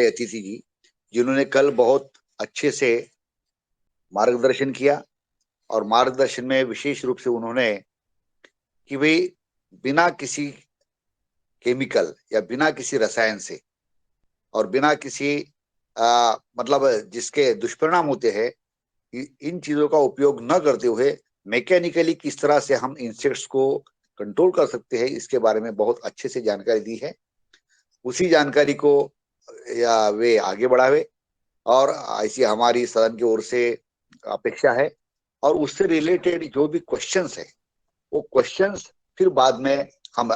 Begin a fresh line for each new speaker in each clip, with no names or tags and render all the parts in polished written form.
अतिथि जी, जिन्होंने कल बहुत अच्छे से मार्गदर्शन किया। और मार्गदर्शन में विशेष रूप से उन्होंने कि भाई बिना किसी केमिकल या बिना किसी रसायन से और बिना किसी मतलब जिसके दुष्परिणाम होते हैं, इन चीजों का उपयोग न करते हुए मैकेनिकली किस तरह से हम इंसेक्ट्स को कंट्रोल कर सकते हैं, इसके बारे में बहुत अच्छे से जानकारी दी है। उसी जानकारी को या वे आगे बढ़ावे, और ऐसी हमारी सदन की ओर से अपेक्षा है। और उससे रिलेटेड जो भी क्वेश्चंस है, वो क्वेश्चंस फिर बाद में हम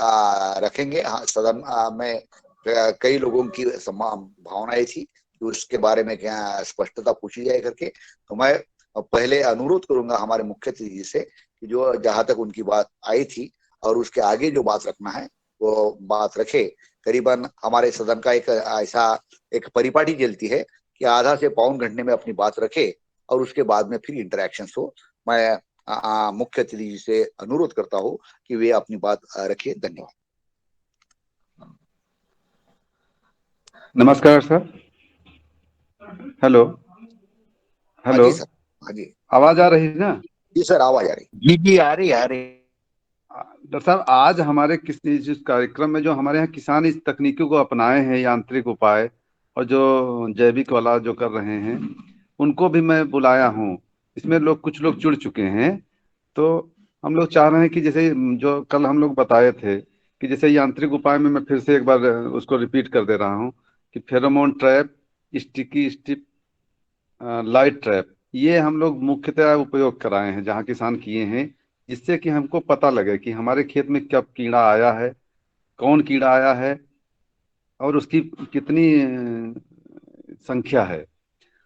रखेंगे। सदन में कई लोगों की भावनाएं थी कि उसके बारे में क्या स्पष्टता पूछी जाए करके। तो मैं पहले अनुरोध करूंगा हमारे मुख्य अतिथि जी से कि जो जहां तक उनकी बात आई थी और उसके आगे जो बात रखना है वो बात रखे। करीबन हमारे सदन का एक ऐसा एक परिपाटी चलती है कि आधा से पौन घंटे में अपनी बात रखे और उसके बाद में फिर इंटरेक्शन हो। मैं मुख्य अतिथि जी से अनुरोध करता हूँ कि वे अपनी बात रखिए। धन्यवाद।
नमस्कार सर। हेलो
हाँ
हेलो।
जी सर। हाँ जी।
आवाज आ रही है ना?
जी सर, आवाज आ रही।
जी जी, आ रही आ रही।
डॉक्टर साहब, आज हमारे किसी इस कार्यक्रम में जो हमारे यहाँ किसान इस तकनीकी को अपनाए हैं, यांत्रिक उपाय और जो जैविक वाला जो कर रहे हैं, उनको भी मैं बुलाया हूँ। इसमें कुछ लोग जुड़ चुके हैं। तो हम लोग चाह रहे हैं कि जैसे जो कल हम लोग बताए थे कि जैसे यांत्रिक उपाय में मैं फिर से एक बार उसको रिपीट कर दे रहा हूँ कि pheromone trap, sticky strip, light trap, ये हम लोग मुख्यतः उपयोग कराए हैं जहाँ किसान किए हैं, जिससे कि हमको पता लगे कि हमारे खेत में कब कीड़ा आया है, कौन कीड़ा आया है और उसकी कितनी संख्या है।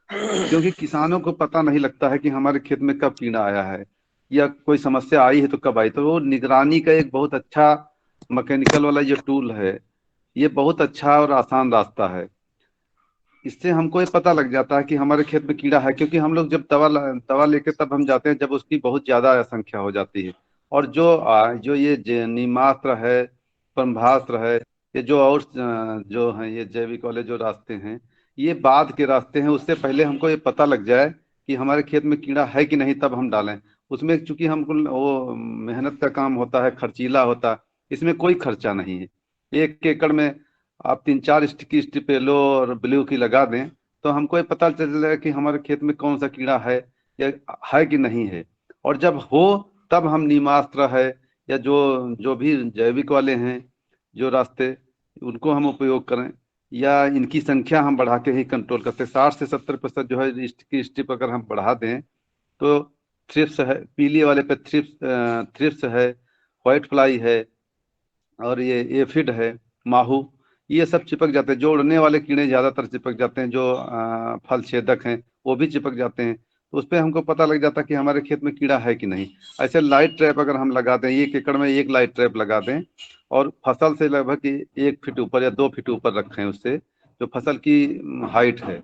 क्योंकि किसानों को पता नहीं लगता है कि हमारे खेत में कब कीड़ा आया है या कोई समस्या आई है तो कब आई। तो वो निगरानी का एक बहुत अच्छा मैकेनिकल वाला ये टूल है, ये बहुत अच्छा और आसान रास्ता है। इससे हमको ये पता लग जाता है कि हमारे खेत में कीड़ा है, क्योंकि हम लोग जब दवा लेके तब हम जाते हैं जब उसकी बहुत ज्यादा संख्या हो जाती है। और जो ये नीमास्त्र है, ब्रह्मास्त्र है, ये जो और जो है ये जैविक वाले जो रास्ते हैं, ये बाद के रास्ते हैं। उससे पहले हमको ये पता लग जाए कि हमारे खेत में कीड़ा है कि नहीं, तब हम डालें। उसमें चूंकि हमको वो मेहनत का काम होता है, खर्चीला होता है, इसमें कोई खर्चा नहीं है। 1 एकड़ में आप 3 4 स्टिकी स्टिपेलो और ब्लू की लगा दें तो हमको ये पता चल जाएगा कि हमारे खेत में कौन सा कीड़ा या है कि नहीं है। और जब हो तब हम नीमास्त्र है या जो जो भी जैविक वाले हैं जो रास्ते, उनको हम उपयोग करें, या इनकी संख्या हम बढ़ा के ही कंट्रोल करते हैं। 60 से 70% जो है स्टिकी स्टिप अगर हम बढ़ा दें तो थ्रिप्स है, पीली वाले पे थ्रिप्स थ्रिप्स है, व्हाइट फ्लाई है, और ये एफिड है, माहू, ये सब चिपक जाते हैं। जो उड़ने वाले कीड़े ज्यादातर चिपक जाते हैं, जो फल छेदक हैं वो भी चिपक जाते हैं। तो उस पर हमको पता लग जाता है कि हमारे खेत में कीड़ा है कि नहीं। ऐसे लाइट ट्रैप अगर हम लगा दें, 1 एकड़ में एक लाइट ट्रैप लगा दें और फसल से लगभग 1 फीट ऊपर या 2 फीट ऊपर रखें उससे, जो फसल की हाइट है,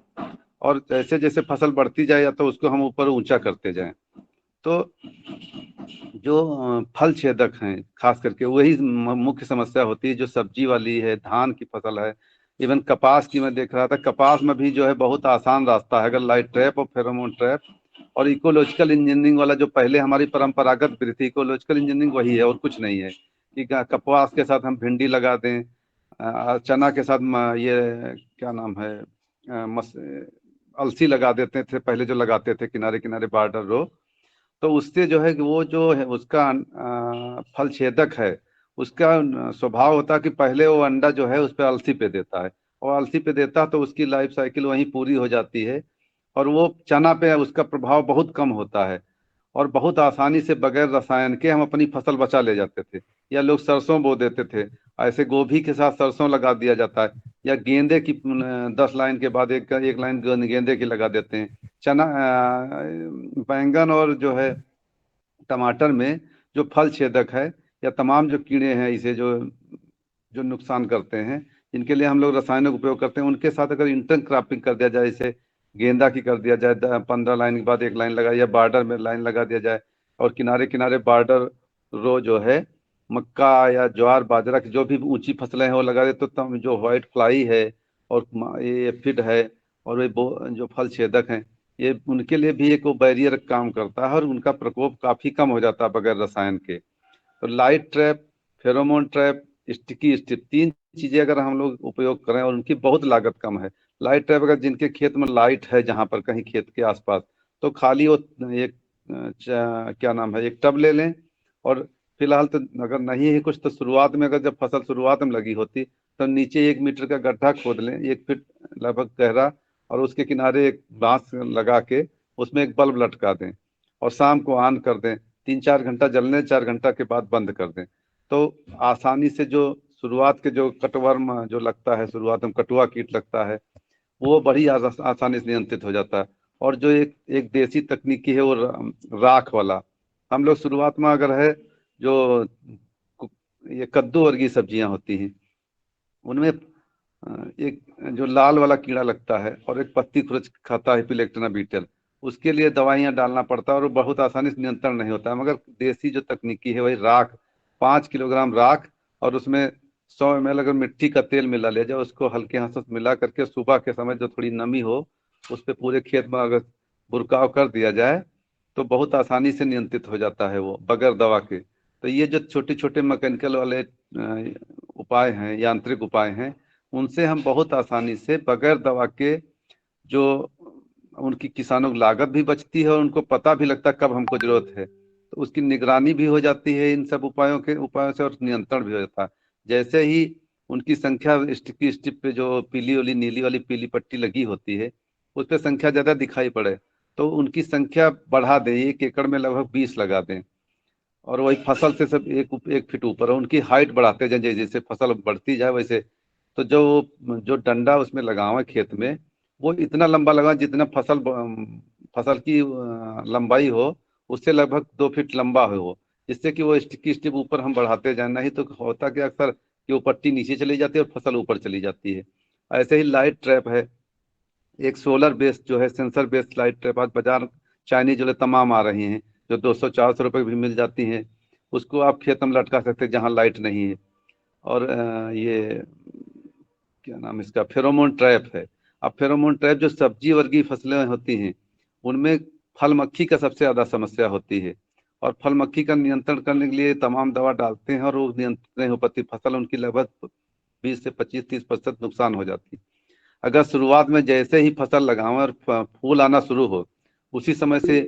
और जैसे जैसे फसल बढ़ती जाए या तो उसको हम ऊपर ऊंचा करते जाएं, तो जो फल छेदक हैं खास करके वही मुख्य समस्या होती है। जो सब्जी वाली है, धान की फसल है, इवन कपास की मैं देख रहा था, कपास में भी जो है बहुत आसान रास्ता है। अगर लाइट ट्रैप और फेरोमोन ट्रैप और इकोलॉजिकल इंजीनियरिंग वाला जो पहले हमारी परंपरागत विधि थी, इकोलॉजिकल इंजीनियरिंग वही है और कुछ नहीं है कि कपास के साथ हम भिंडी लगा दें, चना के साथ ये क्या नाम है, अलसी लगा देते थे पहले, जो लगाते थे किनारे किनारे बॉर्डर रो। तो उससे जो है कि वो जो है उसका फल छेदक है, उसका स्वभाव होता है कि पहले वो अंडा जो है उस पर अलसी पे देता है, और अलसी पे देता है तो उसकी लाइफ साइकिल वहीं पूरी हो जाती है। और वो चना पे उसका प्रभाव बहुत कम होता है, और बहुत आसानी से बगैर रसायन के हम अपनी फसल बचा ले जाते थे। या लोग सरसों बो देते थे, ऐसे गोभी के साथ सरसों लगा दिया जाता है, या गेंदे की 10 लाइन के बाद एक एक लाइन गेंदे की लगा देते हैं। चना बैंगन और जो है टमाटर में जो फल छेदक है या तमाम जो कीड़े हैं इसे जो जो नुकसान करते हैं, जिनके लिए हम लोग रसायनों का उपयोग करते हैं, उनके साथ अगर इंटर क्रॉपिंग कर दिया जाए, जैसे गेंदा की कर दिया जाए, 15 लाइन के बाद एक लाइन लगाई, या बॉर्डर में लाइन लगा दिया जाए, और किनारे किनारे बॉर्डर रो जो है मक्का या ज्वार बाजरा की जो भी ऊंची फसलें हैं वो लगा दे, तो जो व्हाइट फ्लाई है और ये एफिड है और वे जो फल छेदक हैं, ये उनके लिए भी एक वो बैरियर काम करता है और उनका प्रकोप काफी कम हो जाता है बगैर रसायन के। तो light trap, pheromone trap, sticky strip, तीन चीजें अगर हम लोग उपयोग करें और उनकी बहुत लागत कम है। लाइट ट्रैप अगर जिनके खेत में लाइट है जहां पर कहीं खेत के आसपास, तो खाली वो एक क्या नाम है, एक टब ले लें। और फिलहाल तो अगर नहीं है कुछ, तो शुरुआत में अगर जब फसल शुरुआत में लगी होती, तो नीचे 1 मीटर का गड्ढा खोद लें, 1 फीट लगभग गहरा, और उसके किनारे एक बांस लगा के उसमें एक बल्ब लटका दें और शाम को ऑन कर दें। 3-4 घंटा जलने, 4 घंटा के बाद बंद कर दें। तो आसानी से जो शुरुआत के जो कटवर्म जो लगता है, शुरुआत में कटुआ कीट लगता है, वो बड़ी आसानी से नियंत्रित हो जाता है। और जो एक एक देसी तकनीकी है वो राख वाला, हम लोग शुरुआत में अगर है जो कु- ये कद्दू वर्गीय सब्जियां होती हैं, उनमें एक जो लाल वाला कीड़ा लगता है और एक पत्ती खुरच खाता है, पिलेक्टना बीटल, उसके लिए दवाइयां डालना पड़ता है और वो बहुत आसानी से नियंत्रण नहीं होता है। मगर देसी जो तकनीकी है वही राख, 5 किलोग्राम राख, और उसमें 100 ml अगर मिट्टी का तेल मिला ले जाए, उसको हल्के हाथों से मिला करके सुबह के समय जो थोड़ी नमी हो, उस पर पूरे खेत में अगर बुरकाव कर दिया जाए, तो बहुत आसानी से नियंत्रित हो जाता है वो बगैर दवा के। तो ये जो छोटे छोटे मैकेनिकल वाले उपाय हैं, यांत्रिक उपाय हैं, उनसे हम बहुत आसानी से बगैर दवा के, जो उनकी किसानों की लागत भी बचती है और उनको पता भी लगता है कब हमको जरूरत है, तो उसकी निगरानी भी हो जाती है इन सब उपायों से, और नियंत्रण भी हो जाता है। जैसे ही उनकी संख्या स्टिकी स्टिप पे जो पीली वाली नीली वाली पीली पट्टी लगी होती है, उस पर संख्या ज्यादा दिखाई पड़े, तो उनकी संख्या बढ़ा दें, 1 एकड़ में लगभग 20 लगा दें। और वही फसल से सब 1 फीट ऊपर है, उनकी हाइट बढ़ाते जाए, जैसे जैसे फसल बढ़ती जाए वैसे। तो जो जो डंडा उसमें लगावे खेत में, वो इतना लंबा लगाए जितना फसल की लंबाई हो, उससे लगभग 2 फीट लंबा हो वो, जिससे कि वो स्टिकी स्टिप ऊपर हम बढ़ाते जाए। नहीं तो होता कि अक्सर कि वो पट्टी नीचे चली जाती है और फसल ऊपर चली जाती है। ऐसे ही लाइट ट्रैप है, एक सोलर बेस्ड जो है, सेंसर बेस्ड लाइट ट्रैप, आज बाजार चाइनीज जो है तमाम आ रही हैं, जो 200-400 रुपये भी मिल जाती हैं। उसको आप खेत में लटका सकते हैं जहाँ लाइट नहीं है। और ये क्या नाम इसका, फेरोमोन ट्रैप है। अब फेरोमोन ट्रैप जो सब्जी वर्गीय फसलें होती हैं, उनमें फल मक्खी का सबसे ज्यादा समस्या होती है। और फल मक्खी का नियंत्रण करने के लिए तमाम दवा डालते हैं और वो नियंत्रण नहीं हो पाती, फसल उनकी लगभग 20 से 25-30% नुकसान हो जाती है। अगर शुरुआत में जैसे ही फसल लगावें और फूल आना शुरू हो, उसी समय से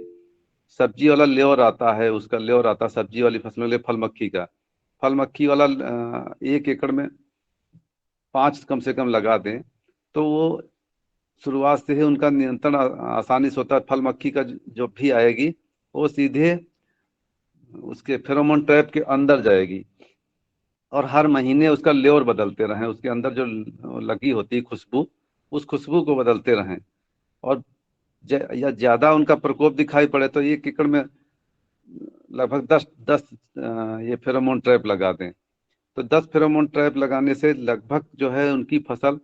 सब्जी वाला लेवर आता है, उसका लेवर आता है सब्जी वाली फसलों के लिए, फल मक्खी का। फल मक्खी वाला 1 एकड़ में 5 कम से कम लगा दें, तो वो शुरुआत से ही उनका नियंत्रण आसानी से होता है। फल मक्खी का जो भी आएगी, वो सीधे उसके फेरोमोन ट्रैप के अंदर जाएगी। और हर महीने उसका लेवर बदलते रहें, उसके अंदर जो लगी होती है खुशबू, उस खुशबू को बदलते रहें। और या ज्यादा उनका प्रकोप दिखाई पड़े, तो 1 एकड़ में लगभग 10 10 ये फेरोमोन ट्रैप लगा दें। तो 10 फेरोमोन ट्रैप लगाने से लगभग जो है उनकी फसल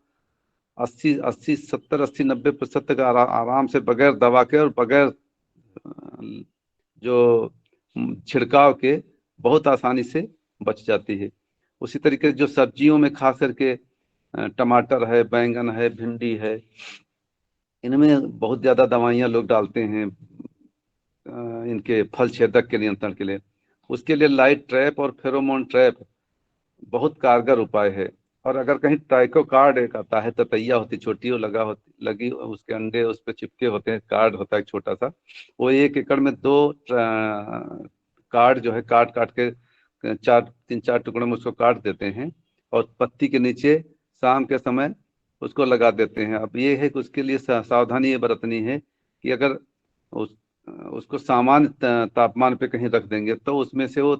80 80 70 80 90% तक आराम से बगैर दवा के और बगैर जो छिड़काव के बहुत आसानी से बच जाती है। उसी तरीके से जो सब्जियों में खास करके टमाटर है, बैंगन है, भिंडी है, इनमें बहुत ज्यादा दवाइयां लोग डालते हैं इनके फल छेदक के नियंत्रण के लिए। उसके लिए लाइट ट्रैप और फेरोमोन ट्रैप बहुत कारगर उपाय है। और अगर कहीं टाइको कार्ड एक आता है, ततैया होती छोटी, वो लगी उसके अंडे उस पर चिपके होते हैं, कार्ड होता है एक छोटा सा, वो 1 एकड़ में 2 कार्ड जो है काट काट के 3-4 टुकड़ों में उसको काट देते हैं और पत्ती के नीचे शाम के समय उसको लगा देते हैं। अब ये है कि उसके लिए सावधानी ये बरतनी है कि अगर उस उसको सामान्य तापमान पे कहीं रख देंगे, तो उसमें से वो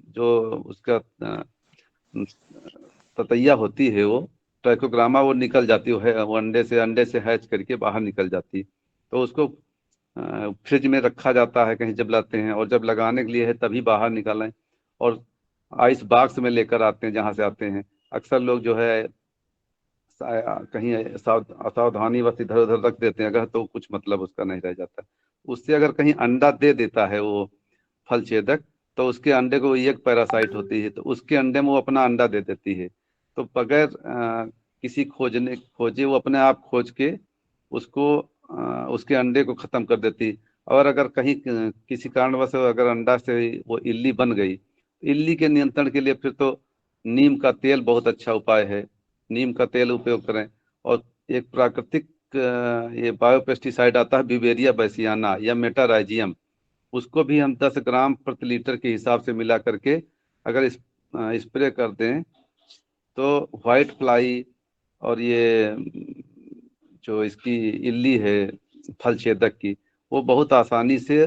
जो उसका ततैया होती है, वो ट्राइकोग्रामा, वो निकल जाती है, वो अंडे से हैच करके बाहर निकल जाती है। तो उसको फ्रिज में रखा जाता है कहीं जब लाते हैं, और जब लगाने के लिए है तभी बाहर निकालें। और आइस बॉक्स में लेकर आते हैं जहां से आते हैं। अक्सर लोग जो है कहीं असावधानी बस इधर उधर रख देते हैं अगर, तो कुछ मतलब उसका नहीं रह जाता। उससे अगर कहीं अंडा दे देता है वो फल छेदक, तो उसके अंडे को, एक पैरासाइट होती है, तो उसके अंडे में वो अपना अंडा दे देती है। तो बगैर किसी खोजे, वो अपने आप खोज के उसको उसके अंडे को खत्म कर देती। और अगर कहीं किसी कारणवश अगर अंडा से वो इल्ली बन गई, तो इल्ली के नियंत्रण के लिए फिर तो नीम का तेल बहुत अच्छा उपाय है। नीम का तेल उपयोग करें। और एक प्राकृतिक ये बायोपेस्टिसाइड आता है, बिवेरिया बैसियाना या मेटाराइजियम, उसको भी हम 10 ग्राम प्रति लीटर के हिसाब से मिला करके अगर स्प्रे कर दें, तो व्हाइट फ्लाई और ये जो इसकी इल्ली है फल छेदक की, वो बहुत आसानी से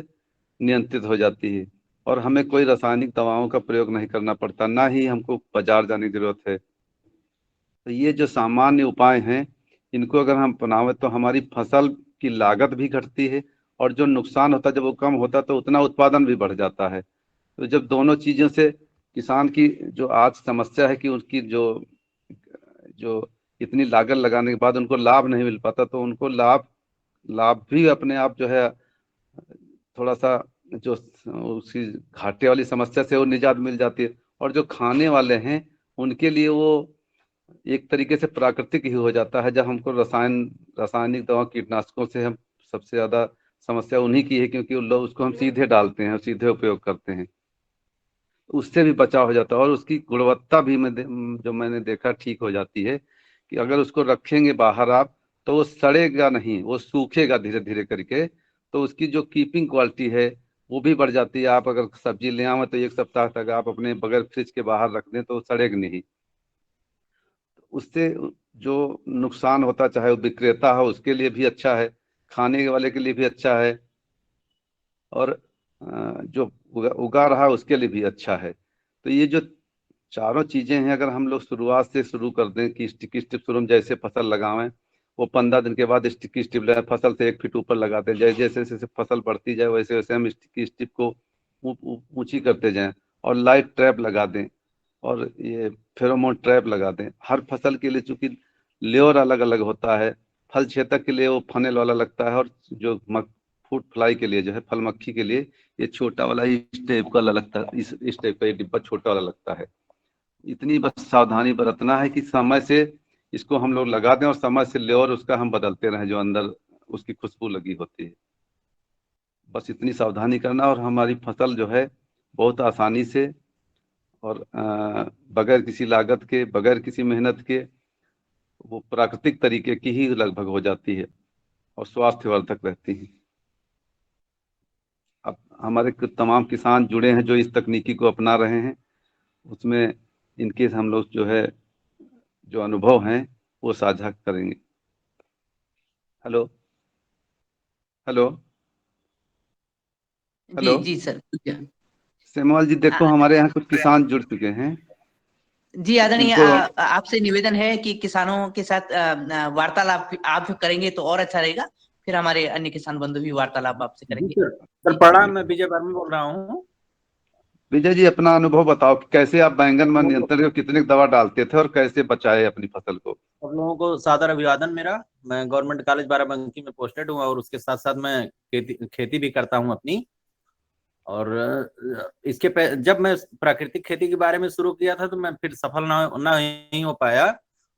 नियंत्रित हो जाती है। और हमें कोई रासायनिक दवाओं का प्रयोग नहीं करना पड़ता, ना ही हमको बाजार जाने की जरूरत है। तो ये जो सामान्य उपाय हैं, इनको अगर हम अपनावें तो हमारी फसल की लागत भी घटती है, और जो नुकसान होता है जब वो कम होता है तो उतना उत्पादन भी बढ़ जाता है। तो जब दोनों चीज़ों से किसान की जो आज समस्या है कि उसकी जो जो इतनी लागत लगाने के बाद उनको लाभ नहीं मिल पाता, तो उनको लाभ लाभ भी अपने आप जो है थोड़ा सा जो उसकी घाटे वाली समस्या से वो निजात मिल जाती है। और जो खाने वाले हैं उनके लिए वो एक तरीके से प्राकृतिक ही हो जाता है। जब हमको रासायनिक दवा कीटनाशकों से हम सबसे ज्यादा समस्या उन्हीं की है, क्योंकि उन लोग उसको हम सीधे डालते हैं, सीधे उपयोग करते हैं। उससे भी बचाव हो जाता है, और उसकी गुणवत्ता भी जो मैंने देखा ठीक हो जाती है। कि अगर उसको रखेंगे बाहर आप, तो वो सड़ेगा नहीं, वो सूखेगा धीरे धीरे करके। तो उसकी जो कीपिंग क्वालिटी है वो भी बढ़ जाती है। आप अगर सब्जी ले आवे तो 1 सप्ताह तक आप अपने बगैर फ्रिज के बाहर रख दें तो वो सड़ेगा नहीं। उससे जो नुकसान होता, चाहे वो विक्रेता हो उसके लिए भी अच्छा है, खाने वाले के लिए भी अच्छा है, और जो उगा रहा है उसके लिए भी अच्छा है। तो ये जो चारों चीजें हैं, अगर हम लोग शुरुआत से शुरू कर दें कि स्टिकी स्टिप शुरू में जैसे फसल लगावें, वो 15 दिन के बाद स्टिकी स्टिप लगाए, फसल से 1 फीट ऊपर लगाते हैं। जैसे जैसे जैसे फसल बढ़ती जाए वैसे वैसे हम स्टिकी स्टिप को ऊंची करते जाएं। और लाइट ट्रैप लगा दें, और ये फेरोमोन ट्रैप लगा दें हर फसल के लिए। चूंकि लेयर अलग अलग होता है, फल छेदक के लिए वो फनेल वाला लगता है, और जो फ्रूट फ्लाई के लिए जो है फल मक्खी के लिए ये छोटा वाला इस टाइप का लगता है, इस टाइप का ये डिब्बा छोटा वाला लगता है। इतनी बस सावधानी बरतना है कि समय से इसको हम लोग लगा दें, और समय से लेयर उसका हम बदलते रहें जो अंदर उसकी खुशबू लगी होती है। बस इतनी सावधानी करना, और हमारी फसल जो है बहुत आसानी से और बगैर किसी लागत के, बगैर किसी मेहनत के, वो प्राकृतिक तरीके की ही लगभग हो जाती है और स्वास्थ्यवर्धक रहती है। अब हमारे तमाम किसान जुड़े हैं जो इस तकनीकी को अपना रहे हैं, उसमें इनके हम लोग जो है जो अनुभव हैं वो साझा करेंगे। हेलो। हेलो।
जी
हेलो।
जी सर, पूछिए।
सेमवाल जी, देखो
आ,
हमारे यहाँ कुछ किसान जुड़ चुके हैं।
जी आदरणीय,
उनको
आपसे निवेदन है कि किसानों के साथ वार्तालाप आप करेंगे तो और अच्छा रहेगा। फिर हमारे अन्य किसान बंधु भी वार्तालाप आपसे
जी
करेंगे।
सर। सर प्रणाम, मैं विजय वर्मा बोल रहा हूँ।
विजय जी, अपना अनुभव बताओ कि कैसे आप बैंगन में नियंत्रण को कितनी दवा डालते थे और कैसे बचाए अपनी फसल को।
सब लोगों को सादर अभिवादन मेरा। मैं गवर्नमेंट कॉलेज बाराबंकी में पोस्टेड हूँ, और उसके साथ साथ मैं खेती भी करता हूँ अपनी। और जब मैं प्राकृतिक खेती के बारे में शुरू किया था तो मैं फिर सफल ना नहीं हो पाया।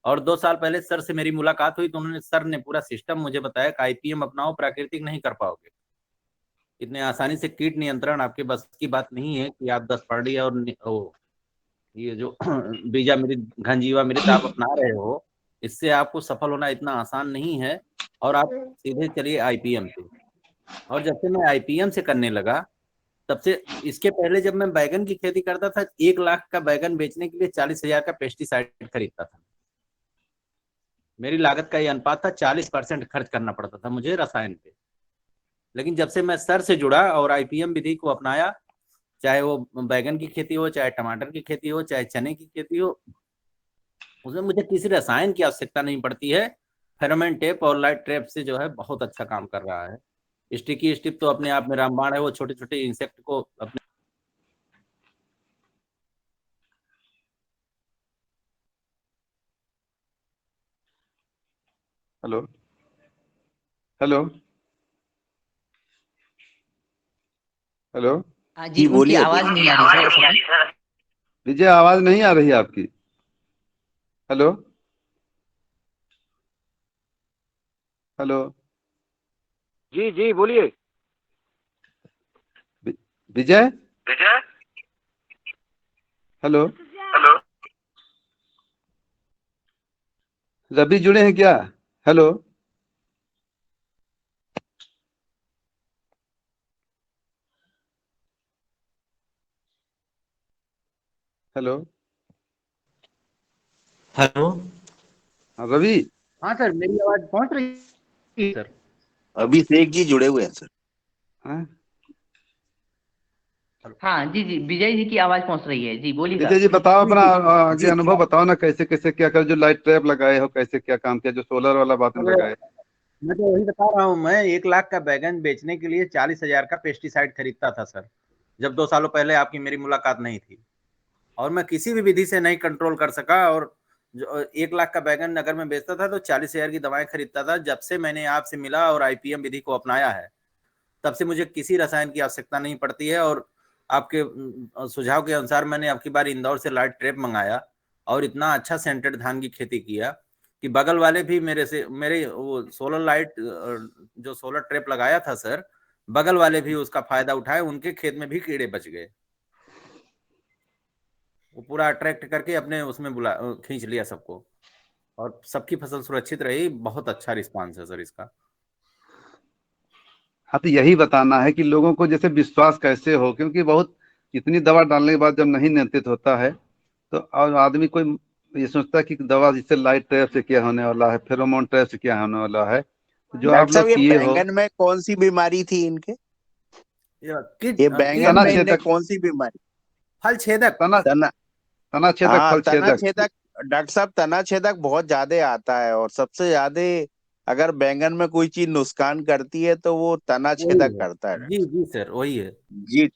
और 2 साल पहले सर से मेरी मुलाकात हुई, तो उन्होंने सर ने पूरा सिस्टम मुझे बताया कि आईपीएम अपनाओ, प्राकृतिक नहीं कर पाओगे। इतने आसानी से कीट नियंत्रण आपके बस की बात नहीं है कि आप 10 पार्टी और ये जो बीजा मृत घनजीवा मृत आप अपना रहे हो, इससे आपको सफल होना इतना आसान नहीं है। और आप सीधे चलिए आईपीएम से। और जब से मैं आईपीएम से करने लगा, तब से, इसके पहले जब मैं बैगन की खेती करता था, 1 लाख का बैगन बेचने के लिए 40,000 का पेस्टिसाइड खरीदता था। मेरी लागत का ये अनुपात था, 40% खर्च करना पड़ता था मुझे रसायन पे। लेकिन जब से मैं सर से जुड़ा और आईपीएम विधि को अपनाया, चाहे वो बैगन की खेती हो, चाहे टमाटर की खेती हो, चाहे चने की खेती हो, उसमें मुझे किसी रसायन की आवश्यकता नहीं पड़ती है। फेरोमोन टेप और लाइट ट्रैप से जो है बहुत अच्छा काम कर रहा है। स्टिकी स्टिप तो अपने आप में रामबाण है, वो छोटे छोटे इंसेक्ट को अपने।
हेलो। हेलो। हेलो।
जी, उनकी आवाज नहीं आ रही सर असल में।
विजय, आवाज नहीं आ रही है आपकी। हेलो। हेलो
जी जी बोलिए।
विजय,
विजय,
हेलो
हेलो,
रवि जुड़े हैं क्या? Hello hello
hello.
हाँ रवि।
हाँ सर, मेरी आवाज पहुंच रही है सर?
अभिषेक जी जुड़े हुए हैं सर।
हाँ
हाँ जी जी, विजय जी की आवाज पहुंच रही है जी, बोलिए
विजय
सर।
जी बताओ अपना आगे
जी
अनुभव बताओ ना, कैसे कैसे क्या कर, जो लाइट ट्रैप लगाए हो कैसे क्या काम किया, जो सोलर वाला बात में
सर,
लगाए।
मैं तो वही बता रहा हूँ, मैं 1 लाख का बैगन बेचने के लिए 40,000 का पेस्टिसाइड खरीदता था सर, जब 2 सालों पहले आपकी मेरी मुलाकात नहीं थी, और मैं किसी भी विधि से नहीं कंट्रोल कर सका। और जो 1 लाख का बैगन अगर मैं बेचता था तो 40,000 की दवाएं खरीदता था। जब से मैंने आपसे मिला और आईपीएम विधि को अपनाया है, तब से मुझे किसी रसायन की आवश्यकता नहीं पड़ती है। और आपके सुझाव के अनुसार मैंने आपकी बार इंदौर से लाइट ट्रैप मंगाया, और इतना अच्छा सेंटेड धान की खेती किया कि बगल वाले भी मेरे वो सोलर लाइट, जो सोलर ट्रैप लगाया था सर, बगल वाले भी उसका फायदा उठाए, उनके खेत में भी कीड़े बच गए। वो पूरा अट्रैक्ट करके अपने उसमें बुला खींच लिया सबको, और सबकी फसल सुरक्षित रही। बहुत अच्छा रिस्पांस है सर इसका।
हाँ तो यही बताना है कि लोगों को जैसे विश्वास कैसे हो, क्योंकि बहुत इतनी दवा डालने के बाद जब नहीं नियंत्रित होता है तो और आदमी कोई ये सोचता है कि दवा जिससे लाइट ट्रैप से क्या होने वाला है, फेरोमोन ट्रैप से क्या होने वाला है, तो जो आप
डॉक्टर साहब
लोग
ये
किए हो।
बैंगन में कौन सी बीमारी थी इनके?
कीट
ये
कीट
बैंगन
तना
में इनने
छेदक,
कौन सी बीमारी?
फल छेदक।
तना
तना,
तना छेदक,
हाँ
फल
तना
छेदक।
छेदक। डॉक्टर साहब तना छेदक बहुत ज्यादा आता है, और सबसे ज्यादा अगर बैंगन में कोई चीज नुकसान करती है तो वो तना
वही
छेदक
है।
करता है।
जी जी सर, वही है।
जी जी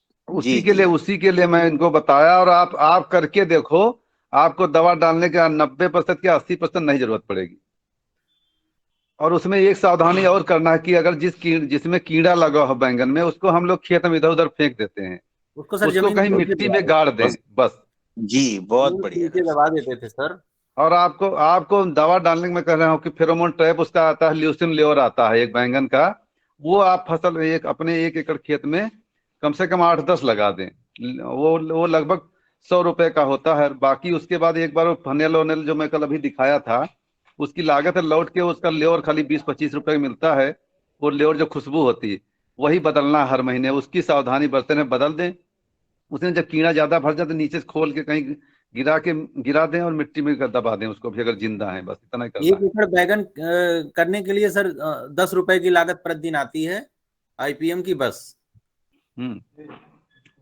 जी।
उसी के लिए मैं इनको बताया, और आप करके देखो, आपको दवा डालने का 90% या 80% नहीं जरूरत पड़ेगी। और उसमें एक सावधानी और करना है कि अगर जिसमें कीड़ा लगा हो बैंगन में, उसको हम लोग खेत में इधर उधर फेंक देते हैं,
उसको सर
उसको
जमीन
कहीं
के नीचे
मिट्टी
दबा
में
देते
गाड़
थे।
दें
बस।
बस।
जी बहुत
जमीन के
बढ़िया
नीचे
डॉक्टर
दबा
साहब।
देते थे सर।
और आपको आपको दवा डालने में कह रहा हूँ कि फेरोमोन ट्रैप उसका आता है, ल्यूसिन लेवर आता है एक बैंगन का। वो आप फसल एक अपने 1 एकड़ खेत में कम से कम 8-10 लगा दें। वो लगभग 100 रुपए का होता है। बाकी उसके बाद एक बार वो फनेल वनेल जो मैं कल अभी दिखाया था, उसकी लागत है लौट के, उसका लेवर खाली 20-25 रुपए मिलता है। वो लेवर जो खुशबू होती है, वही बदलना हर महीने, उसकी सावधानी बरतते रहे, बदल दें। उसमें जब कीड़ा ज्यादा भर जाए तो नीचे से खोल के कहीं गिरा दें, और मिट्टी में दबा दें उसको भी, अगर जिंदा है। बस इतना ही करना
1 एकड़ बैगन करने के लिए सर 10 रुपए की लागत प्रतिदिन आती है आईपीएम की, बस।
है।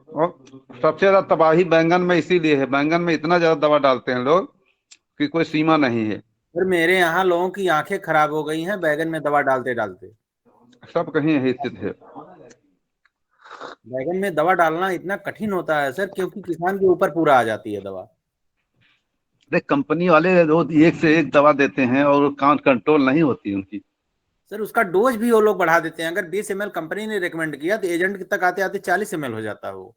और सबसे ज्यादा तबाही बैंगन में इसीलिए है, बैंगन में इतना ज्यादा दवा डालते हैं लोग कि कोई सीमा नहीं है।
सर मेरे यहाँ लोगों की आंखें खराब हो गई हैं बैगन में दवा डालते डालते।
सब कहीं यही स्थिति है।
बैगन में दवा डालना इतना कठिन होता है सर, क्योंकि किसान के ऊपर पूरा आ जाती है दवा।
देख कंपनी वाले रोज एक से एक दवा देते हैं और काउंट कंट्रोल नहीं होती उनकी।
सर उसका डोज भी वो लोग बढ़ा देते हैं। अगर 20 ml कंपनी ने रिकमेंड किया तो एजेंट तक आते आते 40 ml हो जाता है वो।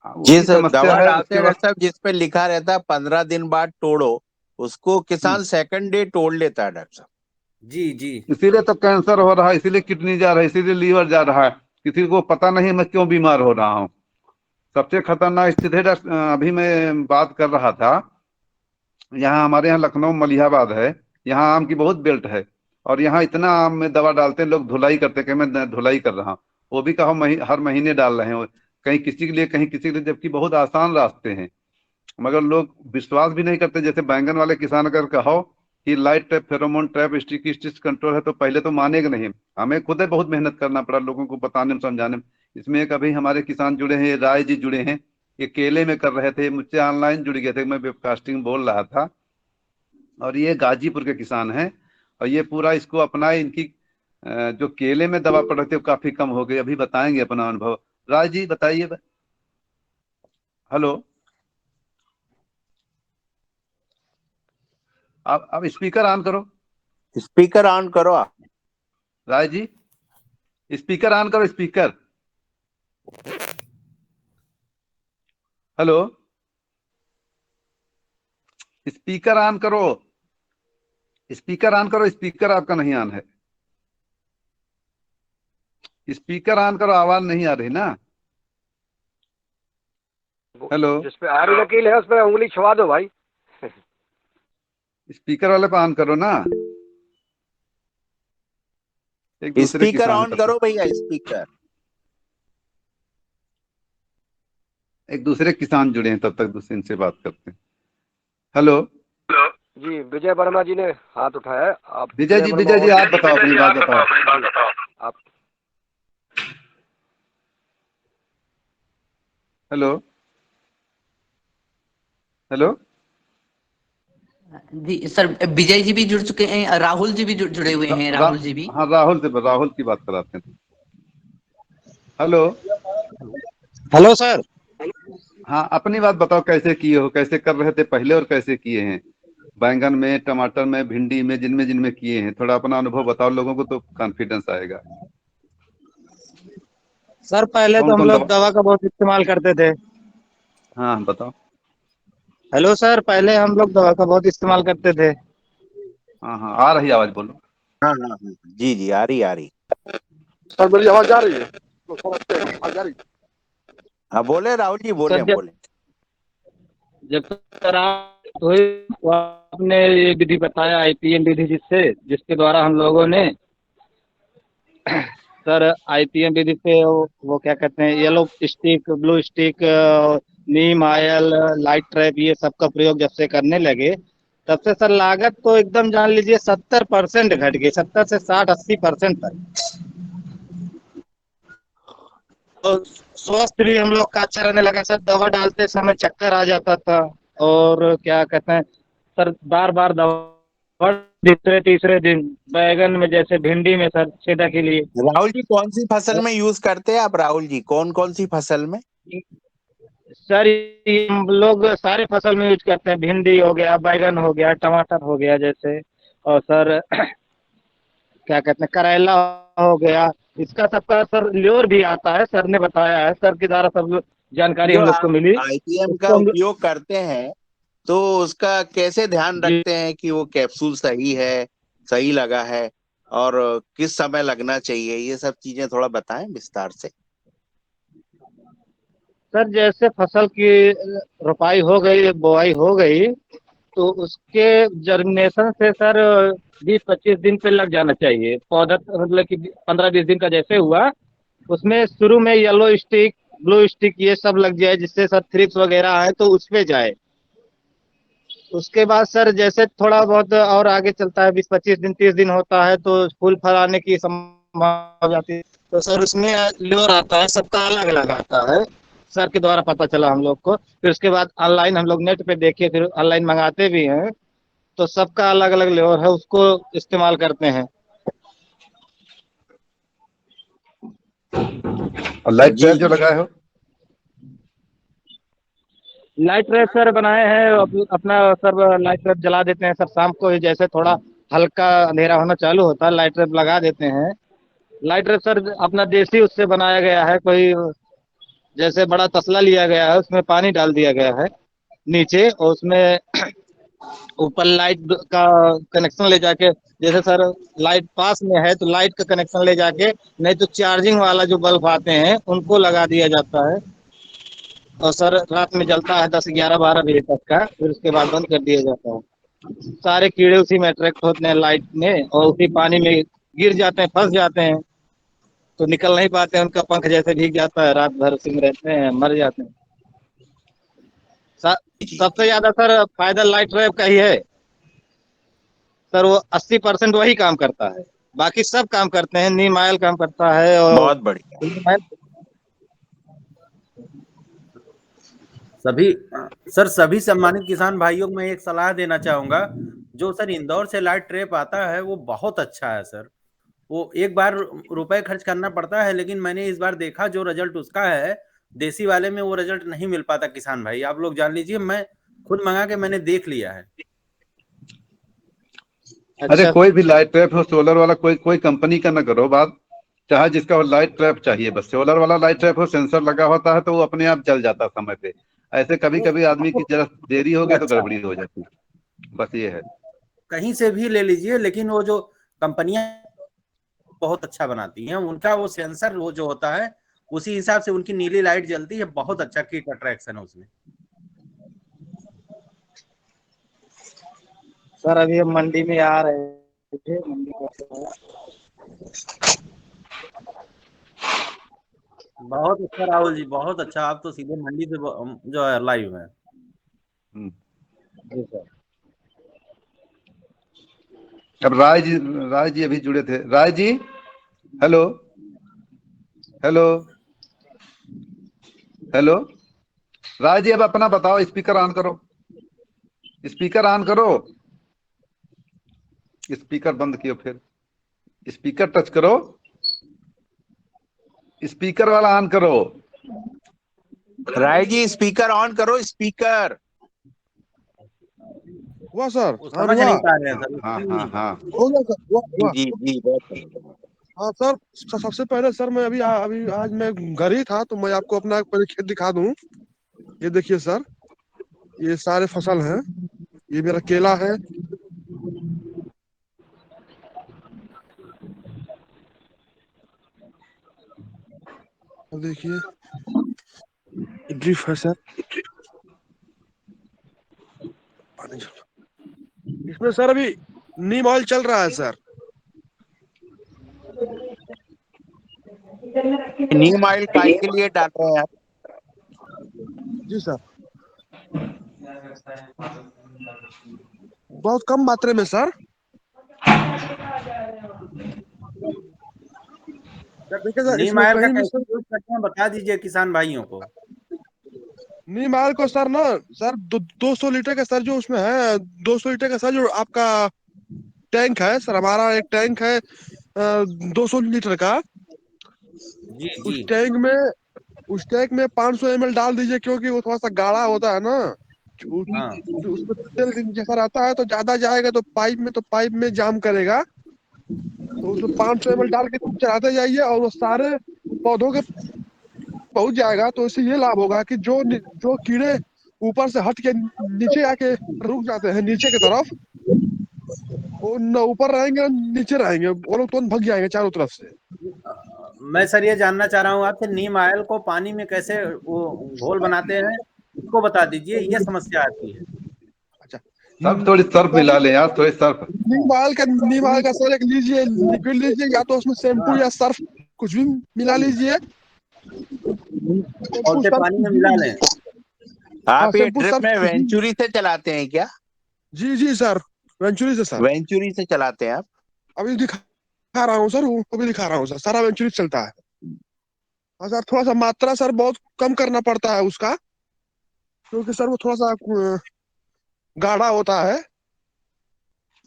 जी
वही
सर,
समस्या
दवा
है।
डालते
उसके
हैं
बाद
डॉक्टर साहब जिस पे लिखा रहता है 15 दिन बाद तोड़ो, उसको
हम्म,
किसान सेकंड डे तोड़ लेता है डॉक्टर साहब।
जी जी।
इसीलिए तो कैंसर हो रहा है, इसीलिए किडनी जा रहा है, इसीलिए लीवर जा रहा है। किसी को पता नहीं मैं क्यों बीमार हो रहा हूँ। सबसे खतरनाक स्थिति है अभी मैं बात कर रहा था, यहाँ हमारे यहाँ लखनऊ मलिहाबाद है, यहाँ आम की बहुत बेल्ट है। और यहाँ इतना आम में दवा डालते हैं लोग, धुलाई करते हैं कि मैं धुलाई कर रहा हूँ। वो भी कहो हर महीने डाल रहे हैं, कहीं किसी के लिए कहीं किसी के लिए, जबकि बहुत आसान रास्ते हैं। मगर लोग विश्वास भी नहीं करते। जैसे बैंगन वाले किसान अगर कहो कि light trap, pheromone trap, stick control है, तो पहले तो मानेगा नहीं। हमें खुद ही बहुत मेहनत करना पड़ा लोगों को बताने में समझाने में। इसमें एक अभी हमारे किसान जुड़े हैं, राय जी जुड़े हैं, ये केले में कर रहे थे, मुझसे ऑनलाइन जुड़ गए थे, मैं वेबकास्टिंग बोल रहा था। और ये गाजीपुर के किसान हैं, और ये पूरा इसको अपनाए। इनकी जो केले में दवा पड़ रही थी वो काफी कम हो गई। अभी बताएंगे अपना अनुभव। राज जी बताइए। हेलो, आप स्पीकर ऑन करो।
स्पीकर ऑन करो आप।
राज जी स्पीकर ऑन करो, स्पीकर। हेलो, स्पीकर ऑन करो, स्पीकर ऑन करो, स्पीकर आपका नहीं ऑन है। स्पीकर ऑन करो, आवाज नहीं आ रही ना। हेलो,
जिस पे आरी वकील है उस पे उंगली छुआ दो भाई।
स्पीकर वाले पे ऑन करो ना। एक दूसरे
स्पीकर
किसान
ऑन
तब
करो
तक,
भैया, स्पीकर।
एक दूसरे किसान जुड़े हैं, तब तक दूसरे इनसे बात करते हैं। हेलो
जी विजय वर्मा जी ने हाथ उठाया है। आप
विजय जी, विजय जी आप बताओ, अपनी बात बताओ।
आप
हेलो हेलो,
जी सर, विजय जी भी जुड़ चुके हैं, राहुल जी भी जुड़े हुए हैं, राहुल जी भी।
हाँ, राहुल की बात कराते हैं। Hello,
hello sir.
हाँ अपनी बात बताओ, कैसे किए हो, कैसे कर रहे थे पहले और कैसे किए हैं, बैंगन में, टमाटर में, भिंडी में, जिनमें जिनमें किए हैं, थोड़ा अपना अनुभव बताओ, लोगों को तो कॉन्फिडेंस आएगा।
सर पहले
कौन
तो हम
कौन
लोग
दवा,
दवा का बहुत इस्तेमाल करते थे।
हाँ बताओ।
हेलो सर, पहले हम लोग दवा का बहुत इस्तेमाल करते थे।
हाँ हाँ, आ रही आवाज, बोलो।
हाँ हाँ हाँ, जी जी, आ रही।
सर मेरी आवाज जा रही है? तो समझते हैं, आवाज जा रही है?
हाँ बोले राहुल जी, बोले
सर
हम
जब
बोले।
जब सर आप हुई तो आपने ये विधि बताया, आईपीएम विधि, जिसके द्वारा हम लोगों ने सर आईपीएम विधि से वो क्या कहते हैं, येलो स्टिक, ब्लू स्टिक, नीम ऑयल, लाइट ट्रैप, ये सब का प्रयोग जब से करने लगे तब से सर लागत तो एकदम जान लीजिए 70% घट गई, 70 से 60-80% तक। तो स्वास्थ्य भी हम लोग का अच्छा रहने लगा सर। दवा डालते समय चक्कर आ जाता था, और क्या कहते हैं सर, बार बार दवा, दूसरे तीसरे दिन बैगन में, जैसे भिंडी में सर छेदा के लिए।
राहुल जी कौन सी फसल में यूज करते हैं आप? राहुल जी कौन कौन सी फसल में?
सर ये हम लोग सारे फसल में यूज करते हैं, भिंडी हो गया, बैगन हो गया, टमाटर हो गया जैसे, और सर क्या कहते हैं करेला हो गया। इसका सबका सर ल्योर भी आता है, सर ने बताया है, सर के द्वारा सब जानकारी
जो
हम लोग को
आप
मिली।
आईपीएम का
उसको हम
उपयोग करते हैं तो उसका कैसे ध्यान
जी
रखते हैं कि वो कैप्सूल सही है, सही लगा है, और किस समय लगना चाहिए, ये सब चीजें थोड़ा बताएं विस्तार से।
सर, जैसे फसल की रोपाई हो गई, बुआई हो गई, तो उसके जर्मिनेशन से सर 20-25 दिन पे लग जाना चाहिए पौधा, मतलब कि 15-20 दिन का जैसे हुआ, उसमें शुरू में येलो स्टिक, ब्लू स्टिक ये सब लग जाए, जिससे सर थ्रिप्स वगैरह आए तो उस पे जाए। उसके बाद सर जैसे थोड़ा बहुत और आगे चलता है, 20-25 दिन, 30 दिन होता है, तो फूल फल आने की संभावना हो जाती है। तो सर उसमें ल्योर आता है, सबका अलग अलग आता है, सर के द्वारा पता चला हम लोग को। फिर उसके बाद ऑनलाइन हम लोग नेट पे देखे, फिर ऑनलाइन मंगाते भी हैं, तो सबका अलग अलग ल्योर है, उसको इस्तेमाल करते हैं।
और लाइट
जी
ट्रैप जो
जी।
लगाए हो,
लाइट ट्रैप सर बनाए हैं, अपना सर लाइट ट्रैप जला देते हैं सर शाम को ही, जैसे थोड़ा हल्का अंधेरा होना चालू होता है, लाइट ट्रैप लगा देते हैं। लाइट ट्रैप सर अपना देसी उससे बनाया गया है, कोई जैसे बड़ा तसला लिया गया है, उसमें पानी डाल दिया गया है नीचे, और उसमें ऊपर लाइट का कनेक्शन ले जाके, जैसे सर लाइट पास में है तो लाइट का कनेक्शन ले जाके, नहीं तो चार्जिंग वाला जो बल्ब आते हैं उनको लगा दिया जाता है, और सर रात में जलता है 10, 11, 12 बजे तक का, फिर उसके बाद बंद कर दिया जाता है। सारे कीड़े उसी में अट्रैक्ट होते हैं लाइट में, और उसी पानी में गिर जाते हैं, फंस जाते हैं, तो निकल नहीं पाते हैं, उनका पंख जैसे भीग जाता है, रात भर उसी में रहते हैं, मर जाते हैं। सबसे ज्यादा सर फायदा लाइट ट्रैप का ही है सर, वो 80% वही काम करता है, बाकी सब काम करते हैं, नीम ऑयल काम करता है, और
बहुत बढ़िया।
सभी सर, सभी सम्मानित किसान भाइयों को मैं एक सलाह देना चाहूंगा। जो सर इंदौर से लाइट ट्रैप आता है वो बहुत अच्छा है सर। वो एक बार रुपए खर्च करना पड़ता है, लेकिन मैंने इस बार देखा जो रिजल्ट उसका है, देसी वाले में वो रिजल्ट नहीं मिल पाता। किसान भाई आप लोग जान लीजिए, मैं खुद मंगा के मैंने देख लिया है।
अरे
अच्छा।
कोई भी लाइट ट्रैप हो, सोलर वाला, कोई कोई कंपनी का ना करो बात, चाहे जिसका हो लाइट ट्रैप चाहिए, बस सोलर वाला लाइट ट्रैप हो, सेंसर लगा होता है तो वो अपने आप जल जाता समय पे। ऐसे कभी
वो
कभी आदमी की जरा देरी हो गई तो
अच्छा
गड़बड़ी
है,
हो जाती है, बस ये है।
कहीं से भी ले लीजिए, लेकिन वो जो कंपनियां बहुत अच्छा बनाती हैं। उनका वो सेंसर वो जो होता है उसी हिसाब से उनकी नीली लाइट जलती है। बहुत अच्छा किक अट्रैक्शन है उसमें।
सर अभी हम मंडी में आ रहे थे, मंडी में
बहुत अच्छा राहुल जी, बहुत अच्छा। आप तो सीधे मंडी से जो है लाइव है।
जी सर।
अब राय जी अभी जुड़े थे। Rai ji, hello hello hello. Rai ji अब अपना बताओ, स्पीकर ऑन करो, स्पीकर ऑन करो। स्पीकर बंद किया, फिर स्पीकर टच करो, स्पीकर वाला ऑन करो।
राय जी स्पीकर ऑन करो, स्पीकर।
हुआ सर?
वो
हाँ
समझ
हुआ।
नहीं पा रहे हैं सर,
हाँ
सुन
हाँ
नहीं पा
हाँ।
हो गया सर, हुआ हुआ।
जी जी बहुत।
हाँ सर, सबसे पहले सर मैं अभी आज मैं घर ही था, तो मैं आपको अपना पहले खेत दिखा दूं। ये देखिए सर, ये सारे फसल हैं, ये मेरा केला है। और देखिए ड्रिप है सर, इसमें सर अभी नीम ऑयल चल रहा है सर।
नीम ऑयल काय के लिए डाल रहे हैं आप?
जी सर, बहुत कम मात्रा में सर। देखिए सर,
नीम
इसमें
आयल का
कहीं भी
कैसे
सर
यूज करते हैं बता दीजिए किसान भाइयों को।
नीम ऑयल को सर ना सर 200 लीटर का सर जो उसमें है, 200 लीटर का सर जो आपका टैंक है सर, हमारा एक टैंक है 200 लीटर का।
जी
उस
जी
टैंक में उस टैंक में 500 ml डाल दीजिए, क्योंकि वो थोड़ा सा गाढ़ा होता है ना।
हाँ
उसमें तेल जैसा रहता है, तो ज्यादा जाएगा तो पाइप में जाम करेगा। तो उसमें 500 ml डाल के चलाते जाइए, और वो सारे पौधों के पहुंच जाएगा। तो इससे ये लाभ होगा कि जो कीड़े ऊपर से हट के नीचे आके रुक जाते हैं नीचे की तरफ, वो न ऊपर रहेंगे न नीचे रहेंगे, वो लोग तुरंत भग जाएंगे चारों तरफ से।
मैं सर ये जानना चाह रहा हूँ आपसे, नीम आयल को पानी में कैसे वो घोल बनाते हैं इसको बता दीजिए, ये समस्या आती है।
अच्छा,
सर्फ, थोड़ी सर्फ मिला ले यार, थोड़ी सर्फ।
नीम ऑयल का सर एक लीजिए, लिक्विड लीजिए, या तो उसमें शैम्पू
हाँ,
या सर्फ कुछ भी मिला लीजिए।
और
शैम्पू
से
सर्फ
पानी में
कुछ
मिला
भी।
लें।
हाँ,
आप ये
शैम्पू
ड्रिप
सर्फ
में
कुछ भी।
वेंचुरी से चलाते हैं क्या?
जी जी सर, वेंचुरी से सर।
वेंचुरी से चलाते हैं आप?
अभी दिखा रहा हूँ सर, अभी दिखा रहा हूँ सर, सारा वेंचुरी चलता है। हाँ सर, थोड़ा सा मात्रा सर बहुत कम करना पड़ता है उसका, क्योंकि सर वो थोड़ा सा गाढ़ा होता है।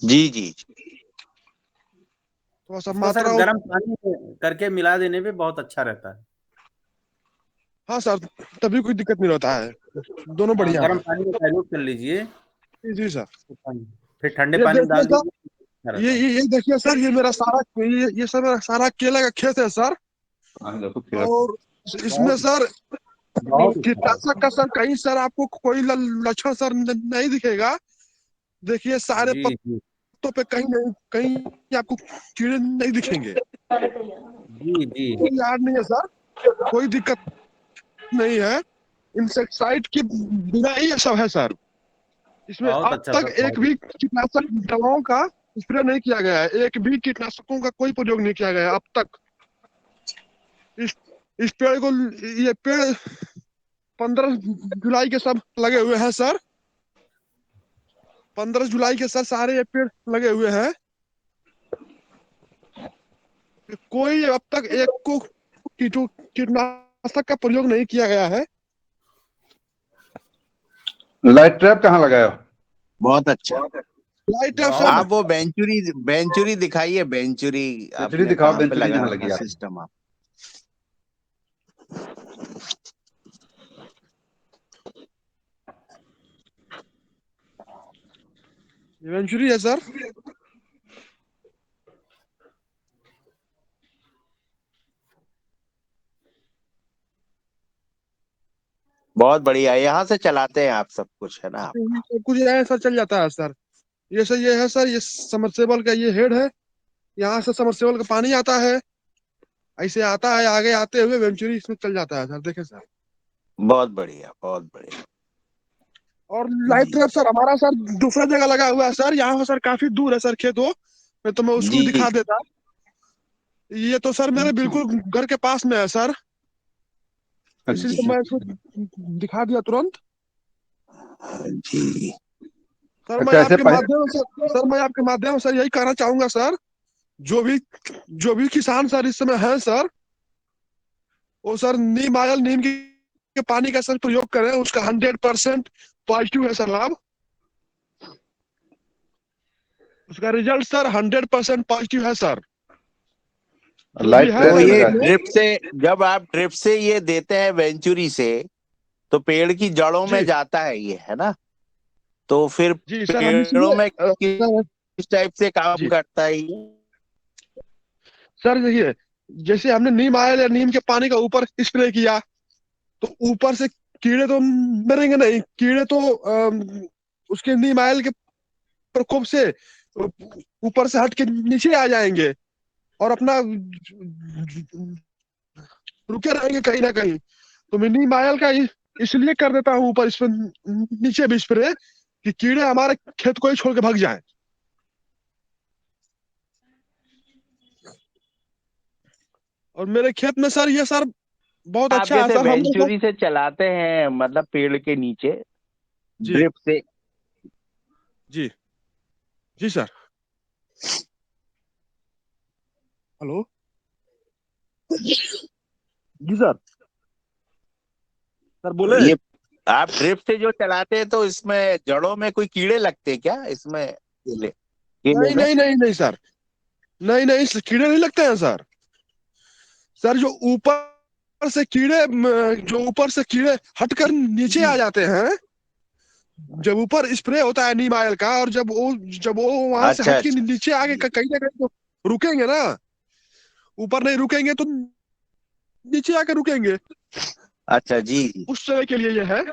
जी जी।
थोड़ा सा
इसको सर
मात्रा
गर्म पानी में करके मिला देने पे बहुत अच्छा रहता है।
हाँ सर, तभी कोई दिक्कत नहीं होता है, दोनों
हाँ,
बढ़िया
गर्म
है।
पानी में डाइल्यूट कर लीजिए,
जी जी सर।
फिर ठंडे
ये
पानी में
देखिए
डाल
सर,
दीजिए, अच्छा रहता है।
ये देखिए सर, ये मेरा सारा ये सब मेरा सारा केला का खेत है सर।
देखो फिर।
और इसमें
बहुत
सर
बहुत अच्छा है।
कीटनाशक का सर कहीं सर आपको कोई लक्षण सर नहीं दिखेगा। देखिए सारे
जी जी
पत्तों पे कहीं नहीं कहीं आपको कीड़े नहीं दिखेंगे।
जी जी
कोई याद नहीं है सर, कोई दिक्कत नहीं है। इंसेक्टिसाइड के बिना ही ये सब है सर। इसमें
बहुत
अब
अच्छा
तक
सर,
एक
बहुत
भी कीटनाशक दवाओं का स्प्रे नहीं किया गया है, एक भी कीटनाशकों का कोई प्रयोग नहीं किया गया है अब तक। इस इस पेड़ को, ये पेड़ 15 जुलाई के सब लगे हुए हैं सर। 15 जुलाई के सर सारे ये पेड़ लगे हुए हैं। कोई अब तक एक को कीटनाशक का प्रयोग नहीं किया गया है।
लाइट ट्रैप कहाँ लगाए हो?
बहुत अच्छा।
लाइट ट्रैप
बहुत
सर,
आप वो
अच्छा।
वेंचुरी दिखाइए, वेंचुरी
बेंचुरी
आपने
दिखाओ,
कहाँ पे
बेंचुरी
लगा
जहाँ
रखा
लगी आपने।
सिस्टम आप?
वेंचुरी है सर।
बहुत बढ़िया, यहाँ से चलाते हैं आप सब कुछ, है ना आप?
सब कुछ यहाँ सर चल जाता है सर। ये सर, ये है सर, ये समरसेबल का ये हेड है। यहाँ से समरसेबल का पानी आता है, ऐसे आता है आगे आते हुए वेंचुरी इसमें चल जाता है सर। देखे सर,
बहुत बढ़िया, बहुत बढ़िया।
और लाइट ट्रैप सर हमारा सर दूसरा जगह लगा हुआ है सर। यहाँ से सर काफी दूर है सर खेत वो, मैं तुम्हें उसको भी
जी
दिखा देता। ये तो सर मेरे बिल्कुल घर के पास में है सर, इसलिए तो
अच्छा
मैं इसको दिखा दिया तुरंत।
जी।
सर मैं
अच्छा। ऐसे
आपके माध्यम से सर मैं आपके माध्यम से यही कहना चाहूंगा सर, जो भी किसान सर इस समय है सर, वो सर नीम आयल नीम के पानी का सर प्रयोग करें। उसका 100% पॉजिटिव है सर लाभ। उसका रिजल्ट सर 100% पॉजिटिव है सर। जो भी
लाइट
है
तो
ट्रैप
मेरे
ये
लगा।
इसमें।
ड्रिप से, जब आप ड्रिप से ये देते हैं वेंचुरी से, तो पेड़ की जड़ों में
जी
जाता है ये, है ना? तो फिर
जी सर, हम
पेड़ों
इसलिए
में
सर
किस टाइप से काम
जी
करता है ये?
सर देखिए, जैसे हमने नीम आयल या नीम के पानी का ऊपर स्प्रे किया, तो ऊपर से कीड़े तो मरेंगे नहीं। कीड़े तो उसके नीम आयल के प्रकोप से ऊपर से हट के नीचे आ जाएंगे और अपना रुके रहेंगे कहीं ना कहीं। तो मैं नीम आयल का इसलिए कर देता हूँ ऊपर, इस पे नीचे भी स्प्रे, कि कीड़े हमारे खेत को ही छोड़ के भाग जाए। और मेरे खेत में सर ये सर बहुत
आप
अच्छा है
जैसे
सर। हमने सर
वेंचुरी से चलाते हैं, मतलब पेड़ के नीचे
जी
ड्रिप से,
जी जी सर। हेलो जी सर, सर बोले।
ये आप ड्रिप से जो चलाते हैं, तो इसमें जड़ों में कोई कीड़े लगते हैं क्या इसमें, केले केले
नहीं
में?
नहीं नहीं नहीं सर, नहीं नहीं कीड़े नहीं लगते हैं सर। सर जो ऊपर से कीड़े हटकर नीचे आ जाते हैं, जब ऊपर स्प्रे होता है नीम ऑयल का, और जब वो वहां से
अच्छा
हट के
अच्छा।
नीचे आगे कहीं ना कहीं तो रुकेंगे ना। ऊपर नहीं रुकेंगे तो नीचे आके रुकेंगे।
अच्छा जी जी
उस समय के लिए ये है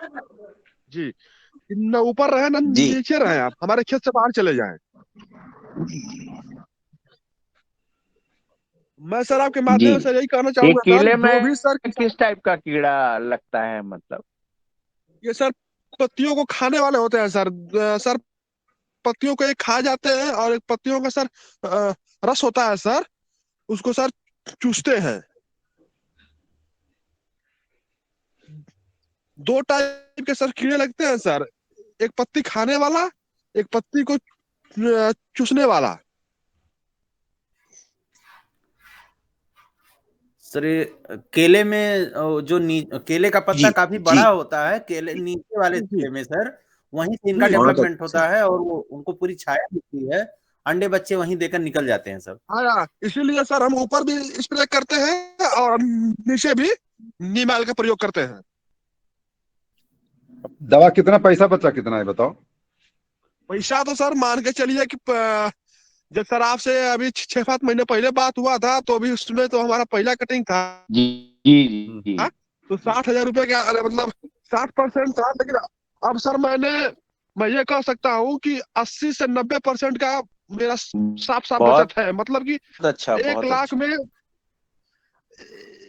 जी, कि न ऊपर रहे न
जी।
नीचे रहे, आप हमारे खेत से बाहर चले जाएं। मैं सर आपके
जी।
माध्यम से यही कहना
ये
चाहूंगा सर,
केले
जो भी
में
सर किसान,
किस टाइप का कीड़ा लगता है, मतलब?
ये सर पत्तियों को खाने वाले होते हैं सर। सर पत्तियों को एक खा जाते हैं, और एक पत्तियों का सर रस होता है सर, उसको सर चूसते हैं। दो टाइप के सर कीड़े लगते हैं सर, एक पत्ती खाने वाला, एक पत्ती को चूसने वाला।
सर ये केले में जो केले का पत्ता
जी
काफी
जी
बड़ा होता है, केले नीचे वाले
जी
केले में सर, वहीं से इनका
जी
बहुत
डेवलपमेंट
अच्छा।
होता है और वो उनको पूरी छाया मिलती है। अंडे बच्चे वहीं देकर निकल जाते हैं सब।
हाँ, इसीलिए सर हम ऊपर भी स्प्रे करते हैं और नीचे भी नीम ऑयल का प्रयोग करते हैं।
दवा कितना पैसा बचा कितना है बताओ।
पैसा तो सर मान के चलिए कि जब सर आपसे अभी 6-7 महीने पहले बात हुआ था, तो अभी उसमें तो हमारा पहला कटिंग था,
जी जी जी।
तो 60,000 रुपये का, अरे मतलब 60% था। लेकिन अब सर मैं ये कह सकता हूँ कि 80 से 90% का मेरा साफ साफ
बहुत
बचत है। मतलब कि
अच्छा,
एक
बहुत
लाख
अच्छा।
में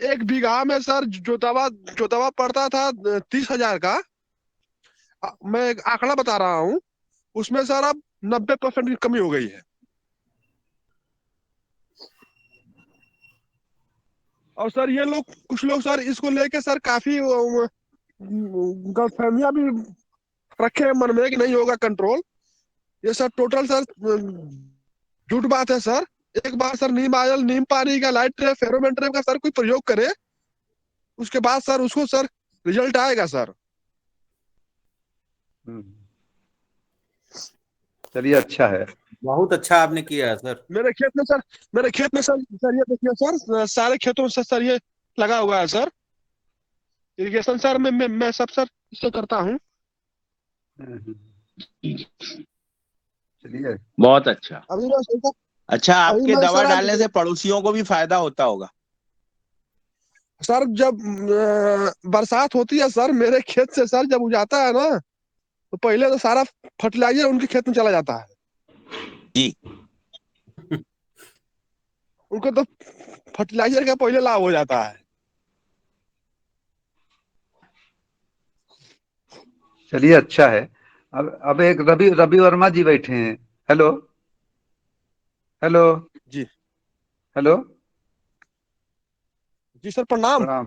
1 बीघा में सर जो दवा पड़ता था 30,000 का, मैं एक आंकड़ा बता रहा हूँ, उसमें सर अब 90% की कमी हो गई है। और सर ये लोग, कुछ लोग सर इसको लेके सर काफी गलतफहमियां भी रखे हैं मन में कि नहीं होगा कंट्रोल। ये सर टोटल सर झूठ बात है सर। एक बार सर नीम आयल नीम पानी का लाइट ट्रैप फेरोमोन ट्रैप का सर कोई प्रयोग करे, उसके बाद सर उसको सर रिजल्ट आएगा सर।
चलिए अच्छा है।
बहुत अच्छा आपने किया है सर।
मेरे खेत में सर ये देखिए सर, सारे खेतों से सर ये लगा हुआ है सर। इरिगेशन सर मैं सब सर इससे करता हूँ।
चलिए।
बहुत अच्छा।
अभी मैं
अच्छा,
अभी
आपके
मैं
दवा
सर अब
डालने से पड़ोसियों को भी फायदा होता होगा?
सर जब बरसात होती है सर, मेरे खेत से सर जब जाता है ना, तो पहले तो सारा फर्टिलाइजर उनके खेत में चला जाता है।
जी।
उनको तो फर्टिलाइजर का पहले लाभ हो जाता है।
चलिए अच्छा है। अब एक रवि रवि वर्मा जी बैठे हैं। हेलो हेलो
जी
हेलो।
जी सर प्रणाम।
प्रणाम।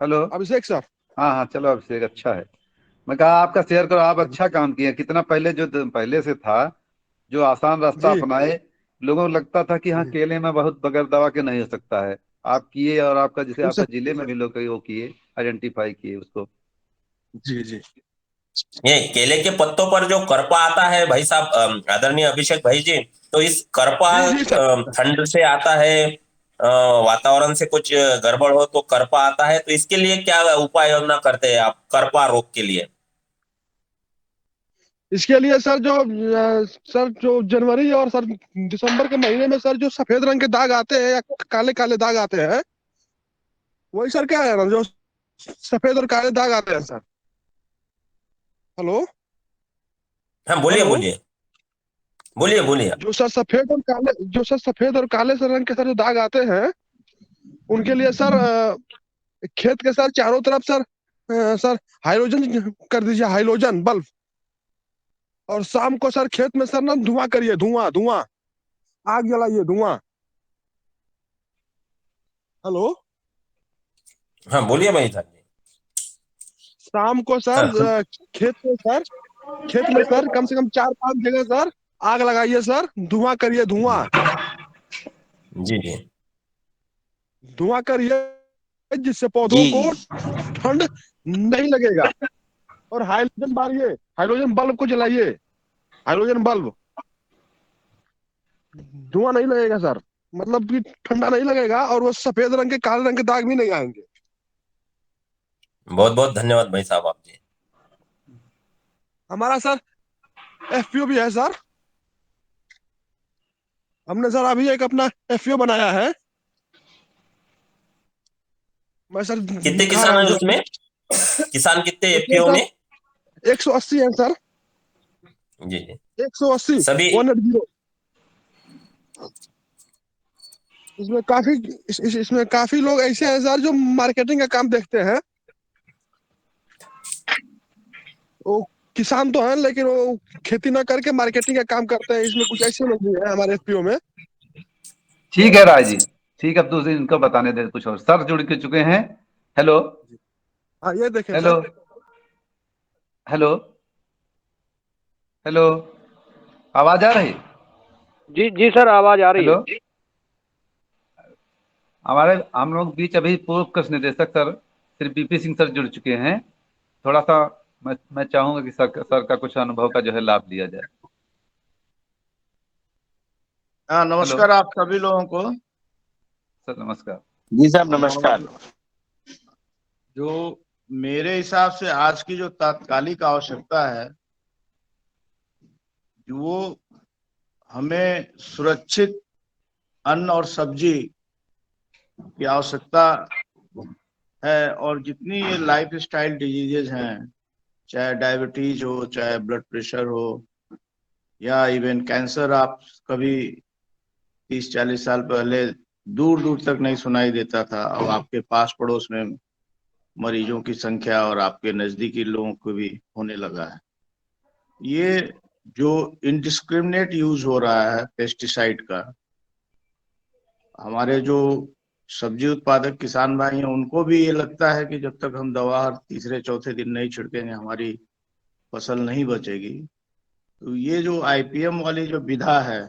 हेलो।
अभिषेक सर।
हाँ हाँ, चलो अभिषेक, अच्छा है। मैं कहा आपका शेयर करो, आप अच्छा काम किए। कितना पहले जो पहले से था, जो आसान रास्ता
जी
अपनाए, लोगों को लगता था कि हाँ
जी
केले में बहुत बगैर दवा के नहीं हो सकता है। आप किए, और आपका जैसे
जी
आपका
सर।
जिले में भी लोग वो किए, आइडेंटिफाई किए उसको।
जी जी
ये केले के पत्तों पर जो करपा आता है भाई साहब, आदरणीय अभिषेक भाई जी, तो इस करपा
जी जी सर।
ठंड से आता है, वातावरण से कुछ गड़बड़ हो तो करपा आता है, तो इसके लिए क्या उपाय योजना करते हैं आप करपा रोग के लिए?
इसके लिए सर सर जो जनवरी और सर दिसंबर के महीने में सर जो सफेद रंग के दाग आते हैं या काले काले दाग आते हैं, वही सर क्या है ना, जो सफेद और काले दाग आते हैं सर। हेलो
हाँ बोलिए
हेलो।
बोलिए बोलिए बोलिए।
जो सर सफेद और काले सर रंग के सर जो दाग आते हैं, उनके लिए सर खेत के सर चारों तरफ सर सर हाइड्रोजन कर दीजिए, हाइड्रोजन बल्ब। और शाम को सर खेत में सर ना धुआं करिए, धुआं धुआं, आग जलाइए, धुआं। हेलो।
हाँ बोलिए भाई साहब जी।
शाम को सर
हाँ
खेत में सर कम से कम 4-5 जगह सर आग लगाइए सर, धुआं करिए, धुआं
जी जी
धुआं करिए, जिससे पौधों
जी
को ठंड नहीं लगेगा। और हाइड्रोजन मारिए, हाइड्रोजन बल्ब को जलाइए, हाइड्रोजन बल्ब। धुआं नहीं लगेगा सर, मतलब कि ठंडा नहीं लगेगा, और वो सफेद रंग के काले रंग के दाग भी नहीं आएंगे।
बहुत बहुत धन्यवाद भाई साहब आप जी।
हमारा सर एफपीओ भी है सर। हमने सर अभी एक अपना एफपीओ बनाया है। मैं सर
कितने
दिखा रहा
किसान
हूँ
है
सर।
उसमें? किसान कितने
उसमें
एफपीओ
सर
में?
180 है सर।
जी जी
180,
सभी।
180। इसमें काफी इसमें काफी लोग ऐसे हैं सर जो मार्केटिंग का काम देखते हैं। वो किसान तो हैं, लेकिन वो खेती ना करके मार्केटिंग का काम करते हैं। इसमें कुछ ऐसे लोग भी हैं हमारे एफपीओ में।
ठीक है राय जी, ठीक है। अब दूसरे इनको बताने दे कुछ और। सर जुड़ के चुके हैं। हेलो
हाँ ये देखें
हेलो
सर।
Hello hello. आवाज आ रही?
जी जी सर, आवाज आ रही
हेलो।
है।
हमारे हम लोग बीच अभी पूर्व कृषि निदेशक sir Shri BP Singh sir जुड़ चुके हैं। थोड़ा सा मैं चाहूंगा कि सर का कुछ अनुभव का जो है लाभ लिया जाए।
हाँ,
हेलो
नमस्कार आप सभी लोगों को।
सर, नमस्कार।
जी साहब नमस्कार।
और जो मेरे हिसाब से आज की जो तात्कालिक आवश्यकता है, वो हमें सुरक्षित अन्न और सब्जी की आवश्यकता है। और जितनी ये लाइफ स्टाइल डिजीजेज हैं, चाहे डायबिटीज हो, चाहे ब्लड प्रेशर हो, या इवन कैंसर, आप कभी 30-40 साल पहले दूर दूर तक नहीं सुनाई देता था, अब आपके पास पड़ोस में मरीजों की संख्या और आपके नजदीकी लोगों को भी होने लगा है। ये जो इनडिस्क्रिमिनेट यूज हो रहा है पेस्टिसाइड का, हमारे जो सब्जी उत्पादक किसान भाई हैं, उनको भी ये लगता है कि जब तक हम दवा हर तीसरे चौथे दिन नहीं छिड़केंगे, हमारी फसल नहीं बचेगी। तो ये जो आईपीएम वाली जो विधा है,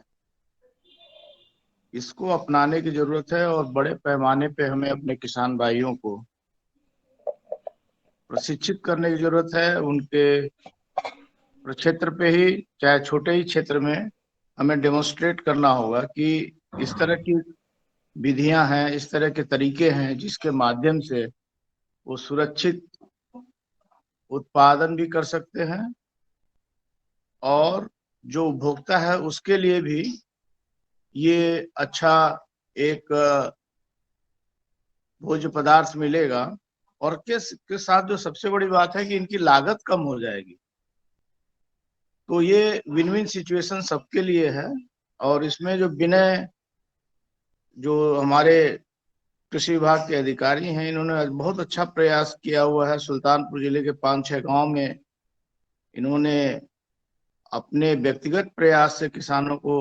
इसको अपनाने की जरूरत है, और बड़े पैमाने पे हमें अपने किसान भाइयों को प्रशिक्षित करने की जरूरत है। उनके क्षेत्र पे ही, चाहे छोटे ही क्षेत्र में, हमें डेमोन्स्ट्रेट करना होगा कि इस तरह की विधियां हैं, इस तरह के तरीके हैं, जिसके माध्यम से वो सुरक्षित उत्पादन भी कर सकते हैं, और जो उपभोक्ता है उसके लिए भी ये अच्छा एक भोज्य पदार्थ मिलेगा। और के साथ जो सबसे बड़ी बात है कि इनकी लागत कम हो जाएगी। तो ये विन विन सिचुएशन सबके लिए है। और इसमें जो विनय जो हमारे कृषि विभाग के अधिकारी हैं, इन्होंने बहुत अच्छा प्रयास किया हुआ है। सुल्तानपुर जिले के 5-6 गांव में इन्होंने अपने व्यक्तिगत प्रयास से किसानों को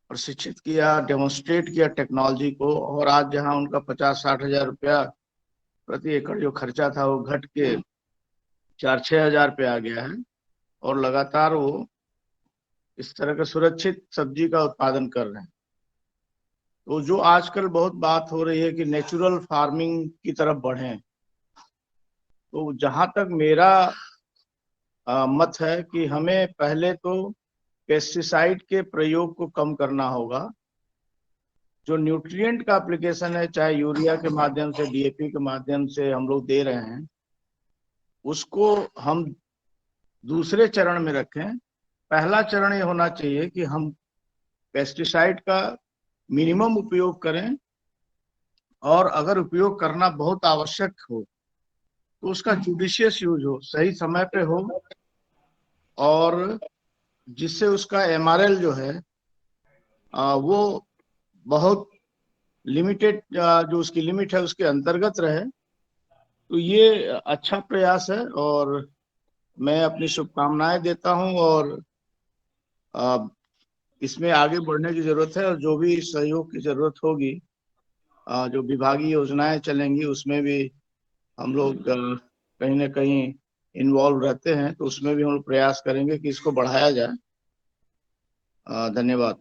प्रशिक्षित किया, डेमोन्स्ट्रेट किया टेक्नोलॉजी को, और आज जहां उनका 50-60 हजार रुपया प्रति एकड़ जो खर्चा था वो घट के 4-6 हजार पे आ गया है, और लगातार वो इस तरह का सुरक्षित सब्जी का उत्पादन कर रहे हैं। तो जो आजकल बहुत बात हो रही है कि नेचुरल फार्मिंग की तरफ बढ़ें, तो जहां तक मेरा मत है कि हमें पहले तो पेस्टिसाइड के प्रयोग को कम करना होगा। जो न्यूट्रिएंट का एप्लीकेशन है, चाहे यूरिया के माध्यम से, डीएपी के माध्यम से हम लोग दे रहे हैं, उसको हम दूसरे चरण में रखें। पहला चरण ये होना चाहिए कि हम पेस्टिसाइड का मिनिमम उपयोग करें, और अगर उपयोग करना बहुत आवश्यक हो तो उसका जुडिशियस यूज हो, सही समय पे हो, और जिससे उसका एमआरएल जो है वो बहुत लिमिटेड, जो उसकी लिमिट है उसके अंतर्गत रहे। तो ये अच्छा प्रयास है, और मैं अपनी शुभकामनाएं देता हूं, और इसमें आगे बढ़ने की जरूरत है, और जो भी सहयोग की जरूरत होगी, जो विभागीय योजनाएं चलेंगी उसमें भी हम लोग कहीं ना कहीं इन्वॉल्व रहते हैं, तो उसमें भी हम लोग प्रयास करेंगे कि इसको बढ़ाया जाए। धन्यवाद।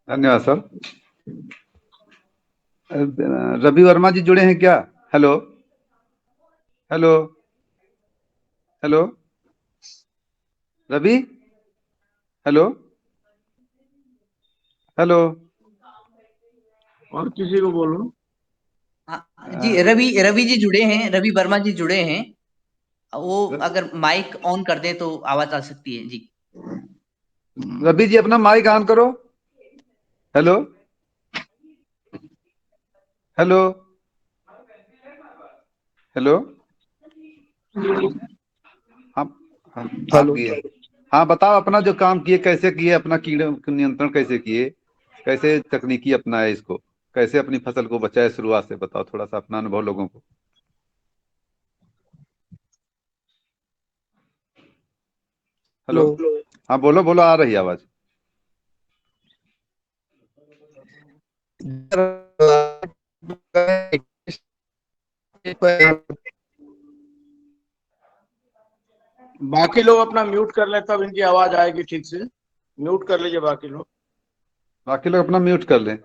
धन्यवाद सर। रवि वर्मा जी जुड़े हैं क्या? Hello hello hello Ravi, hello hello.
और किसी को बोलो।
जी रवि जी जुड़े हैं, रवि वर्मा जी जुड़े हैं। वो अगर माइक ऑन कर दें तो आवाज आ सकती है जी।
रवि जी अपना माइक ऑन करो। Hello hello hello. हाँ हाँ, आप किए। हाँ बताओ अपना जो काम किए कैसे किए, अपना कीड़े नियंत्रण कैसे किए, कैसे तकनीकी अपनाए, इसको कैसे अपनी फसल को बचाए, शुरुआत से बताओ थोड़ा सा अपना अनुभव लोगों को। हेलो। हाँ बोलो बोलो, आ रही आवाज।
बाकी लोग अपना म्यूट कर ले, तब इनकी आवाज आएगी ठीक से। म्यूट कर लीजिए बाकी लोग।
बाकी लोग अपना म्यूट कर लें।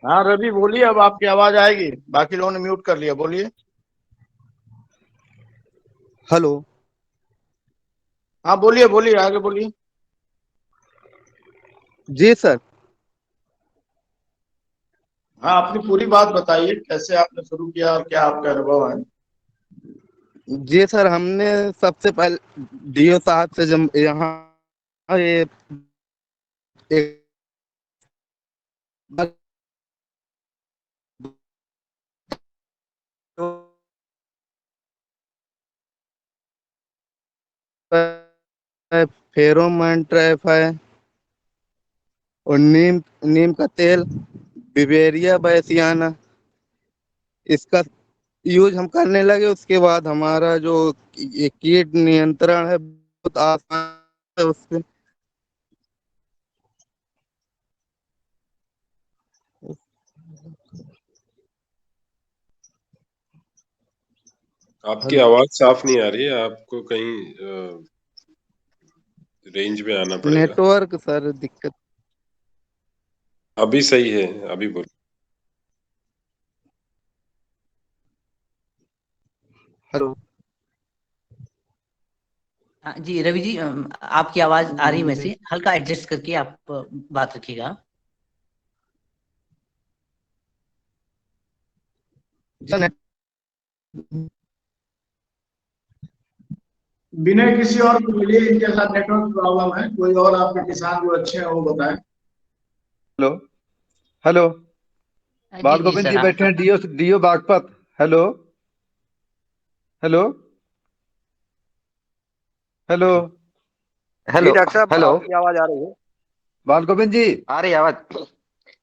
हाँ रवि बोलिए, अब आपकी आवाज आएगी। बाकी लोगों ने म्यूट कर लिया, बोलिए।
हेलो।
हाँ बोलिए बोलिए, आगे बोलिए।
जी सर।
हाँ अपनी पूरी बात बताइए, कैसे आपने शुरू किया और क्या आपका अनुभव है।
जी सर, हमने सबसे पहले डीओ साहब से जब यहाँ ये एक फेरोमोन ट्रैप है, और नीम नीम का तेल, बिवेरिया बैसियाना, इसका यूज हम करने लगे। उसके बाद हमारा जो ये कीट नियंत्रण है बहुत आसान है उससे।
आपकी आवाज साफ नहीं आ रही है, आपको कहीं रेंज में आना पड़ेगा।
नेटवर्क सर दिक्कत।
अभी सही है, अभी बोलो।
हेलो।
हाँ, जी रवि जी आपकी आवाज आ रही है, वैसे हल्का एडजस्ट करके आप बात रखिएगा।
विनय किसी और को मिलिए, इनके साथ नेटवर्क प्रॉब्लम है। कोई और आपके किसान जो अच्छे हैं वो बताएं।
हेलो हेलो, बाल
जी
गोविंद
सर
जी बैठे हैं, DO Baghpat. Hello hello hello
जी
हेलो
डॉक्टर साहब,
हेलो।
आपकी आवाज आ रही है?
बाल गोविंद जी,
आ रही है आवाज?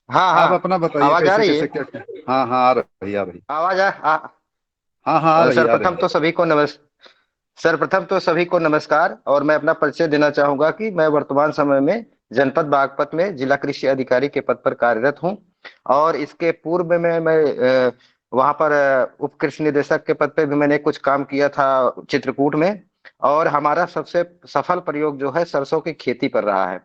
हाँ
आप
हाँ।
अपना बताइए
आवाज आ
कैसे
रही
कैसे
है?
क्या क्या। हाँ हाँ, आ रही आ रही।
आवाज
हाँ हाँ, आ रही
सर
आ
प्रथम
रही।
तो सभी को नमस्कार। और मैं अपना परिचय देना चाहूंगा कि मैं वर्तमान समय में जनपद बागपत में जिला कृषि अधिकारी के पद पर कार्यरत हूं। और इसके पूर्व में मैं वहां पर उप कृषि निदेशक के पद पे भी मैंने कुछ काम किया था चित्रकूट में। और हमारा सबसे सफल प्रयोग जो है सरसों की खेती पर रहा है,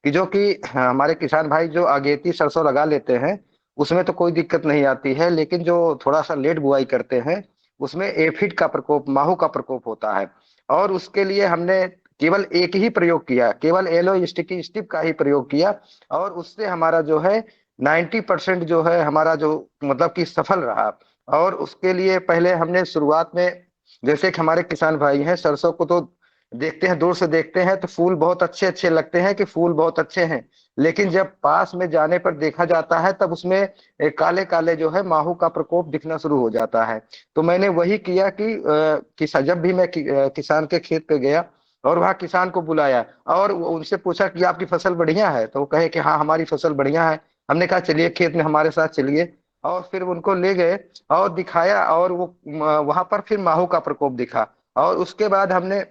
कि जो कि हमारे किसान भाई जो अगेती सरसों लगा लेते हैं उसमें तो कोई दिक्कत नहीं आती है, लेकिन जो थोड़ा सा लेट बुआई करते हैं उसमें एफिड का प्रकोप, माहू का प्रकोप होता है। और उसके लिए हमने केवल एक ही प्रयोग किया, केवल एलो स्टिकी स्टिप का ही प्रयोग किया। और उससे हमारा जो है 90% जो है हमारा जो मतलब कि सफल रहा। और उसके लिए पहले हमने शुरुआत में, जैसे कि हमारे किसान भाई हैं सरसों को तो देखते हैं, दूर से देखते हैं तो फूल बहुत अच्छे अच्छे लगते हैं कि फूल बहुत अच्छे हैं, लेकिन जब पास में जाने पर देखा जाता है तब उसमें काले काले जो है माहू का प्रकोप दिखना शुरू हो जाता है। तो मैंने वही किया कि जब भी मैं किसान के खेत पे गया और वहाँ किसान को बुलाया और उनसे पूछा कि आपकी फसल बढ़िया है, तो वो कहे कि हाँ हमारी फसल बढ़िया है। हमने कहा चलिए खेत में हमारे साथ चलिए, और फिर उनको ले गए और दिखाया, और वो वहां पर फिर माहू का प्रकोप दिखा। और उसके बाद हमने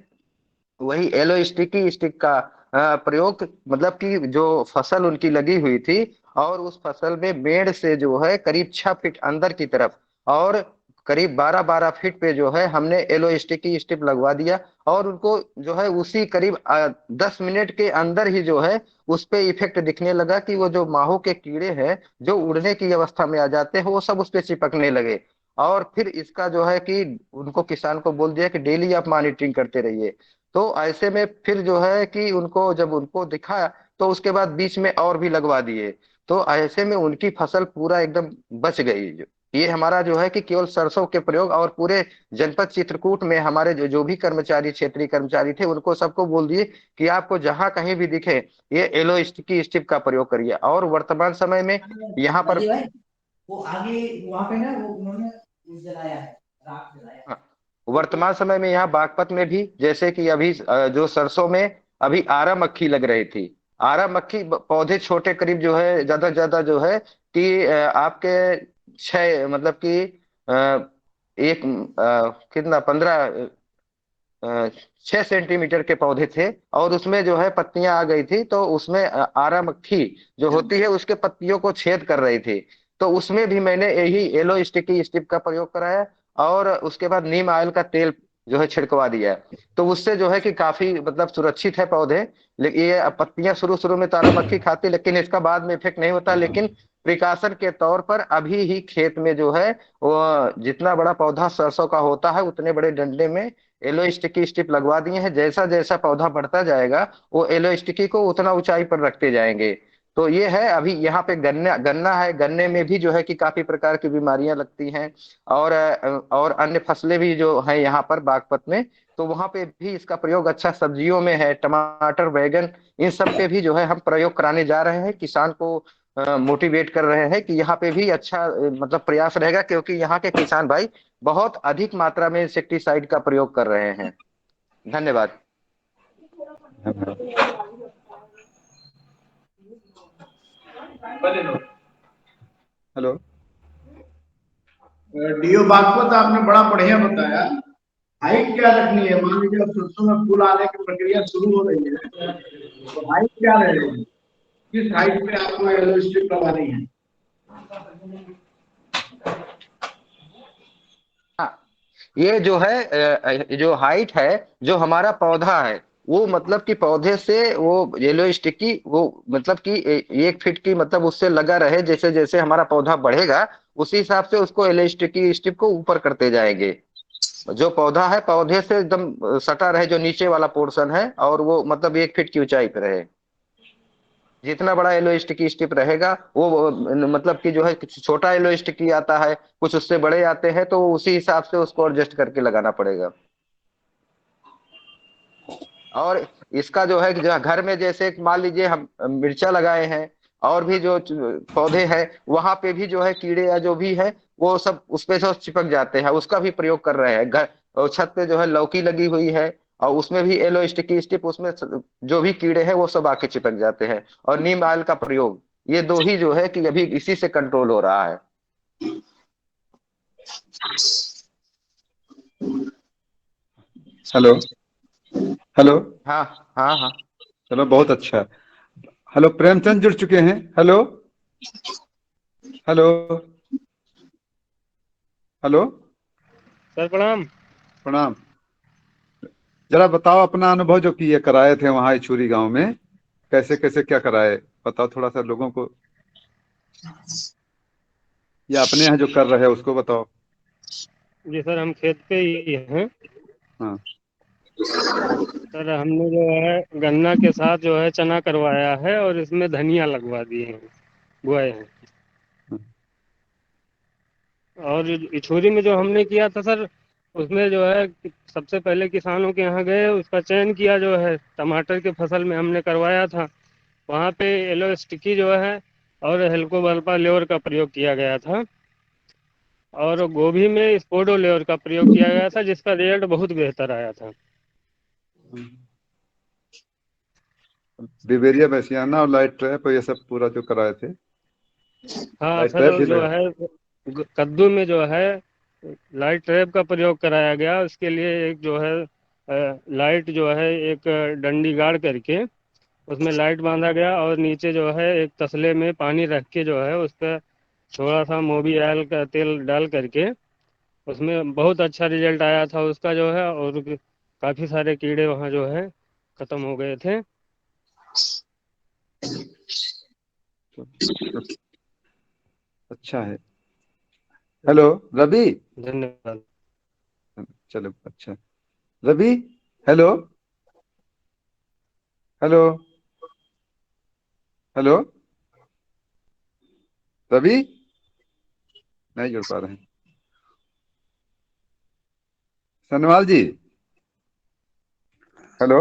वही एलो स्टिकी स्टिक का प्रयोग, मतलब कि जो फसल उनकी लगी हुई थी और उस फसल में मेड़ से जो है करीब 6 फीट अंदर की तरफ और करीब 12-12 फीट पे जो है हमने एलो स्टिकी स्टिप लगवा दिया। और उनको जो है उसी करीब 10 मिनट के अंदर ही जो है उस पे इफेक्ट दिखने लगा कि वो जो माहो के कीड़े हैं जो उड़ने की अवस्था में आ जाते हैं वो सब उस पे चिपकने लगे। और फिर इसका जो है कि उनको किसान को बोल दिया कि डेली आप मॉनिटरिंग करते रहिए। तो ऐसे में फिर जो है कि उनको जब उनको दिखा तो उसके बाद बीच में और भी लगवा दिए। तो ऐसे में उनकी फसल पूरा एकदम बच गई। ये हमारा जो है कि केवल सरसों के प्रयोग, और पूरे जनपद चित्रकूट में हमारे जो भी कर्मचारी, क्षेत्रीय कर्मचारी थे, उनको सबको बोल दिए कि आपको जहां कहीं भी दिखे ये एलो स्टिकी स्टिप का प्रयोग करिए। और वर्तमान समय में यहाँ पर
भाई वो आगे वहां पे ना वो उन्होंने जलाया है, राख जलाया है।
हाँ, वर्तमान समय में यहाँ बागपत में भी जैसे कि अभी जो सरसों में अभी आरा मक्खी लग रही थी। आरा मक्खी पौधे छोटे, करीब जो है ज्यादा से ज्यादा जो है कि आपके 6 मतलब कि एक कितना 6 सेंटीमीटर के पौधे थे, और उसमें जो है पत्तियां आ गई थी, तो उसमें आरा मक्खी जो होती है उसके पत्तियों को छेद कर रही थी। तो उसमें भी मैंने यही एलो स्टिकी स्टिप का प्रयोग कराया, और उसके बाद नीम ऑयल का तेल जो है छिड़कवा दिया है। तो उससे जो है कि काफी मतलब सुरक्षित है पौधे। लेकिन ये पत्तियां शुरू शुरू में तारा मक्खी खाती, लेकिन इसका बाद में इफेक्ट नहीं होता। लेकिन प्रिकॉशन के तौर पर अभी ही खेत में जो है वो जितना बड़ा पौधा सरसों का होता है उतने बड़े डंडे में एलो स्टिकी स्टिप लगवा दिए हैं। जैसा जैसा पौधा बढ़ता जाएगा वो एलो स्टिकी को उतना ऊंचाई पर रखते जाएंगे। तो ये है। अभी यहाँ पे गन्ना गन्ना है, गन्ने में भी जो है कि काफी प्रकार की बीमारियां लगती हैं। और अन्य फसलें भी जो है यहाँ पर बागपत में, तो वहां पे भी इसका प्रयोग अच्छा सब्जियों में है, टमाटर, बैगन, इन सब पे भी जो है हम प्रयोग कराने जा रहे हैं। किसान को मोटिवेट कर रहे हैं कि यहाँ पे भी अच्छा मतलब प्रयास रहेगा, क्योंकि यहाँ के किसान भाई बहुत अधिक मात्रा में इंसेक्टिसाइड का प्रयोग कर रहे हैं। धन्यवाद।
हेलो
डीओ बागपत आपने बड़ा बढ़िया बताया। हाइट क्या रखनी है? मान लीजिए अब सरसों में फूल आने की प्रक्रिया शुरू हो रही है, तो हाइट क्या रहेगी? किस हाइट पे आपको येलो स्ट्रिप लगानी है?
हाँ, ये जो है जो हाइट है, जो हमारा पौधा है वो मतलब कि पौधे से वो येलो स्टिकी वो मतलब कि 1 फीट की मतलब उससे लगा रहे। जैसे जैसे हमारा पौधा बढ़ेगा उसी हिसाब से उसको येलो स्टिकी स्टिप को ऊपर करते जाएंगे। जो पौधा है पौधे से एकदम सटा रहे, जो नीचे वाला पोर्शन है, और वो मतलब 1 फीट की ऊंचाई पे रहे। जितना बड़ा येलो स्टिकी स्टिप रहेगा वो मतलब कि जो है कुछ छोटा येलो स्टिकी आता है, कुछ उससे बड़े आते हैं, तो उसी हिसाब से उसको एडजस्ट करके लगाना पड़ेगा। और इसका जो है कि जो घर में जैसे मान लीजिए हम मिर्चा लगाए हैं और भी जो पौधे हैं वहां पे भी जो है कीड़े या जो भी है वो सब उस पे सब चिपक जाते हैं, उसका भी प्रयोग कर रहे हैं। घर और छत पे जो है लौकी लगी हुई है और उसमें भी येलो स्टिकी स्टिप, उसमें जो भी कीड़े हैं वो सब आके चिपक जाते हैं। और नीम ऑयल का प्रयोग, ये दो ही जो है कि अभी इसी से कंट्रोल हो रहा है।
Hello hello.
हाँ हाँ हाँ।
चलो बहुत अच्छा। हेलो, प्रेमचंद जुड़ चुके हैं। Hello hello hello.
सर प्रणाम।
प्रणाम। जरा बताओ अपना अनुभव जो कि ये कराए थे वहां इछूरी गांव में, कैसे कैसे क्या कराए, बताओ थोड़ा सा लोगों को, या अपने यहाँ जो कर रहे हैं उसको बताओ।
जी सर, हम खेत पे ही हैं।
हाँ।
सर हमने जो है गन्ना के साथ जो है चना करवाया है और इसमें धनिया लगवा दिए हैं, बुआए हैं। और इछोरी में जो हमने किया था सर, उसमें जो है सबसे पहले किसानों के यहाँ गए, उसका चयन किया जो है, टमाटर की फसल में हमने करवाया था। वहाँ पे येलो स्टिकी जो है और हेलिकोबाल्पा लेवर का प्रयोग किया गया था। और गोभी में स्पोडो लेवर का प्रयोग किया गया था, जिसका रिजल्ट बहुत बेहतर आया था।
बिवेरिया बैसियाना और लाइट ट्रैप ये सब पूरा जो कराए थे।
हाँ
लाइट
सर,
ट्रैप भी
जो
लगा।
है कद्दू में जो है लाइट ट्रैप का प्रयोग कराया गया। उसके लिए एक जो है लाइट जो है एक डंडी गाड़ करके उसमें लाइट बांधा गया और नीचे जो है एक तसले में पानी रख के जो है उस पर थोड़ा सा मोबिल ऑयल का तेल डाल करके उसमें बहुत अच्छा रिजल्ट आया था उसका जो है। और काफ़ी सारे कीड़े वहाँ जो है ख़त्म हो गए थे।
अच्छा है। हेलो रवि।
धन्यवाद।
चलो अच्छा। Ravi. Hello hello hello. Ravi नहीं जुड़ पा रहे हैं। सनवाल जी। हेलो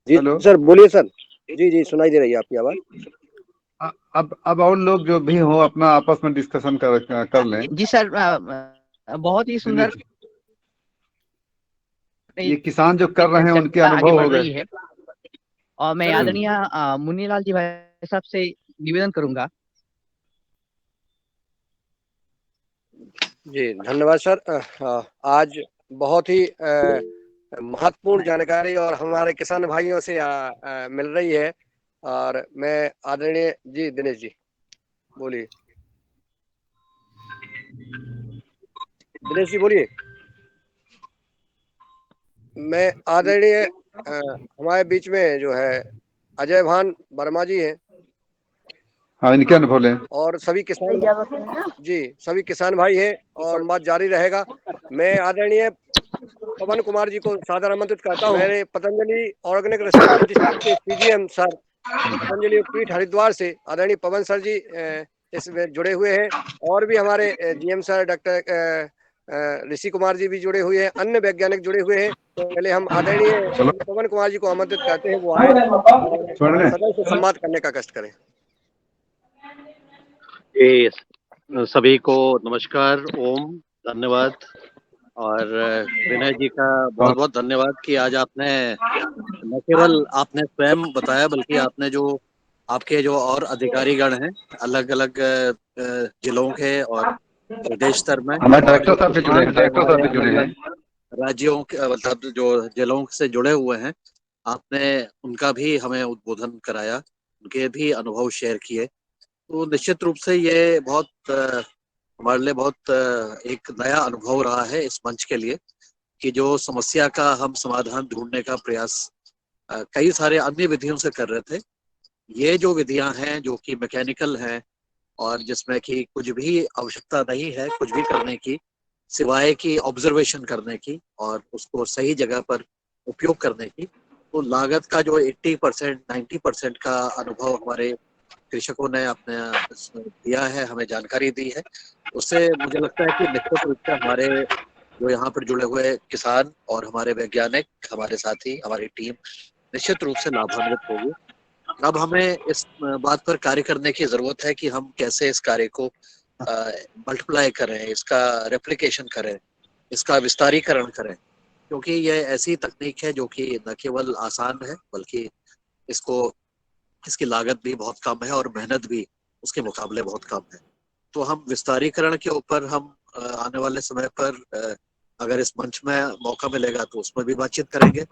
जी
हेलो।
सर, बोलिए सर। जी जी, सुनाई दे रही है आपकी आवाज।
अब और लोग जो भी हो अपना आपस में डिस्कशन कर लें।
जी सर, बहुत ही सुंदर
दिनेश जी, ये किसान जो कर रहे हैं उनके
चर्चा आगे
अनुभव
बढ़
हो
रही
गए।
है। और मैं आदरणीय मुन्नीलाल जी भाई साहब से निवेदन करूंगा।
जी धन्यवाद सर। आज बहुत ही महत्वपूर्ण जानकारी और हमारे किसान भाइयों से मिल रही है। और मैं आदरणीय जी दिनेश जी बोलिए। दिनेश जी बोलिए। मैं आदरणीय हमारे बीच में जो है अजय भान वर्मा जी हैं।
हाँ, इनके अनुभव लें।
और सभी किसान जी सभी किसान भाई हैं और संवाद जारी रहेगा। मैं आदरणीय पवन कुमार जी को सादर आमंत्रित करता हूँ। मेरे पतंजलि ऑर्गेनिक रिसर्च इंस्टीट्यूट के सीजीएम सर, पतंजलि पीठ हरिद्वार से आदरणीय पवन सर जी इसमें जुड़े हुए हैं। और भी हमारे GM sir doctor Rishi Kumar ji भी जुड़े हुए हैं, अन्य वैज्ञानिक जुड़े हुए हैं। तो पहले हम आदरणीय पवन कुमार जी को आमंत्रित करते हैं, वो आए और सदन से संवाद करने का कष्ट करें।
सभी को नमस्कार, ओम, धन्यवाद। और विनय जी का बहुत बहुत धन्यवाद कि आज आपने न केवल आपने स्वयं बताया बल्कि आपने जो आपके जो और अधिकारीगण हैं अलग अलग जिलों के और प्रदेश स्तर में,
हमारे
और
डायरेक्टर
जो
साहब भी जुड़े
किसान
हैं,
हैं
डायरेक्टर
हमारे
साहब भी जुड़े
अलग
हैं।
अलग राज्यों के मतलब जो जिलों से जुड़े हुए हैं, आपने उनका भी हमें उद्बोधन कराया, उनके भी अनुभव शेयर किए। तो निश्चित रूप से ये बहुत हमारे लिए बहुत एक नया अनुभव रहा है इस मंच के लिए कि जो समस्या का हम समाधान ढूंढने का प्रयास कई सारे अन्य विधियों से कर रहे थे, ये जो विधियां हैं जो कि मैकेनिकल हैं और जिसमें कि कुछ भी आवश्यकता नहीं है कुछ भी करने की सिवाय कि ऑब्जर्वेशन करने की और उसको सही जगह पर उपयोग करने की, तो लागत का जो 80% 90% का अनुभव हमारे कृषकों ने अपने दिया है, हमें जानकारी दी है, उससे मुझे लगता है कि निश्चित रूप से हमारे जो यहाँ पर जुड़े हुए किसान और हमारे वैज्ञानिक, हमारे साथी, हमारी टीम निश्चित रूप से लाभान्वित होगी। अब हमें इस बात पर कार्य करने की जरूरत है कि हम कैसे इस कार्य को मल्टीप्लाई करें, इसका रेप्लिकेशन करें, इसका विस्तारीकरण करें, क्योंकि यह ऐसी तकनीक है जो कि न केवल आसान है बल्कि इसकी लागत भी बहुत कम है और मेहनत भी उसके मुकाबले बहुत कम है। तो हम विस्तारीकरण के ऊपर हम आने वाले समय पर अगर इस मंच में मौका मिलेगा तो उसमें भी बातचीत करेंगे,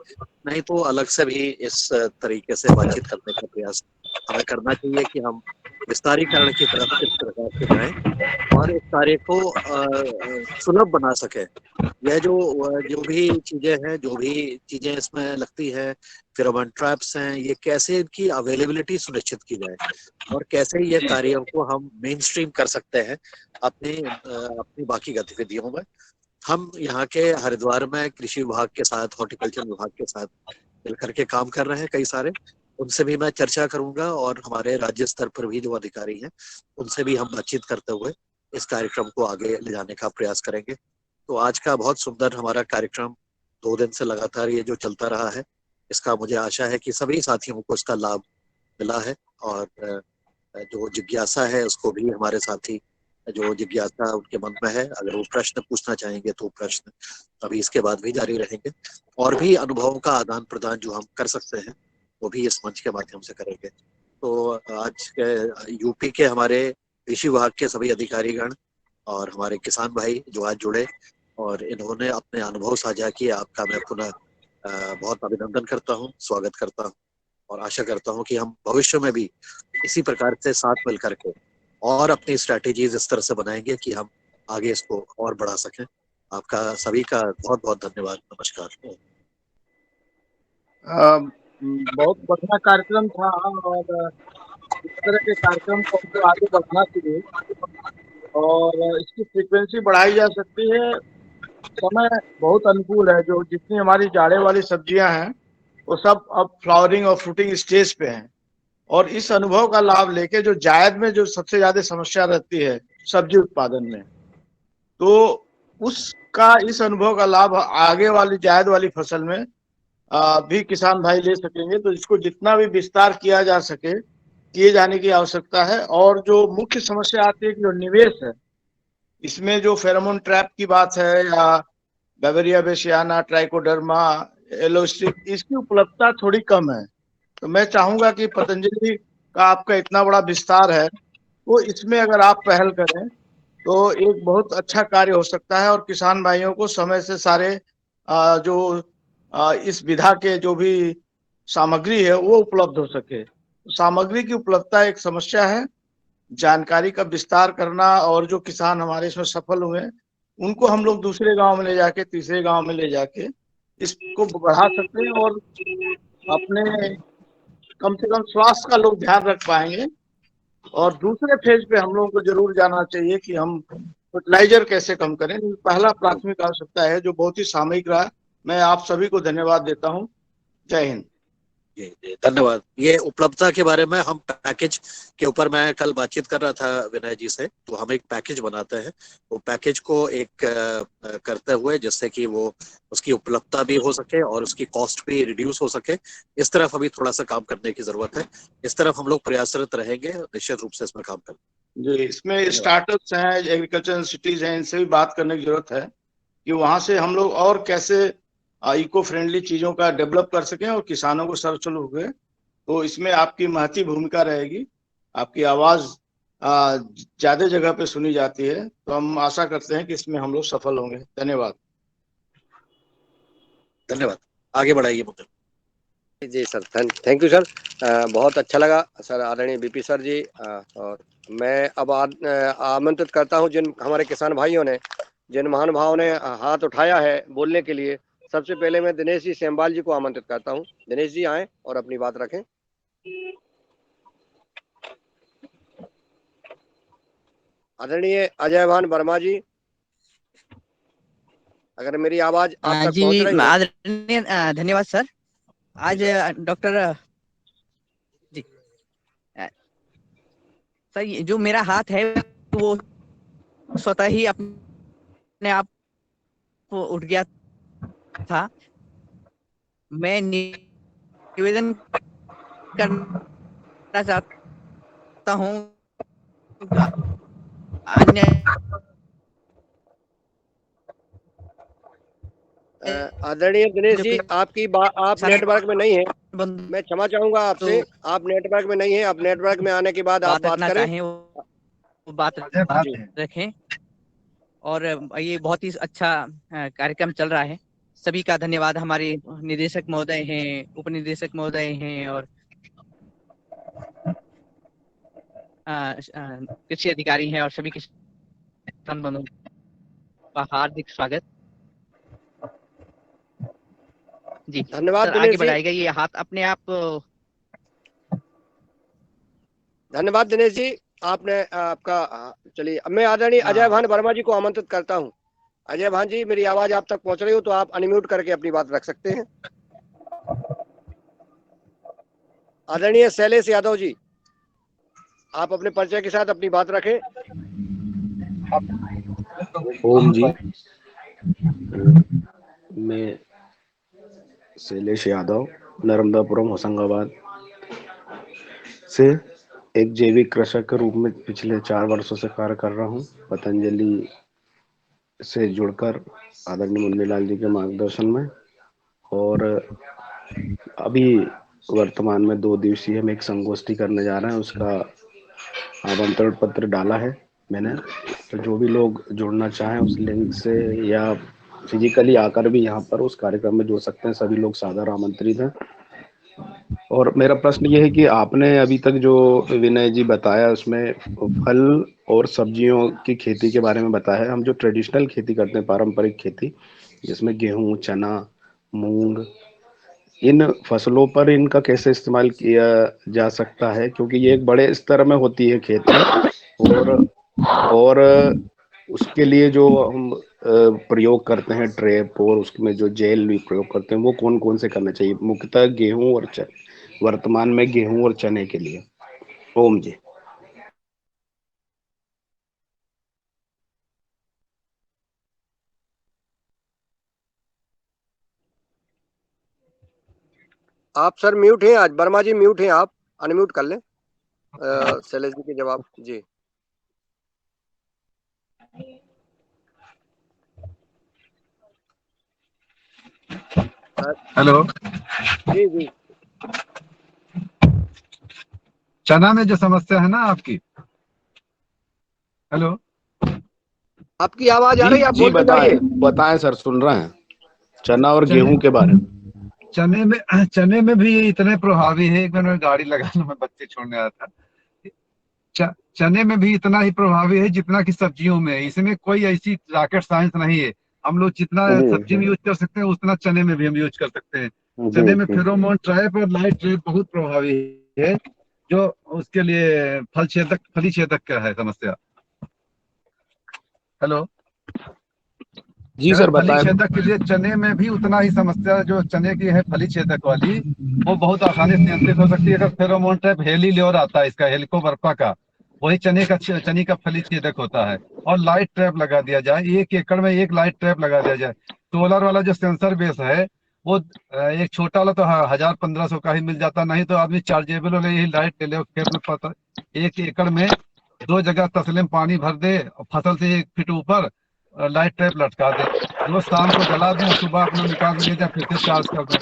नहीं तो अलग से भी इस तरीके से बातचीत करने का प्रयास हमें करना चाहिए कि हम विस्तारीकरण की तरफ किस प्रकार से जाएं और इस कार्य को सुलभ बना सके। यह जो भी चीजें हैं, जो भी चीजें इसमें लगती है, फेरोमोन ट्रैप्स हैं, ये कैसे इनकी अवेलेबिलिटी सुनिश्चित की जाए और कैसे ये कार्यों को हम मेन स्ट्रीम कर सकते हैं अपनी बाकी गतिविधियों में। हम यहाँ के हरिद्वार में कृषि विभाग के साथ, हॉर्टिकल्चर विभाग के साथ मिलकर के काम कर रहे हैं कई सारे, उनसे भी मैं चर्चा करूंगा और हमारे राज्य स्तर पर भी जो अधिकारी हैं उनसे भी हम बातचीत करते हुए इस कार्यक्रम को आगे ले जाने का प्रयास करेंगे। तो आज का बहुत सुंदर हमारा कार्यक्रम 2 दिन से लगातार ये जो चलता रहा है, इसका मुझे आशा है कि सभी साथियों को इसका लाभ मिला है और जो जिज्ञासा है उसको भी हमारे साथी जो जिज्ञासा उनके मन में है, अगर वो प्रश्न पूछना चाहेंगे तो प्रश्न अभी इसके बाद भी जारी रहेंगे और भी अनुभवों का आदान प्रदान जो हम कर सकते हैं वो भी इस मंच के माध्यम से करेंगे। तो आज के यूपी के हमारे कृषि विभाग के सभी अधिकारीगण और हमारे किसान भाई जो आज जुड़े और इन्होंने अपने अनुभव साझा किए, आपका मैं पुनः बहुत अभिनंदन करता हूँ, स्वागत करता हूँ और आशा करता हूँ कि हम भविष्य में भी इसी प्रकार से साथ मिलकर के और अपनी स्ट्रैटेजीज इस तरह से बनाएंगे कि हम आगे इसको और बढ़ा सकें। आपका सभी का बहुत बहुत धन्यवाद, नमस्कार।
बहुत बढ़िया कार्यक्रम था और इस तरह के कार्यक्रम को हमको आगे बढ़ाना चाहिए और इसकी फ्रीक्वेंसी बढ़ाई जा सकती है। समय बहुत अनुकूल है, जो जितनी हमारी जाड़े वाली सब्जियां हैं वो सब अब फ्लावरिंग और फ्रूटिंग स्टेज पे हैं और इस अनुभव का लाभ लेके जो जायद में जो सबसे ज्यादा समस्या रहती है सब्जी उत्पादन में, तो उसका इस अनुभव का लाभ आगे वाली जायद वाली फसल में भी किसान भाई ले सकेंगे। तो इसको जितना भी विस्तार किया जा सके किए जाने की आवश्यकता है। और जो मुख्य समस्या आती है कि जो निवेश है इसमें, जो फेरोमोन ट्रैप की बात है या बैवेरिया बेसियाना, ट्राइकोडर्मा, एलोस्टिक, इसकी उपलब्धता थोड़ी कम है। तो मैं चाहूंगा कि पतंजलि का आपका इतना बड़ा विस्तार है, तो इसमें अगर आप पहल करें तो एक बहुत अच्छा कार्य हो सकता है और किसान भाइयों को समय से सारे इस विधा के जो भी सामग्री है वो उपलब्ध हो सके। सामग्री की उपलब्धता एक समस्या है, जानकारी का विस्तार करना और जो किसान हमारे इसमें सफल हुए उनको हम लोग दूसरे गांव में ले जाके, तीसरे गांव में ले जाके इसको बढ़ा सकते हैं और अपने कम से कम स्वास्थ्य का लोग ध्यान रख पाएंगे। और दूसरे फेज पे हम लोगों को जरूर जाना चाहिए कि हम फर्टिलाइजर कैसे कम करें। पहला प्राथमिक आवश्यकता है जो बहुत ही सामयिक रहा। मैं आप सभी को धन्यवाद देता हूँ। जय हिंद।
धन्यवाद। ये उपलब्धता के बारे में हम पैकेज के ऊपर मैं कल बातचीत कर रहा था विनय जी से, तो हम एक पैकेज बनाते हैं, वो पैकेज को एक करते हुए जिससे कि वो उसकी उपलब्धता भी हो सके और उसकी कॉस्ट भी रिड्यूस हो सके, इस तरफ अभी थोड़ा सा काम करने की जरूरत है। इस तरफ हम लोग प्रयासरत रहेंगे, निश्चित रूप से इसमें काम करेंगे।
जी, इसमें स्टार्टअप्स हैं, एग्रीकल्चर सिटीज हैं, इनसे भी बात करने की जरूरत है कि वहां से हम लोग और कैसे इको फ्रेंडली चीजों का डेवलप कर सकें और किसानों को सर्वसुलभ हुए। तो इसमें आपकी महती भूमिका रहेगी, आपकी आवाज ज्यादा जगह पे सुनी जाती है। तो हम आशा करते हैं कि इसमें हम लोग सफल होंगे। धन्यवाद।
धन्यवाद, आगे बढ़ाइए मुद्दे।
जी सर, थैंक यू सर। बहुत अच्छा लगा सर, आदरणीय बीपी सर जी। और मैं अब आमंत्रित करता हूं जिन हमारे किसान भाइयों ने, जिन महानुभावों ने हाथ उठाया है बोलने के लिए। सबसे पहले मैं दिनेश जी सेमवाल जी को आमंत्रित करता हूं। दिनेश जी आए और अपनी बात रखें। आदरणीय अजय भान वर्मा जी, अगर मेरी आवाज आप तक पहुंच रही है।
आदरणीय धन्यवाद सर। आज डॉक्टर जी सर, जो मेरा हाथ है वो स्वतः ही अपने आप
उठ गया था। मैं निवेदन करना चाहता हूँ अन्य
आदरणीय दिनेश जी, आप नेटवर्क में नहीं है। मैं क्षमा चाहूंगा आपसे, आप नेटवर्क में नहीं है। आप नेटवर्क में आने के बाद आप बात
रखना
करें।
चाहें वो बात रखें। और ये बहुत ही अच्छा कार्यक्रम चल रहा है। सभी का धन्यवाद। हमारे निदेशक महोदय हैं, उप निदेशक महोदय हैं और कृषि अधिकारी हैं और सभी किसान बंधुओं का हार्दिक स्वागत जी।
धन्यवाद
सर,
दिनेश
आगे
जी।
बढ़ाएगा ये हाथ अपने आप।
धन्यवाद दिनेश जी, आपने आपका चलिए, अब मैं आदरणीय अजय भान वर्मा जी को आमंत्रित करता हूं। अजय भान जी, मेरी आवाज आप तक पहुंच रही हो तो आप अनम्यूट करके अपनी बात रख सकते हैं। आदरणीय शैलेश यादव जी, आप अपने परिचय के साथ अपनी बात रखें।
ओम जी, मैं शैलेश यादव नर्मदापुरम होशंगाबाद से एक जैविक कृषक के रूप में पिछले 4 वर्षों से कार्य कर रहा हूँ। पतंजलि से जुड़कर आदरणीय मुन्नीलाल जी के मार्गदर्शन में, और अभी वर्तमान में 2 दिवसीय हम एक संगोष्ठी करने जा रहे हैं। उसका आमंत्रण पत्र डाला है मैंने, तो जो भी लोग जुड़ना चाहें उस लिंक से या फिजिकली आकर भी यहाँ पर उस कार्यक्रम में जुड़ सकते हैं। सभी लोग सादर आमंत्रित हैं। और मेरा प्रश्न ये है कि आपने अभी तक जो विनय जी बताया उसमें फल और सब्जियों की खेती के बारे में बताया है। हम जो ट्रेडिशनल खेती करते हैं, पारंपरिक खेती, जिसमें गेहूं, चना, मूंग, इन फसलों पर इनका कैसे इस्तेमाल किया जा सकता है, क्योंकि ये एक बड़े स्तर में होती है खेती, और उसके लिए जो हम प्रयोग करते हैं ट्रैप, और उसमें जो जेल भी प्रयोग करते हैं, वो कौन कौन से करना चाहिए? मुख्यतः गेहूं और वर्तमान में गेहूं और चने के लिए। ओम जी।
आप सर म्यूट हैं आज, वर्मा जी म्यूट हैं, आप अनम्यूट कर लें शैलेश जी के जवाब। जी
हेलो
जी जी।
चना में जो समस्या है ना आपकी, हेलो,
आपकी आवाज आ रही है, आप
जी
बोलते जाइए।
बताएं सर, सुन रहे हैं चना और गेहूं के बारे में।
चने में भी इतने प्रभावी है। एक बार मैं गाड़ी लगाने में बच्चे छोड़ने आया था। चने में भी इतना ही प्रभावी है जितना कि सब्जियों में है। इसमें कोई ऐसी रॉकेट साइंस नहीं है। हम लोग जितना सब्जी में यूज कर सकते हैं उतना चने में भी हम यूज कर सकते हैं। चने में फेरोमोन ट्रैप और लाइट ट्रैप बहुत प्रभावी है, जो उसके लिए फली छेदक का है समस्या। हेलो
जी सर,
फली
बताएं।
छेदक के लिए चने में भी उतना ही समस्या जो चने की है फली छेदक वाली, वो बहुत आसानी से नियंत्रित हो सकती है अगर फेरोमोन ट्रैप हेलील्योर आता है इसका, हेलिकोवर्पा का, वही चने का फली छेदक होता है। और लाइट ट्रैप लगा दिया जाए, 1 एकड़ में 1 लाइट ट्रैप लगा दिया जाए। सोलर वाला जो सेंसर बेस है वो एक छोटा वाला तो 1000-1500 का ही मिल जाता, नहीं तो आदमी चार्जेबल वाले यही लाइट ले ले खेत में पता 1 एकड़ में 2 जगह तसले में पानी भर दे, फसल से 1 फीट ऊपर लाइट ट्रैप लटका दे, रोज शाम को जला दें, सुबह अपना निकाल के ले जाए, फिर से चार्ज कर दें।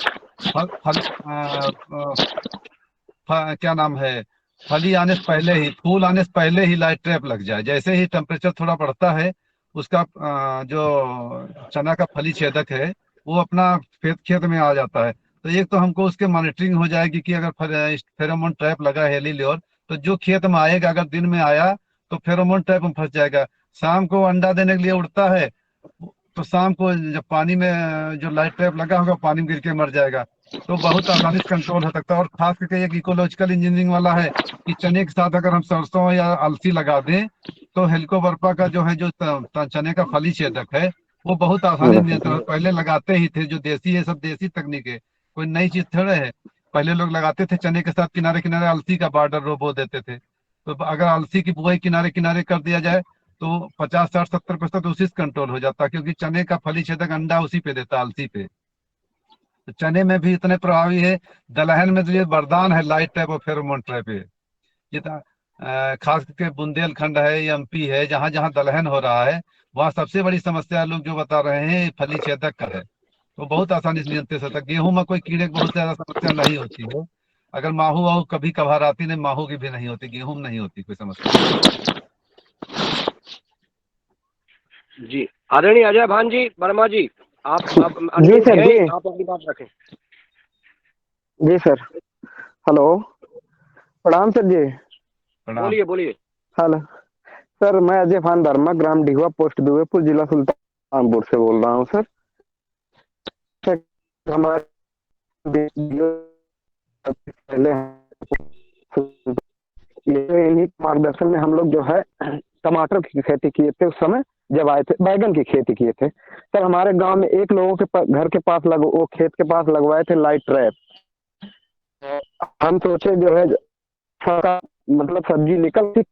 क्या नाम है, फली आने से पहले ही, फूल आने से पहले ही लाइट ट्रैप लग जाए। जैसे ही टेम्परेचर थोड़ा बढ़ता है उसका जो चना का फली छेदक है वो अपना खेत में आ जाता है। तो एक तो हमको उसके मॉनिटरिंग हो जाएगी कि अगर फेरोमोन ट्रैप लगा है हेलील्योर, तो जो खेत में आएगा, अगर दिन में आया तो फेरोमोन ट्रैप में फंस जाएगा। शाम को अंडा देने के लिए उड़ता है, तो शाम को जब पानी में जो लाइट ट्रैप लगा होगा पानी में गिर के मर जाएगा। तो बहुत आसानी से कंट्रोल हो सकता है। और खास करके एक इकोलॉजिकल इंजीनियरिंग वाला है कि चने के साथ अगर हम सरसों या अलसी लगा दें तो हेलिकोवर्पा का जो है, जो चने का फली छेदक है, वो बहुत आसानी से नियंत्रण। पहले लगाते ही थे, जो देसी है सब देसी तकनीक है, कोई नई चीज थोड़े है। पहले लोग लगाते थे चने के साथ किनारे किनारे अलसी का बॉर्डर बो देते थे। तो अगर अलसी की बुआई किनारे किनारे कर दिया जाए तो 50-60-70% उसी से कंट्रोल हो जाता है, क्योंकि चने का फली छेदक अंडा उसी पे देता है, अलसी पे। तो चने में भी इतने प्रभावी है। दलहन में तो ये वरदान है लाइट ट्रैप और फेरोमोन ट्रैप है। ये खास करके बुंदेलखंड है, एमपी है, जहां जहां दलहन हो रहा है वहां सबसे बड़ी समस्या लोग जो बता रहे हैं फली छेदक का है। तो बहुत आसानी से नियंत्रित होता है। गेहूं में कोई कीड़े की बहुत ज्यादा समस्या नहीं होती है। अगर माहू वाहू कभी कभार आती, नहीं माहू की भी नहीं होती, गेहूं में नहीं होती कोई समस्या।
जी आदरणीय अजय भान जी, वर्मा जी, आप
जी
अनम्यूट
सर,
हैं,
जी
आप अपनी बात रखें।
जी सर। हेलो, प्रणाम सर जी।
बोलिए बोलिए।
हेलो सर, मैं अजय भान वर्मा, ग्राम डिहुआ, पोस्ट दुबेपुर, जिला सुल्तानपुर से बोल रहा हूँ सर। हमारे पहले इन्हीं मार्गदर्शन में हम लोग जो है टमाटर की खेती किए थे। उस समय जब आए थे बैगन की खेती किए थे सर। हमारे गांव में एक लोगों के घर के पास वो खेत के पास लगवाए थे लाइट ट्रैप। हम सोचे जो है मतलब सब्जी निकल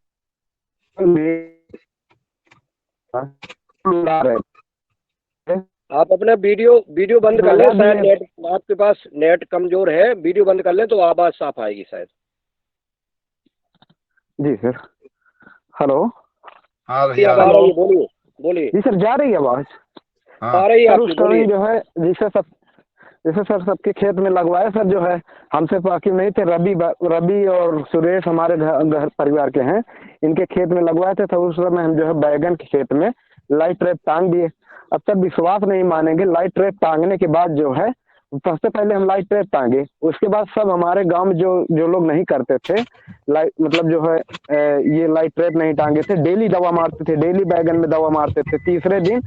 आप अपना वीडियो बंद कर लें, शायद नेट आपके पास नेट कमजोर है। वीडियो बंद कर लें तो आवाज साफ आएगी शायद।
जी सर। हेलो,
आवाज बोलिए बोलिए।
जी सर, जा रही है आवाज?
आ रही है आपकी, बोलिए।
जो है जैसे सर सबके खेत में लगवाए सर, जो है हमसे वाकिफ नहीं थे। रवि और सुरेश हमारे घर परिवार के हैं, इनके खेत में लगवाए थे। तो उस समय हम जो है बैगन के खेत में लाइट ट्रैप टांग दिए। अब सर विश्वास नहीं मानेंगे, लाइट ट्रैप टांगने के बाद जो है सबसे पहले हम लाइट ट्रैप टांगे, उसके बाद सब हमारे गांव में जो लोग नहीं करते थे मतलब जो है ये लाइट ट्रैप नहीं टांगे थे, डेली दवा मारते थे, डेली बैगन में दवा मारते थे। तीसरे दिन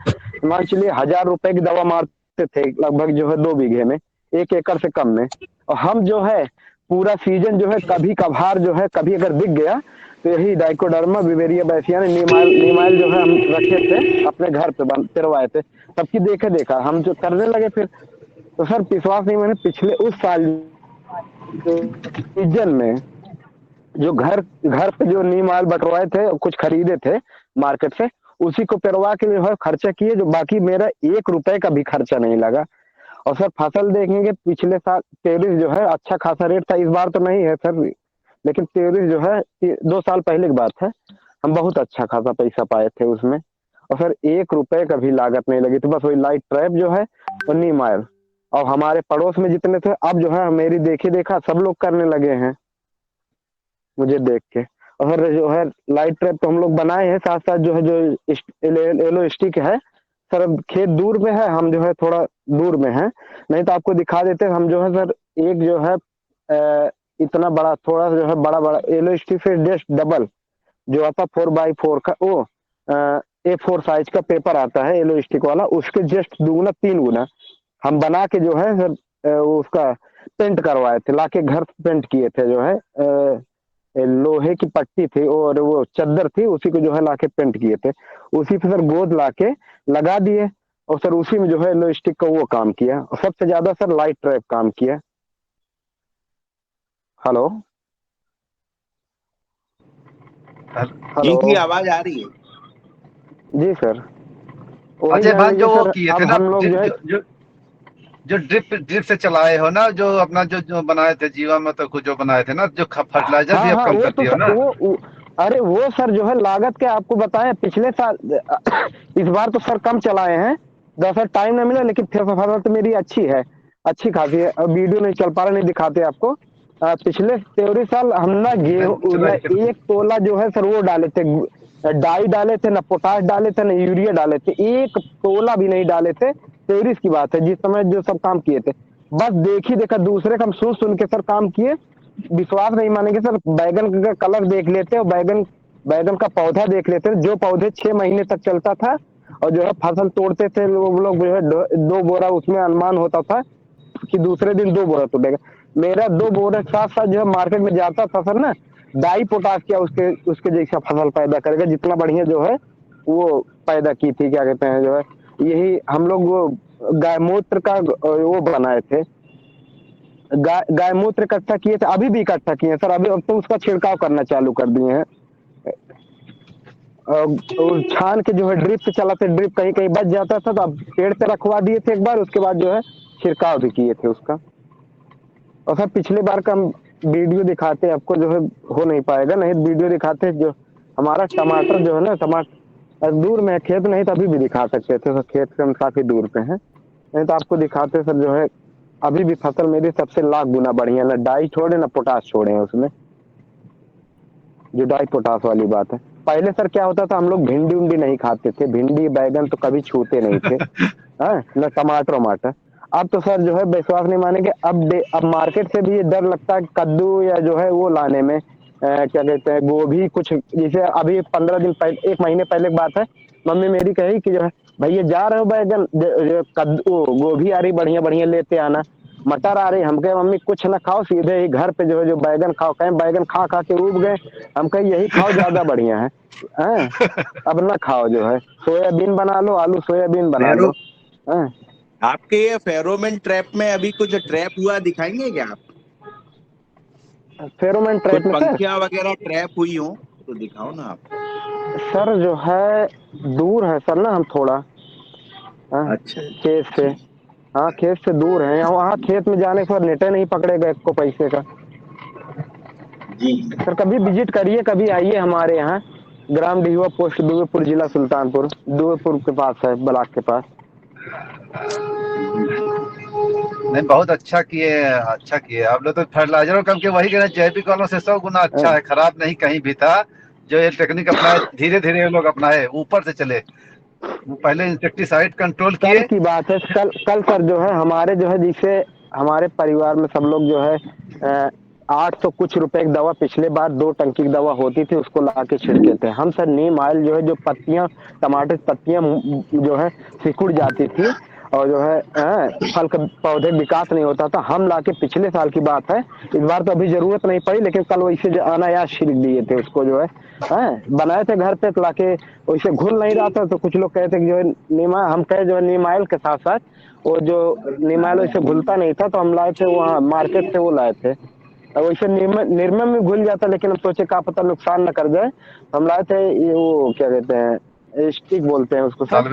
मान चलिए 1000 रुपए की दवा मारते थे, लगभग जो है 2 बीघे में, 1 एकड़ से कम में। और हम जो है पूरा सीजन जो है कभी कभार जो है कभी अगर दिख गया तो यही डाइकोडर्मा, बिवेरिया बैसियाना, नीमाइल जो है हम रखे थे अपने घर पे पिरवाए थे। सबकी देखा हम जो करने लगे फिर। तो सर विश्वास नहीं, मैंने पिछले उस साल सीजन में जो घर पे जो नीम ऑयल बटवाए थे, कुछ खरीदे थे मार्केट से, उसी को पिरवा के जो है खर्चा किए, जो बाकी मेरा 1 रुपए का भी खर्चा नहीं लगा। और सर फसल देखेंगे पिछले साल टेरिस जो है अच्छा खासा रेट था, इस बार तो नहीं है सर, लेकिन टेरिस जो है 2 साल पहले की बात है, हम बहुत अच्छा खासा पैसा पाए थे उसमें। और सर 1 रुपए का भी लागत नहीं लगी। तो बस वही लाइट ट्रैप जो है और नीम ऑयल, और हमारे पड़ोस में जितने थे अब जो है मेरी देखा सब लोग करने लगे हैं मुझे देख के। और सर जो है लाइट ट्रैप तो हम लोग बनाए हैं, साथ साथ जो है जो एलो स्टिक है सर। अब खेत दूर में है, हम जो है थोड़ा दूर में है, नहीं तो आपको दिखा देते। हम जो है सर एक जो है इतना बड़ा, थोड़ा जो है बड़ा एलो स्टिक से जस्ट डबल जो आता 4x4 का, वो A4 साइज का पेपर आता है एलो स्टिक वाला, उसके जस्ट 2 गुना 3 गुना हम बना के जो है सर उसका पेंट करवाए थे, लाके घर पेंट किए थे। जो है लोहे की पट्टी थी और वो चद्दर थी, उसी को जो है लाके पेंट किए थे। उसी पे सर गोद लाके लगा दिए और सर उसी में जो है लो स्टिक का वो काम किया। और सबसे ज्यादा सर लाइट ट्रैप काम किया। हेलो
जी आवाज आ रही है।
जी सर।
अजय भान जो वो किए थे ना, जो ड्रिप से चलाए हो ना, जो अपना जो बनाए थे जीवामृत को जो बनाए थे ना, जो फर्टिलाइजर भी अब कम करती हो ना।
अरे वो सर जो है लागत के आपको बताएं, पिछले साल इस बार तो सर कम चलाए हैं, दरअसल टाइम नहीं मिला, लेकिन फिर फसल तो मेरी अच्छी है, अच्छी खासी है। अब वीडियो नहीं चल पा रहा, नहीं दिखाते आपको। पिछले 23 साल हम ना गेहूं 1 तोला जो है सर वो डाले थे, डाई डाले थे, ना पोटाश डाले थे, ना यूरिया डाले थे, 1 तोला भी नहीं डाले थे। 23 की बात है, जिस समय जो सब काम किए थे। बस देखा दूसरे का हम सुन के सर काम किए। विश्वास नहीं मानेंगे सर, बैगन का कलर देख लेते और बैगन का पौधा देख लेते, जो पौधे 6 महीने तक चलता था और जो है फसल तोड़ते थे वो लोग, जो है 2 बोरा उसमें अनुमान होता था कि दूसरे दिन 2 बोरा तोड़ेगा। मेरा 2 बोरा साथ जो है मार्केट में जाता था सर ना, डाई पोटाश क्या उसके जैसा फसल पैदा करेगा, जितना बढ़िया जो है वो पैदा की थी। क्या कहते हैं जो है, यही हम लोग वो गाय मूत्र का वो बनाए थे, गाय मूत्र इकट्ठा किए थे, अभी भी इकट्ठा किए सर। अभी अब तो उसका छिड़काव करना चालू कर दिए हैं। छान के जो है ड्रिप से चलाते, ड्रिप कहीं कहीं बच जाता था तो अब पेड़ पे रखवा दिए थे एक बार, उसके बाद जो है छिड़काव भी किए थे उसका। और सर पिछले बार का हम वीडियो दिखाते हैं आपको, जो है हो नहीं पाएगा, नहीं वीडियो दिखाते हैं। जो हमारा टमाटर जो है ना, टमाटर दूर में है, खेत नहीं तो अभी भी दिखा सकते थे, तो खेत से हम काफी दूर पे हैं, नहीं तो आपको दिखाते सर। जो है अभी भी फसल मेरी सबसे लाख गुना बढ़िया, ना डाई छोड़े ना पोटाश छोड़े हैं उसमें, जो डाई पोटाश वाली बात है। पहले सर क्या होता था, हम लोग भिंडी उंडी नहीं खाते थे, भिंडी बैगन तो कभी छूते नहीं थे, न टमाटर वमाटर। अब तो सर जो है विश्वास नहीं मानेंगे, अब मार्केट से भी ये डर लगता है कद्दू या जो है वो लाने में, क्या कहते हैं गोभी, कुछ जैसे अभी 15 दिन पहले, 1 महीने पहले की बात है, मम्मी मेरी कही कि जो है भैया जा रहे हो बैगन, कद्दू गोभी आ रही बढ़िया बढ़िया लेते आना, मटर आ रही। हम कहे मम्मी कुछ ना खाओ, सीधे ही घर पे जो है जो बैगन खाओ। कहें बैगन खा खा के उब गए। हम कहे यही खाओ ज्यादा बढ़िया है, अब ना खाओ, जो है सोयाबीन बना लो, आलू सोयाबीन बना लो।
आपके ये फेरोमोन ट्रैप में अभी कुछ ट्रैप हुआ दिखाएंगे क्या आप?
फेरोमोन
कुछ
ट्रैप में सर,
पंखियां वगैरह ट्रैप हुई हो तो दिखाओ ना आप।
सर जो है दूर है सर ना हम थोड़ा,
अच्छा
खेत से, हाँ खेत से दूर है, वहाँ खेत में जाने पर नेटे नहीं पकड़ेगा एक को पैसे का।
जी
सर कभी विजिट करिए, कभी आइए हमारे यहाँ, ग्राम डिहुआ पोस्ट दुबेपुर, जिला सुल्तानपुर, दुबेपुर के पास है, ब्लॉक के पास।
नहीं बहुत अच्छा किए आप लोग तो फर्टिलाइजर कम के वही कहना, जैविक वालों से 100 गुना अच्छा है, खराब नहीं कहीं भी था। जो ये टेक्निक अपनाए, धीरे धीरे ये लोग अपनाए, ऊपर से चले, वो पहले इंसेक्टिसाइड कंट्रोल किए।
कल की बात है, कल सर जो है हमारे जो है, जिससे हमारे परिवार में सब लोग जो है 800 कुछ रुपए की दवा, पिछले बार 2 टंकी की दवा होती थी, उसको ला के छिड़के थे हम सर। नीम ऑयल जो है, जो पत्तियां, टमाटर पत्तियां जो है सिकुड़ जाती थी और जो है फल का पौधे विकास नहीं होता था, हम लाके, पिछले साल की बात है, इस बार तो अभी जरूरत नहीं पड़ी, लेकिन कल वैसे जो अनायास छिड़क दिए थे उसको, जो है बनाए थे घर पे लाके, वैसे घुल नहीं रहा था, तो कुछ लोग कहते कि जो है नीमा, हम कहे जो है नीम ऑयल के साथ साथ वो जो नीम ऑयल वैसे घुलता नहीं था, तो हम लाए थे वहाँ मार्केट से, वो लाए थे। वैसे निर्मम में घुल जाता, लेकिन हम सोचे क्या पता नुकसान न कर जाए, हम लाए थे ये, वो क्या कहते हैं, स्टिक बोलते हैं उसको सर,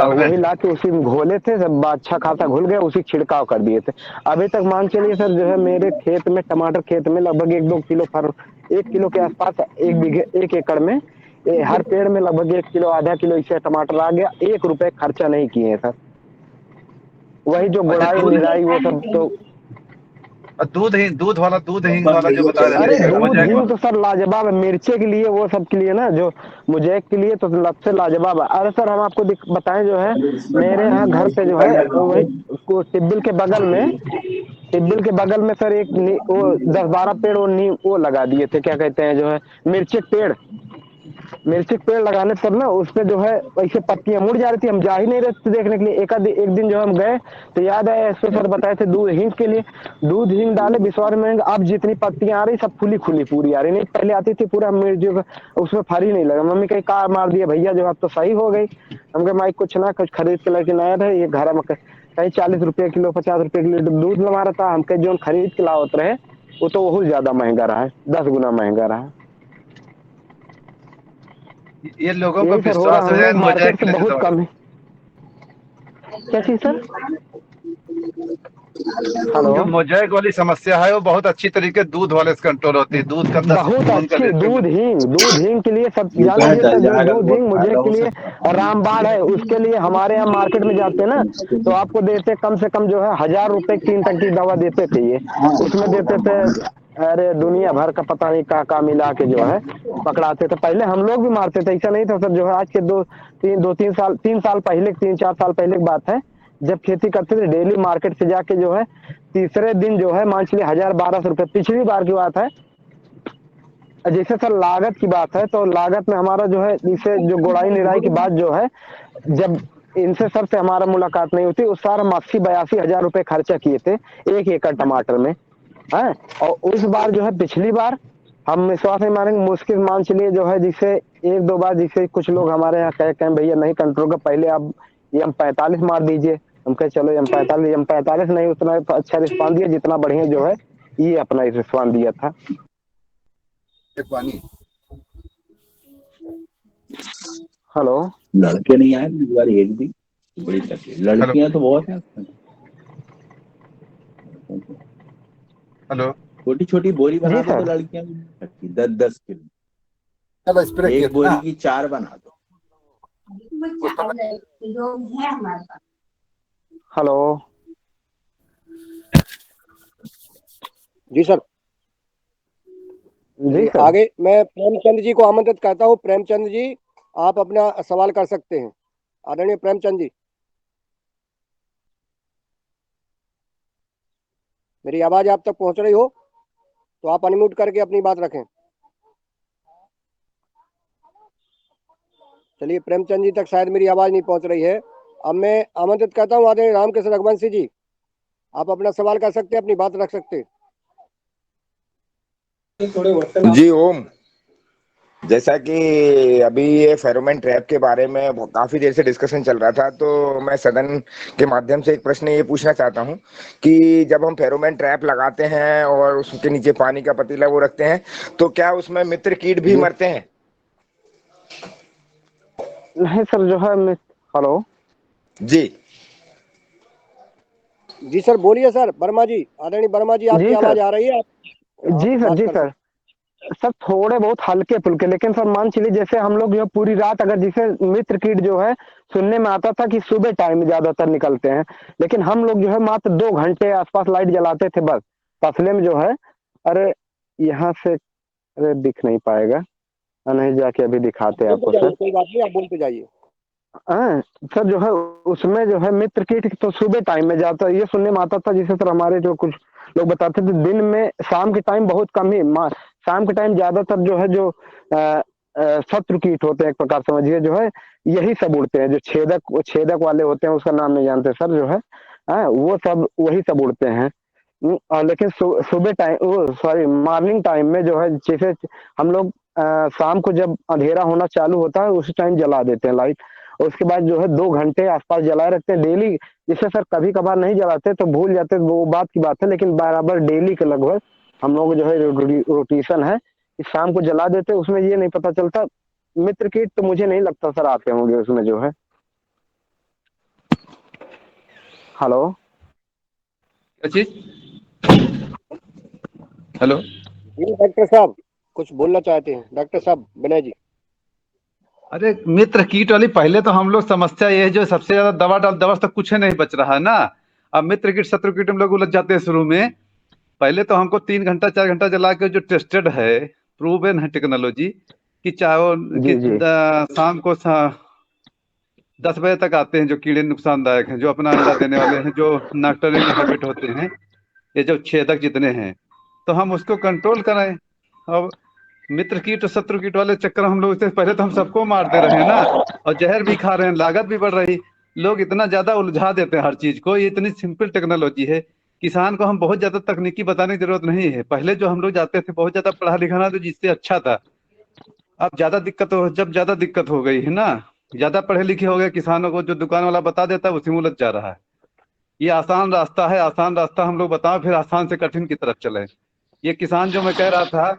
वही ला के उसी में घोले थे, सब अच्छा खासा घुल गया, उसी छिड़काव कर दिए थे। अभी तक मान चलिए सर, जो है मेरे खेत में, टमाटर खेत में लगभग 1-2 किलो 1 किलो के आसपास, 1 एकड़ में हर पेड़ में लगभग 1 किलो आधा किलो इससे टमाटर आ गया, 1 रुपए खर्चा नहीं किए सर। वही जो गुड़ाई निराई वो सब तो,
दूध वाला जो बता रहे
अरे
थे,
दूध ही तो सर लाजवाब है, मिर्चे के लिए, वो सब के लिए ना, जो मुझे के लिए तो सबसे लाजवाब है। अरे सर हम आपको बताएं, जो है मेरे यहाँ घर पे जो है वही टिब्बिल के बगल में सर एक वो 10-12 पेड़ वो नीम वो लगा दिए थे, क्या कहते हैं, जो है मिर्ची के पेड़ लगाने पर ना उसपे जो है वैसे पत्तियां मुड़ जा रही थी, हम जा ही नहीं रहे थे देखने के लिए। एक दिन जो हम गए तो याद है ऐसे सर बताए थे, दूध हींग के लिए दूध हींग डाले, विश्वास में अब जितनी पत्तियां आ रही सब खुली पूरी आ रही, नहीं पहले आती थी पूरा मिर्ची, उसमें फरी नहीं लगा। मम्मी कहीं कार मार दिया भैया, जो अब तो सही हो गई। हम कहे माइक कुछ ना कुछ खरीद के लेके आया था, ये घर में कहीं 40 रुपये किलो 50 रुपये किलो दूध लगा रहा था, हम कहे जो खरीद के लावत रहे वो तो बहुत ज्यादा महंगा रहा है, 10 गुना महंगा रहा।
ये लोगों को विश्वास है,
मार्केट से बहुत कम है। क्या चीज सर? हेलो,
जो मोजाइक वाली समस्या है वो बहुत अच्छी तरीके दूध वाले से कंट्रोल होती है। दूध का
बहुत अच्छी, दूध हींग के लिए सब जान लीजिए सर, जो दूध हींग मुझे के लिए रामबाण है, उसके लिए हमारे यहाँ मार्केट में जाते हैं ना, तो आपको देते कम से कम जो है 1000 रुपए 3 टंकी दवा देते थे, ये उसमें देते थे, अरे दुनिया भर का पता नहीं का मिला के जो है पकड़ाते थे। पहले हम लोग भी मारते थे, ऐसा नहीं था सर। जो है आज के 3 साल पहले, 3-4 साल पहले की बात है, जब खेती करते थे डेली मार्केट से जाके जो है तीसरे दिन जो है मान चलिए 1000-1200 रुपए, पिछली बार की बात है। जैसे सर लागत की बात है, तो लागत में हमारा जो है, इसे जो गुड़ाई निराई की बात जो है, जब इनसे सर से हमारा मुलाकात नहीं होती, उस साल हम 80-82 हजार रुपए खर्चा किए थे 1 एकड़ टमाटर में है। और उस बार जो है, पिछली बार हम विश्वास नहीं मानेंगे, मुश्किल मान चलिए जो है, जिसे 1-2 बार जिसे कुछ लोग हमारे यहाँ कहे भैया नहीं कंट्रोल कर, पहले आप M45 मार दीजिए। हम कहे चलो M45 नहीं उतना अच्छा रिस्पॉन्स दिया जितना बढ़िया जो है ये अपना रिस्पॉन्स दिया था।
पानी
हेलो।
लड़के नहीं आए इस बार एक भी, बड़ी तकलीफ। लड़कियां तो बहुत है,
हेलो।
छोटी छोटी बोरी बना
जी
दो तो
सर।
लड़कियां भी नहीं रखती, 10-10 किलो
चलो स्प्रे किया
एक
था ना।
बोरी की 4 बना दो।
हेलो।
जी सर।
जी
चलिए
सर।
आगे मैं प्रेमचंद जी को आमंत्रित करता हूँ। प्रेमचंद जी, आप अपना सवाल कर सकते हैं। आदरणीय प्रेमचंद जी, मेरी आवाज आप तक पहुंच रही हो तो आप अनम्यूट करके अपनी बात रखें। चलिए, प्रेमचंद जी तक शायद मेरी आवाज नहीं पहुंच रही है। अब मैं आमंत्रित करता हूँ आदरणीय रामकृष्ण रघुवंशी जी, आप अपना सवाल कर सकते हैं, अपनी बात रख सकते हैं।
जी ओम, जैसा कि अभी ये फेरोमोन ट्रैप के बारे में काफी देर से डिस्कशन चल रहा था, तो मैं सदन के माध्यम से एक प्रश्न ये पूछना चाहता हूँ कि जब हम फेरोमोन ट्रैप लगाते हैं और उसके नीचे पानी का पतीला वो रखते हैं, तो क्या उसमें मित्र कीट भी मरते हैं?
नहीं सर, जो है हेलो।
जी
जी सर, बोलिए सर। वर्मा जी, आदरणीय वर्मा जी, आपकी
जी
आवाज
सर।
आ रही है? आप
जी सर।
बात
जी
कर
सर।
सकते
सर थोड़े बहुत हल्के फुल्के, लेकिन सर मान चलिए जैसे हम लोग जो पूरी रात, अगर जिसे मित्र कीट जो है सुनने में आता था कि सुबह टाइम में ज्यादातर निकलते हैं, लेकिन हम लोग जो है मात्र 2 घंटे आसपास लाइट जलाते थे बस। फसले में जो है, अरे यहाँ से, अरे दिख नहीं पाएगा, नहीं जाके अभी दिखाते हैं
बोलते
आपको
जाइए,
सर।
कोई बात नहीं, आप बोलते जाइए।
हाँ सर, जो है उसमें जो है मित्र कीट तो सुबह टाइम में जाता, ये सुनने में आता था, जिसे सर हमारे जो कुछ लोग बताते थे, दिन में शाम के टाइम बहुत कम ही, शाम के टाइम ज्यादातर जो है जो शत्रु कीट होते हैं, एक प्रकार समझिए, जो है यही सब उड़ते हैं, जो छेदक छेदक वाले होते हैं, उसका नाम नहीं जानते सर, जो है वो सब वही सब उड़ते हैं। लेकिन सुबह टाइम, वो सॉरी मॉर्निंग टाइम में जो है, जैसे हम लोग शाम को जब अंधेरा होना चालू होता है उस टाइम जला देते हैं लाइट, और उसके बाद जो है 2 घंटे आसपास जलाए रखते हैं डेली। जिससे सर कभी कभार नहीं जलाते तो भूल जाते, वो बात की बात है, लेकिन बराबर डेली के लगभग हम लोग जो है रोटेशन है कि शाम को जला देते। उसमें ये नहीं पता चलता, मित्र कीट तो मुझे नहीं लगता सर आते होंगे उसमें जो है। हेलो।
क्या चीज? हेलो।
जी डॉक्टर साहब, कुछ बोलना चाहते हैं डॉक्टर साहब विनय जी?
अरे मित्र कीट वाली, पहले तो हम लोग समस्या ये है, जो सबसे ज्यादा दवा से कुछ नहीं बच रहा है ना। अब मित्र कीट शत्रु कीट हम लोग उलझ जाते हैं शुरू में। पहले तो हमको 3 घंटा 4 घंटा जला के, जो टेस्टेड है, प्रूवन है टेक्नोलॉजी, कि चाहे वो कि
जी जी।
शाम को 10 बजे तक आते हैं जो कीड़े नुकसानदायक हैं, जो अपना अंडा देने वाले हैं, जो नॉक्टर्नल हैबिट होते हैं, ये जो छेदक जितने हैं, तो हम उसको कंट्रोल करें। अब मित्र कीट और शत्रु कीट वाले चक्कर हम लोग, इससे पहले तो हम सबको मार दे रहे हैं ना, और जहर भी खा रहे हैं, लागत भी बढ़ रही। लोग इतना ज्यादा उलझा देते हैं हर चीज को। ये इतनी सिंपल टेक्नोलॉजी है, किसान को हम बहुत ज्यादा तकनीकी बताने की जरूरत नहीं है। पहले जो हम लोग जाते थे, बहुत ज्यादा पढ़ा लिखा ना, तो जिससे अच्छा था। अब ज्यादा दिक्कत हो गई है ना, ज्यादा पढ़े लिखे हो गए किसानों को, जो दुकान वाला बता देता है उसी में उलझ जा रहा है। ये आसान रास्ता है, आसान रास्ता हम लोग बताओ, फिर आसान से कठिन की तरफ चले। ये किसान जो मैं कह रहा था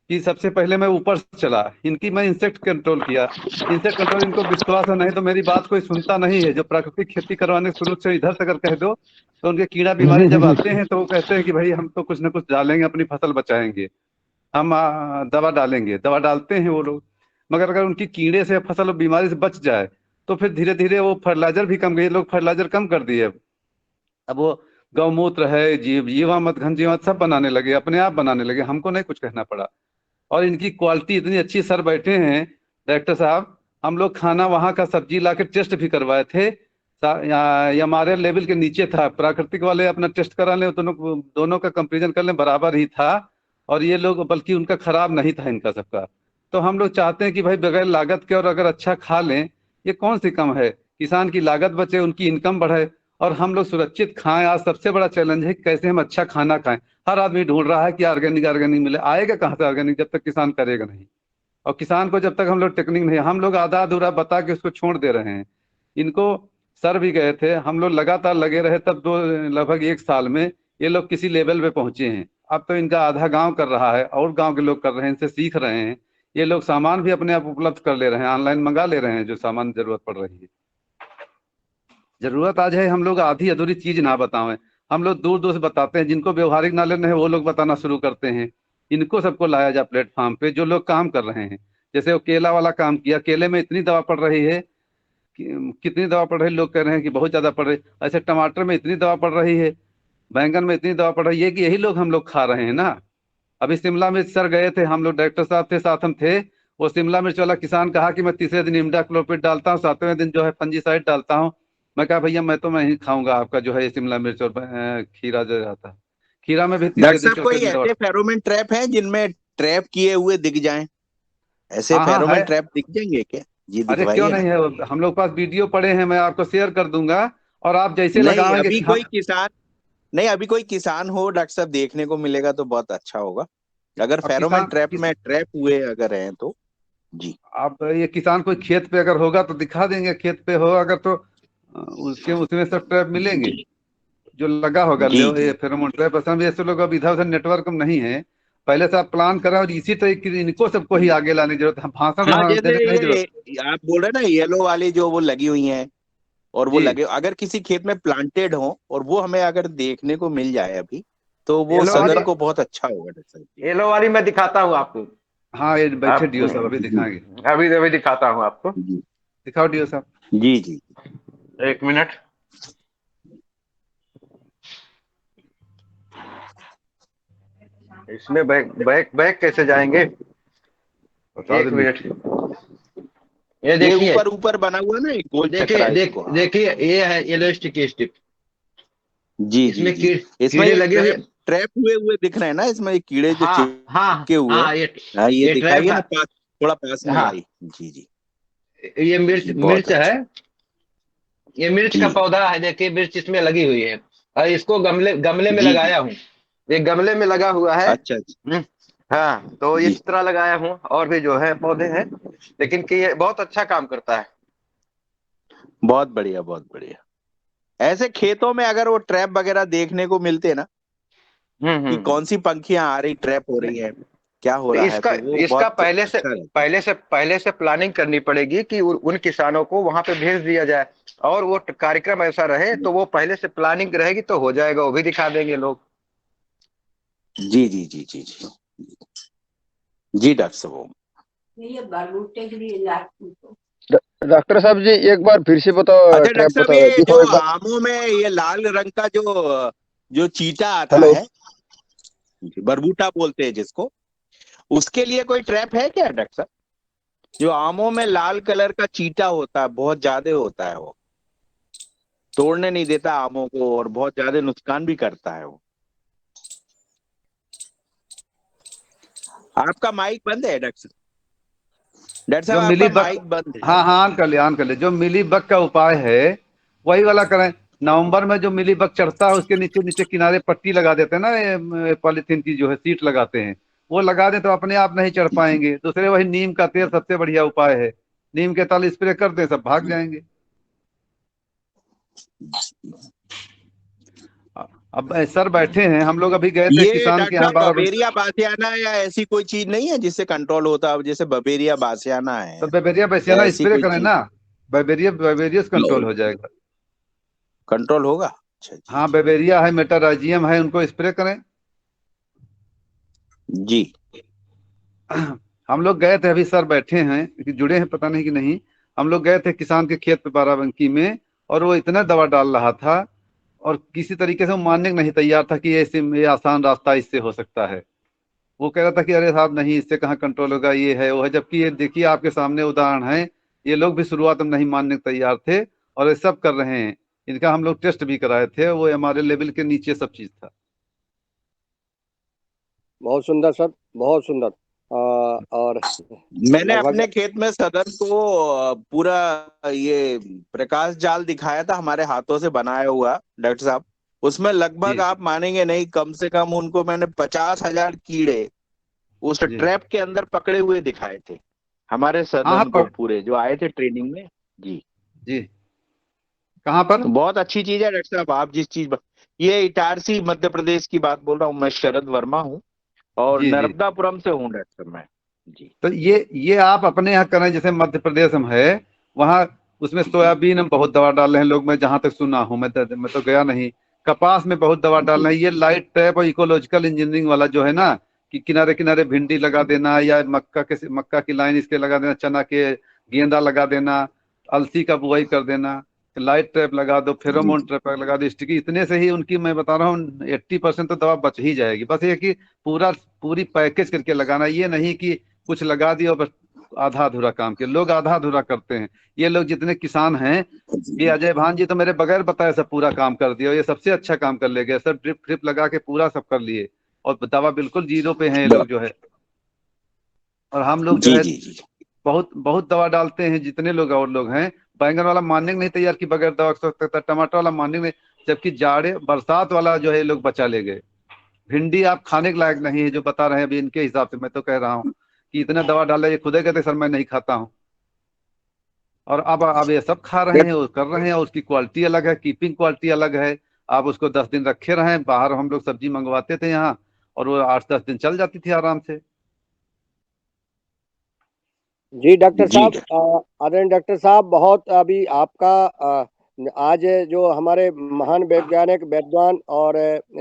कि सबसे पहले मैं ऊपर से चला, इनकी मैं इंसेक्ट कंट्रोल किया। इंसेक्ट कंट्रोल इनको विश्वास है नहीं, तो मेरी बात कोई सुनता नहीं है। जो प्राकृतिक खेती करवाने शुरू से इधर से अगर कह दो, तो उनके कीड़ा बीमारी
जी जी
जब
जी।
आते हैं तो वो कहते हैं कि भाई हम तो कुछ ना कुछ डालेंगे, अपनी फसल बचाएंगे, हम दवा डालेंगे। दवा डालते हैं वो लोग, मगर अगर उनकी कीड़े से फसल बीमारी से बच जाए, तो फिर धीरे धीरे वो फर्टिलाइजर भी कम, ये लोग फर्टिलाइजर कम कर दिए। अब वो गौमूत्र है, जीवामृत, घन जीवामृत सब बनाने लगे, अपने आप बनाने लगे, हमको नहीं कुछ कहना पड़ा। और इनकी क्वालिटी इतनी अच्छी, सर बैठे हैं डायरेक्टर साहब, हम लोग खाना वहाँ का सब्जी ला के टेस्ट भी करवाए थे। या हमारे लेवल के नीचे था, प्राकृतिक वाले अपना टेस्ट करा लें, दोनों का कंपेरिजन कर लें, बराबर ही था। और ये लोग, बल्कि उनका खराब नहीं था इनका सबका। तो हम लोग चाहते हैं कि भाई बगैर लागत के, और अगर अच्छा खा लें, ये कौन सी कम है, किसान की लागत बचे, उनकी इनकम बढ़े, और हम लोग सुरक्षित खाएं। आज सबसे बड़ा चैलेंज है कि कैसे हम अच्छा खाना खाएं। हर आदमी ढूंढ रहा है कि ऑर्गेनिक ऑर्गेनिक मिले, आएगा कहाँ से ऑर्गेनिक जब तक किसान करेगा नहीं। और किसान को जब तक हम लोग टेक्निक नहीं, हम लोग आधा अधूरा बता के उसको छोड़ दे रहे हैं। इनको सर भी गए थे, हम लोग लगातार लगे रहे, तब लगभग 1 साल में ये लोग किसी लेवल पे पहुंचे हैं। अब तो इनका आधा गांव कर रहा है, और गांव के लोग कर रहे हैं, इनसे सीख रहे हैं। ये लोग सामान भी अपने आप उपलब्ध कर ले रहे हैं, ऑनलाइन मंगा ले रहे हैं जो सामान जरूरत पड़ रही है। जरूरत आज है हम लोग आधी अधूरी चीज ना बताएं, हम लोग दूर दूर से बताते हैं। जिनको व्यवहारिक नॉलेज नहीं है वो लोग बताना शुरू करते हैं। इनको सबको लाया जाए प्लेटफॉर्म पे, जो लोग काम कर रहे हैं। जैसे वो केला वाला काम किया, केले में इतनी दवा पड़ रही है, कितनी दवा पड़ रही है, लोग कह रहे हैं कि बहुत ज्यादा पड़ रही है। ऐसे टमाटर में इतनी दवा पड़ रही है, बैंगन में इतनी दवा पड़ रही है कि यही लोग हम लोग खा रहे हैं ना। अभी शिमला मिर्च सर गए थे हम लोग, डायरेक्टर साहब थे, साथ हम थे। वो शिमला मिर्च वाला किसान कहा कि मैं तीसरे दिन इमिडाक्लोपिड डालता हूँ, 7वें दिन जो है फंजीसाइड डालता हूँ। मैं कहा भैया मैं तो नहीं खाऊंगा आपका जो है ये शिमला मिर्च और खीरा जो रहता है, खीरा में भी
डॉक्टर
तीसरे दिन
साहब, कोई
चौथे दिन दवा।
ऐसे फेरोमोन ट्रैप हैं जिनमें ट्रैप किए हुए दिख जाएं? ऐसे
हाँ हाँ
फेरोमोन
है।
ट्रैप दिख जाएंगे क्या? जी
अरे क्यों
दिखवाइए ना।
नहीं है, हम लोग पास वीडियो पड़े हैं, मैं आपको शेयर कर दूंगा। और आप जैसे
नहीं,
लगाएंगे
अभी
कि
कोई किसान नहीं, अभी कोई किसान हो डॉक्टर साहब, देखने को मिलेगा तो बहुत अच्छा होगा। अगर
अब
फेरोमोन ट्रैप में ट्रैप हुए अगर हैं तो जी।
आप ये किसान कोई खेत पे अगर होगा तो दिखा देंगे, खेत पे हो अगर तो उसके उसमें सब ट्रैप मिलेंगे जो लगा होगा।
जी
ये फेरोमोन ट्रैप असल में ऐसे लोग अब इधर उधर नेटवर्क में नहीं है। पहले से आप प्लान करें और इसी तरीके से इनको सबको ही आगे लाने की जरूरत है, भाषण
हाँ, जैसे
देने की नहीं जरूरत।
ये आप बोल रहे हैं ना, येलो वाली जो वो लगी हुई हैं, और वो
जी।
लगे अगर किसी खेत में प्लांटेड हो और वो हमें अगर देखने को मिल जाए अभी, तो वो
येलो
सदन
वाली
को बहुत अच्छा होगा डॉक्टर साहब।
येलो वाली मैं दिखाता हूँ आपको।
हाँ ये बैठे
आप
डीओ साहब, अभी दिखाएंगे।
अभी दिखाता हूँ आपको।
दिखाओ डीओ साहब।
जी जी,
एक मिनट। इसमें बैक बैक बैक कैसे जाएंगे? एक मिनट। ये देखिए,
ऊपर ऊपर बना हुआ ना एक गोल चक्रा इसको। हाँ।
देखिए ये है येलो स्टिकी स्टिप।
जी
इसमें
जी, इसमें
कीड़े लगे हुए।
ट्रैप हुए हुए दिख रहे हैं ना, इसमें ये कीड़े जो
हाँ
चिपके हुए।
हाँ,
हाँ, ये
ट्रैप
दिखाइए ना,
है।
थोड़ा पास में
हाँ,
लाई। जी जी,
ये मिर्च
बहुत
है।
अच्छा।
ये मिर्च का पौधा है, देखिए मिर्च इसमें लगी हुई है। और इसको गमले गमले में
जी जी,
लगाया हूँ। ये गमले में लगा हुआ है।
अच्छा अच्छा।
हाँ, तो
जी,
इस तरह लगाया हूँ। और भी जो है पौधे हैं, लेकिन कि ये बहुत अच्छा काम करता है।
बहुत बढ़िया बहुत बढ़िया। ऐसे खेतों में अगर वो ट्रैप वगैरह देखने को मिलते ना, कि कौन सी पंखियां आ रही, ट्रैप हो रही है, क्या हो रहा है,
इसका
तो वो
इसका
बहुत अच्छा रहता
पहले से प्लानिंग करनी पड़ेगी कि उन किसानों को वहां पे भेज दिया जाए। और वो कार्यक्रम ऐसा रहे तो वो पहले से प्लानिंग रहेगी तो हो जाएगा, वो भी दिखा देंगे लोग।
है। जी जी जी जी जी जी डॉक्टर साहब।
डॉक्टर साहब जी एक बार फिर से बताओ,
अच्छा डॉक्टर
ट्रैप
साहब,
बताओ,
ये
दिखाओ
जो
एक बार।
आमों में ये लाल रंग का जो जो चीटा आता
हेलो।
है, बरबूटा बोलते हैं जिसको, उसके लिए कोई ट्रैप है क्या डॉक्टर साहब? जो आमों में लाल कलर का चीटा होता है, बहुत ज्यादा होता है, वो तोड़ने नहीं देता आमों को और बहुत ज्यादा नुकसान भी करता है वो। आपका माइक बंद है डॉक्टर साहब? डॉक्टर
जो
साहब
मिली
आपका
बग,
माइक बंद है।
हाँ हाँ ऑन कर ले। जो मिली बग का उपाय है वही वाला करें। नवंबर में जो मिली बग चढ़ता है उसके नीचे नीचे किनारे पट्टी लगा देते हैं ना, ये पॉलीथीन की जो है सीट लगाते हैं, वो लगा दें तो अपने आप नहीं चढ़ पाएंगे। दूसरे वही नीम का तेल सबसे बढ़िया उपाय है, नीम के तेल स्प्रे कर दें सब भाग जाएंगे। अब सर बैठे हैं, हम लोग अभी गए थे
ये
किसान के
डॉक्टर
यहाँ
साहब
12
बबेरिया बासियाना या ऐसी कोई चीज नहीं है जिससे कंट्रोल होता है? जैसे बबेरिया बासियाना है
तो बेबेरिया
या
बेसियाना
ऐसी
स्प्रे
कोई
करें
चीज
ना, बेबेरिया कंट्रोल हो जाएगा।
कंट्रोल होगा? अच्छा
हाँ बेबेरिया है, मेटाराइजियम है, उनको स्प्रे करें।
जी।
हम लोग गए थे, अभी सर बैठे हैं कि जुड़े हैं पता नहीं कि नहीं। हम लोग गए थे किसान के खेत पे बाराबंकी में, और वो इतना दवा डाल रहा था और किसी तरीके से वो मानने को नहीं तैयार था कि ये आसान रास्ता इससे हो सकता है। वो कह रहा था कि अरे साहब नहीं, इससे कहाँ कंट्रोल होगा, ये है वो है। जबकि ये देखिए आपके सामने उदाहरण है, ये लोग भी शुरुआत में नहीं मानने को तैयार थे और ये सब कर रहे हैं। इनका हम लोग टेस्ट भी कराए थे, वो हमारे लेवल के नीचे सब चीज था।
बहुत सुंदर सर, बहुत सुंदर। और
मैंने
लगभग
अपने खेत में सदन को पूरा ये प्रकाश जाल दिखाया था, हमारे हाथों से बनाया हुआ डॉक्टर साहब। उसमें लगभग आप मानेंगे नहीं, कम से कम उनको मैंने 50,000 कीड़े उस ट्रैप के अंदर पकड़े हुए दिखाए थे हमारे सदन को पूरे, जो आए थे ट्रेनिंग में। जी
जी। कहाँ पर?
तो बहुत अच्छी चीज है डॉक्टर साहब। आप जिस चीज ये इटारसी मध्य प्रदेश की बात बोल रहा हूँ, मैं शरद वर्मा हूँ और
जी, जी।
नर्मदापुरम से हूँ डॉक्टर मैं।
तो ये आप अपने यहाँ करें, जैसे मध्य प्रदेश में है, वहाँ उसमें सोयाबीन में बहुत दवा डाल रहे हैं लोग, मैं जहां तक सुना हूं, मैं तो गया नहीं। कपास में बहुत दवा डाल रहे हैं। ये लाइट ट्रैप और इकोलॉजिकल इंजीनियरिंग वाला जो है ना, कि किनारे किनारे भिंडी लगा देना, या मक्का की लाइन इसके लगा देना, चना के गेंदा लगा देना, अलसी का बुआई कर देना, लाइट ट्रैप लगा दो, फेरोमोन ट्रैप लगा दो, स्टिकी, इतने से ही उनकी, मैं बता रहा हूँ 80% तो दवा बच ही जाएगी। बस ये कि पूरी पैकेज करके लगाना, ये नहीं कि कुछ लगा दिया और बस आधा अधूरा काम किया। लोग आधा अधूरा करते हैं। ये लोग जितने किसान हैं, ये अजय भान जी तो मेरे बगैर बताए सब पूरा काम कर दिया, ये सबसे अच्छा काम कर ले गए सर। ड्रिप ट्रिप लगा के पूरा सब कर लिए, और दवा बिल्कुल जीरो पे है ये लोग जो है। और हम लोग जो है बहुत बहुत दवा डालते हैं, जितने लोग और लोग हैं। बैंगन वाला मार्निंग नहीं तैयार की बगैर दवा का, टमाटर वाला मार्निंग नहीं, जबकि जाड़े बरसात वाला जो है लोग बचा ले गए। भिंडी आप खाने के लायक नहीं है, जो बता रहे हैं अभी इनके हिसाब से। मैं तो कह रहा हूँ कि इतना दवा डाला, ये खुदे कहते सर मैं नहीं खाता हूँ। और अब ये सब खा रहे हैं और कर रहे हैं, और उसकी क्वालिटी अलग है, कीपिंग क्वालिटी अलग है। आप उसको 10 दिन रखे रहें, बाहर हम लोग सब्जी मंगवाते थे यहाँ, और वो 8-10 दिन चल जाती थी आराम से।
जी डॉक्टर साहब, आदरणीय डॉक्टर साहब, बहुत अभी आपका आज जो हमारे महान वैज्ञानिक विद्वान और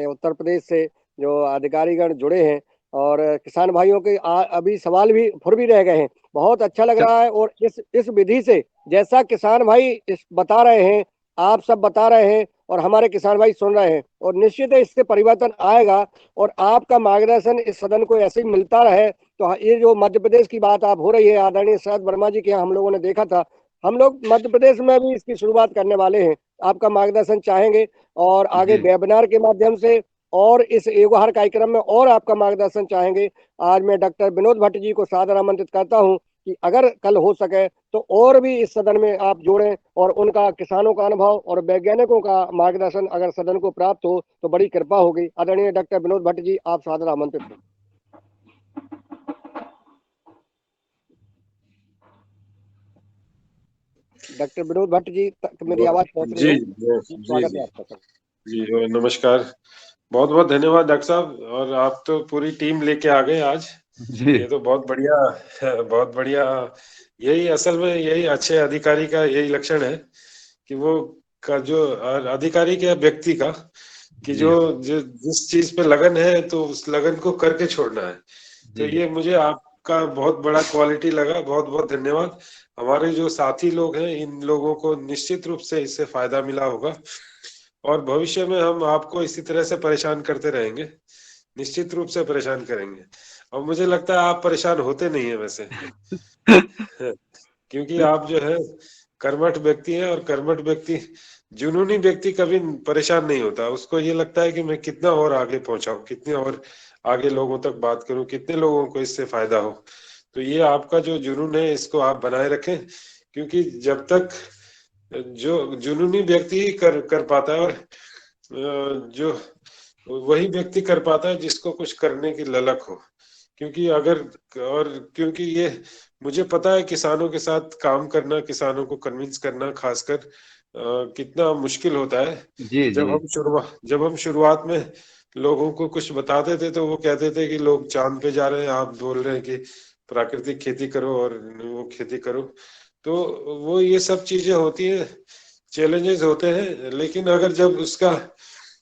उत्तर प्रदेश से जो अधिकारीगण जुड़े हैं, और किसान भाइयों के अभी सवाल भी फुर भी रह गए हैं। बहुत अच्छा लग रहा है। और इस विधि से जैसा किसान भाई बता रहे हैं, आप सब बता रहे हैं, और हमारे किसान भाई सुन रहे हैं, और निश्चित है इससे परिवर्तन आएगा। और आपका मार्गदर्शन इस सदन को ऐसे ही मिलता रहे। तो ये जो मध्य प्रदेश की बात आप हो रही है आदरणीय शरद वर्मा जी के यहाँ हम लोगों ने देखा था, हम लोग मध्य प्रदेश में भी इसकी शुरुआत करने वाले हैं। आपका मार्गदर्शन चाहेंगे, और आगे वेबिनार के माध्यम से और इस एगोहार कार्यक्रम में और आपका मार्गदर्शन चाहेंगे। आज मैं डॉक्टर विनोद भट्ट जी को सादर आमंत्रित करता हूं कि अगर कल हो सके तो और भी इस सदन में आप जोड़ें, और उनका किसानों का अनुभव और वैज्ञानिकों का मार्गदर्शन अगर सदन को प्राप्त हो तो बड़ी कृपा होगी। आदरणीय डॉक्टर विनोद भट्ट जी, आप सादर आमंत्रित हैं। डॉक्टर विनोद भट्ट जी, मेरी आवाज पहुंच रही है? स्वागत है आपका।
जी नमस्कार, बहुत बहुत धन्यवाद डॉक्टर साहब। और आप तो पूरी टीम लेके आ गए आज, ये तो बहुत बढ़िया, बहुत बढ़िया। यही असल में यही अच्छे अधिकारी का यही लक्षण है कि वो का जो अधिकारी के व्यक्ति का कि जो जिस चीज पे लगन है तो उस लगन को करके छोड़ना है। तो ये मुझे आपका बहुत बड़ा क्वालिटी लगा। बहुत बहुत धन्यवाद। हमारे जो साथी लोग हैं, इन लोगों को निश्चित रूप से इससे फायदा मिला होगा, और भविष्य में हम आपको इसी तरह से परेशान करते रहेंगे, निश्चित रूप से परेशान करेंगे। और मुझे लगता है आप परेशान होते नहीं है वैसे, क्योंकि आप जो है कर्मठ व्यक्ति हैं, और कर्मठ व्यक्ति, जुनूनी व्यक्ति कभी परेशान नहीं होता। उसको ये लगता है कि मैं कितना और आगे पहुंचाऊं, कितने और आगे लोगों तक बात करूं, कितने लोगों को इससे फायदा हो। तो ये आपका जो जुनून है, इसको आप बनाए रखें, क्योंकि जब तक जो जुनूनी व्यक्ति ही कर पाता है, और जो वही व्यक्ति कर पाता है जिसको कुछ करने की ललक हो। क्योंकि ये मुझे पता है किसानों के साथ काम करना, किसानों को कन्विंस करना खासकर कितना मुश्किल होता है। जब हम शुरुआत में लोगों को कुछ बताते थे तो वो कहते थे कि लोग चांद पे जा रहे हैं, आप बोल रहे हैं कि प्राकृतिक खेती करो और वो खेती करो। तो वो ये सब चीजें होती है, चैलेंजेस होते हैं। लेकिन अगर जब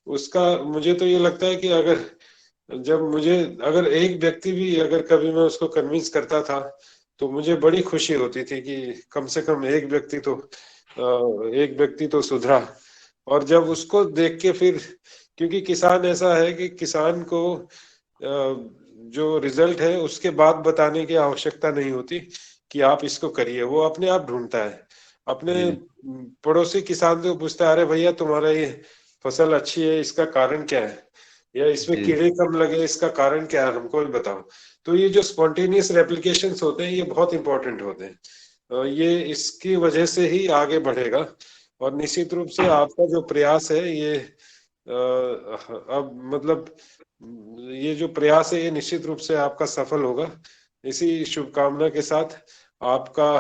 उसका मुझे तो ये लगता है कि अगर एक व्यक्ति भी अगर कभी मैं उसको कन्विंस करता था तो मुझे बड़ी खुशी होती थी कि कम से कम एक व्यक्ति तो सुधरा। और जब उसको देख के फिर, क्योंकि किसान ऐसा है कि किसान को जो रिजल्ट है उसके बाद बताने की आवश्यकता नहीं होती कि आप इसको करिए, वो अपने आप ढूंढता है। अपने पड़ोसी किसान से पूछता है, अरे भैया तुम्हारा ये फसल अच्छी है, इसका कारण क्या है, या इसमें कीड़े कम लगे, इसका कारण क्या है, हमको भी बताओ। तो ये जो स्पॉन्टेनियस रेप्लिकेशंस होते हैं, ये बहुत इंपॉर्टेंट होते हैं। ये इसकी वजह से ही आगे बढ़ेगा। और निश्चित रूप से आपका जो प्रयास है, ये अब मतलब ये जो प्रयास है, ये निश्चित रूप से आपका सफल होगा। इसी शुभकामना के साथ आपका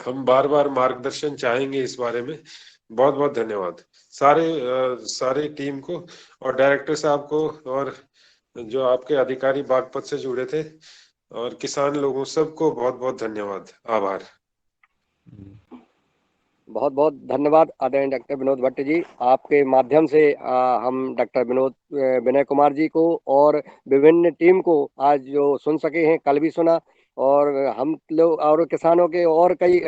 हम बार बार मार्गदर्शन चाहेंगे इस बारे में। बहुत बहुत धन्यवाद सारे टीम को, और डायरेक्टर साहब को, और जो आपके अधिकारी बागपत से जुड़े थे, और किसान लोगों सबको बहुत बहुत धन्यवाद, आभार।
बहुत बहुत धन्यवाद आदरणीय डॉक्टर विनोद भट्ट जी। आपके माध्यम से हम डॉक्टर विनय कुमार जी को और विभिन्न टीम को आज जो सुन सके हैं, कल भी सुना, और हम लोग और किसानों के और कई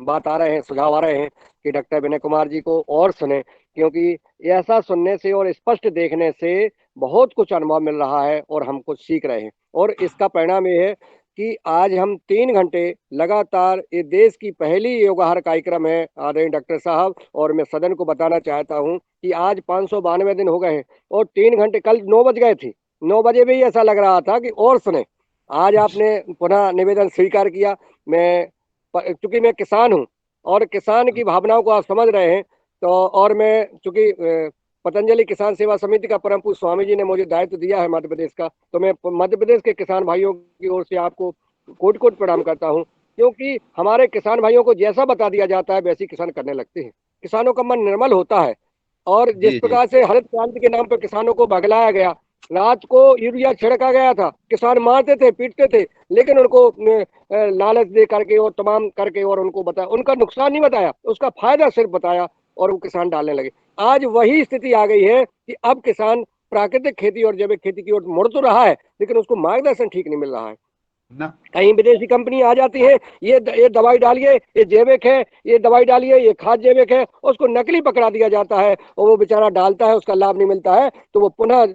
बात आ रहे हैं, सुझाव आ रहे हैं कि डॉक्टर विनय कुमार जी को और सुने, क्योंकि ऐसा सुनने से और स्पष्ट देखने से बहुत कुछ अनुभव मिल रहा है और हम कुछ सीख रहे हैं। और इसका परिणाम ये है कि आज हम 3 घंटे लगातार, ये देश की पहली योगाहार कार्यक्रम है आदरणीय डॉक्टर साहब, और मैं सदन को बताना चाहता हूं कि आज 592 दिन हो गए हैं और 3 घंटे, कल 9 बज गए थे, 9 बजे भी ऐसा लग रहा था कि और सुने। आज आपने पुनः निवेदन स्वीकार किया। मैं चूंकि मैं किसान हूं और किसान की भावनाओं को आप समझ रहे हैं, तो और मैं चूंकि पतंजलि किसान सेवा समिति का परम पूज्य स्वामी जी ने मुझे दायित्व दिया है मध्य प्रदेश का, तो मैं मध्य प्रदेश के किसान भाइयों की ओर से आपको कोट कोट प्रणाम करता हूं, क्योंकि हमारे किसान भाइयों को जैसा बता दिया जाता है वैसे किसान करने लगते हैं। किसानों का मन निर्मल होता है, और जिस प्रकार से हरित क्रांति के नाम पर किसानों को भगलाया गया, रात को यूरिया छिड़का गया था, किसान मारते थे, पीटते थे, लेकिन उनको लालच दे करके और तमाम करके और उनको बताया, उनका नुकसान नहीं बताया, उसका फायदा सिर्फ बताया, और वो किसान डालने लगे। आज वही स्थिति आ गई है कि अब किसान प्राकृतिक खेती और जैविक खेती की ओर मुड़ तो रहा है, लेकिन उसको मार्गदर्शन ठीक नहीं मिल रहा है। कहीं विदेशी कंपनी आ जाती है, ये दवाई डालिए, ये जैविक है, ये दवाई डालिए, ये खाद जैविक है, उसको नकली पकड़ा दिया जाता है और वो बेचारा डालता है, उसका लाभ नहीं मिलता है, तो वो पुनः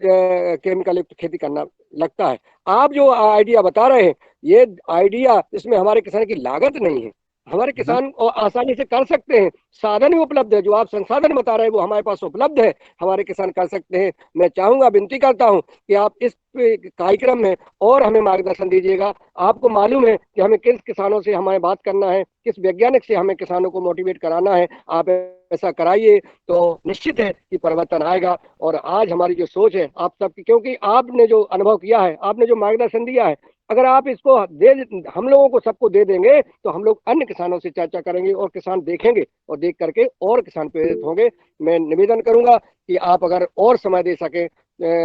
केमिकल युक्त खेती करना लगता है। आप जो आइडिया बता रहे हैं, ये आइडिया, इसमें हमारे किसान की लागत नहीं है, हमारे किसान आसानी से कर सकते हैं, साधन भी उपलब्ध है, जो आप संसाधन बता रहे हैं वो हमारे पास उपलब्ध है, हमारे किसान कर सकते हैं। मैं चाहूंगा, विनती करता हूं कि आप इस कार्यक्रम में और हमें मार्गदर्शन दीजिएगा। आपको मालूम है कि हमें किस किसानों से हमें बात करना है, किस वैज्ञानिक से हमें किसानों को मोटिवेट कराना है। आप ऐसा कराइए तो निश्चित है कि परिवर्तन आएगा। और आज हमारी जो सोच है आप सबकी, क्योंकि आपने जो अनुभव किया है, आपने जो मार्गदर्शन दिया है, अगर आप इसको हम लोगों को सबको दे देंगे तो हम लोग अन्य किसानों से चर्चा करेंगे और किसान देखेंगे और देख करके और किसान प्रेरित होंगे। मैं निवेदन करूंगा कि आप अगर और समय दे सके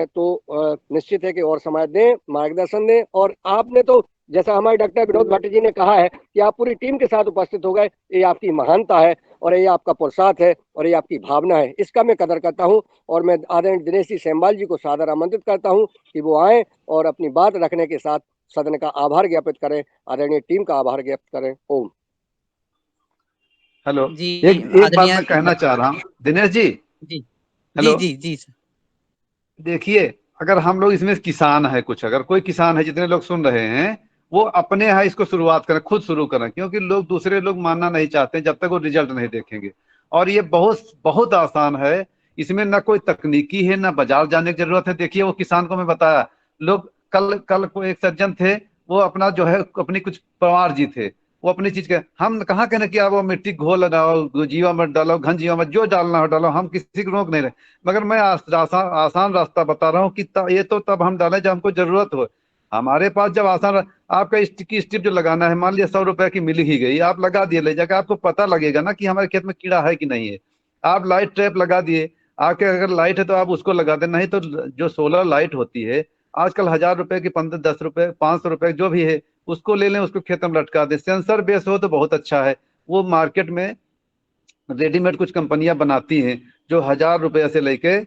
तो निश्चित है कि और समय दें, मार्गदर्शन दें। और आपने तो, जैसा हमारे डॉक्टर विनोद भट्ट जी ने कहा है कि आप पूरी टीम के साथ उपस्थित हो गए, ये आपकी महानता है और ये आपका पुरुषार्थ है और ये आपकी भावना है, इसका मैं कदर करता हूं। और मैं आदरणीय दिनेश जी सेमवाल जी को सादर आमंत्रित करता हूं कि वो आए और अपनी बात रखने के साथ सदन का आभार ज्ञापित करें, आदरणीय टीम का आभार ज्ञापित करें। ओम।
हेलो
जी,
एक बात
आदरणीय
मैं कहना चाह रहा हूँ दिनेश जी।
जी
हेलो
जी जी जी
देखिए, अगर हम लोग इसमें किसान है, कुछ अगर कोई किसान है, जितने लोग सुन रहे हैं वो अपने यहाँ इसको शुरुआत करें, खुद शुरू करें, क्योंकि लोग, दूसरे लोग मानना नहीं चाहते जब तक वो रिजल्ट नहीं देखेंगे। और ये बहुत बहुत आसान है, इसमें ना कोई तकनीकी है, ना बाजार जाने की जरूरत है। देखिए वो किसान को मैं बताया, लोग कल कल को एक सज्जन थे, वो अपना जो है अपनी कुछ परिवार जी थे, वो अपनी चीज के, हम कहाँ कहना कि आप वो मिट्टी घोल लगाओ, जीवामृत डालो, घन जीवामृत जो डालना हो डालो, हम किसी को रोक नहीं रहे। मगर मैं आसान रास्ता बता रहा हूँ कि ये तो तब हम डालें जब हमको जरूरत हो। हमारे पास जब आपका स्टिकी स्ट्रिप जो लगाना है, मान लिया 100 रुपए की मिल ही गई, आप लगा दिए, ले जाकर आपको पता लगेगा ना कि हमारे खेत में कीड़ा है कि नहीं है। आप लाइट ट्रैप लगा दिए, आपके अगर लाइट है तो आप उसको लगा दें, नहीं तो जो सोलर लाइट होती है आजकल 1000 रुपए की, 15, 10 रुपए, 500 रुपए जो भी है, उसको ले लें, उसको खेत में लटका दें। सेंसर बेस हो तो बहुत अच्छा है। वो मार्केट में रेडीमेड कुछ कंपनियां बनाती हैं जो 1000 रुपए से लेके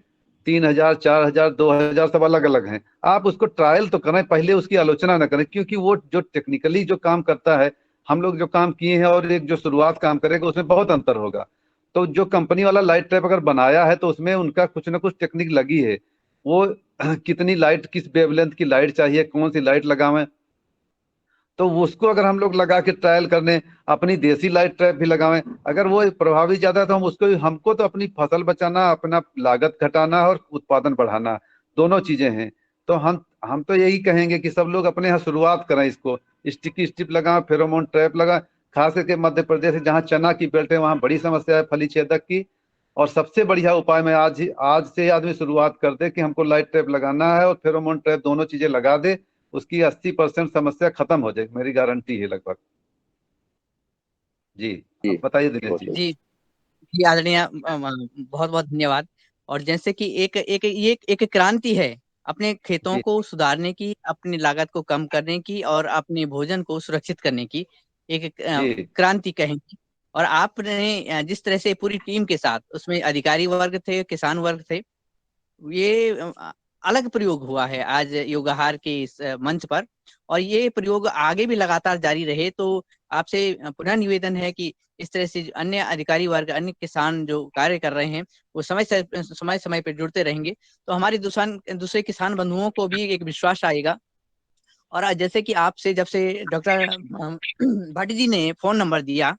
3000, 4000, 2000 सब अलग अलग हैं। आप उसको ट्रायल तो करें, पहले उसकी आलोचना न करें, क्योंकि वो जो टेक्निकली जो काम करता है, हम लोग जो काम किए हैं और एक जो शुरुआत काम करेगा, उसमें बहुत अंतर होगा। तो जो कंपनी वाला लाइट ट्रैप अगर बनाया है तो उसमें उनका कुछ ना कुछ टेक्निक लगी है। वो कितनी लाइट, किस वेवलेंथ की लाइट चाहिए, कौन सी लाइट लगावें, तो उसको अगर हम लोग लगा के ट्रायल करने, अपनी देसी लाइट ट्रैप भी लगावें, अगर वो प्रभावी ज्यादा है तो हमको तो अपनी फसल बचाना, अपना लागत घटाना और उत्पादन बढ़ाना, दोनों चीजें हैं। तो हम तो यही कहेंगे कि सब लोग अपने यहाँ शुरुआत करें, इसको स्टिकी स्ट्रिप लगाएं, फेरोमोन ट्रैप लगाएं। खास करके मध्य प्रदेश जहाँ चना की बेल्ट है, वहाँ बड़ी समस्या है फली छेदक की। और सबसे बढ़िया उपाय मैं आज से आदमी शुरुआत कर दे कि हमको लाइट ट्रैप लगाना है और फेरोमोन ट्रैप, दोनों चीजें लगा दे, उसकी 80% समस्या खत्म हो जाएगी, मेरी गारंटी है लगभग। जी अब बताइए दिनेश जी।
जी जी आदरणीय बहुत बहुत धन्यवाद। और जैसे कि एक एक ये एक क्रांति है, अपने खेतों
जी
को सुधारने की, अपनी लागत को कम करने की और अपने भोजन को सुरक्षित करने की एक
जी
क्रांति कहेंगे। और आपने जिस तरह से पूरी टीम के साथ, उसमें अधिकारी वर्ग थे, किसान वर्ग थे, ये अलग प्रयोग हुआ है आज योगाहार के इस मंच पर। और ये प्रयोग आगे भी लगातार जारी रहे। तो आपसे पुनः निवेदन है कि इस तरह से अन्य अधिकारी वर्ग, अन्य किसान जो कार्य कर रहे हैं, वो समय समय पर जुड़ते रहेंगे, तो हमारे दूसरे किसान बंधुओं को भी एक विश्वास आएगा। और आज जैसे कि आपसे जब से डॉक्टर भट्ट जी ने फोन नंबर दिया,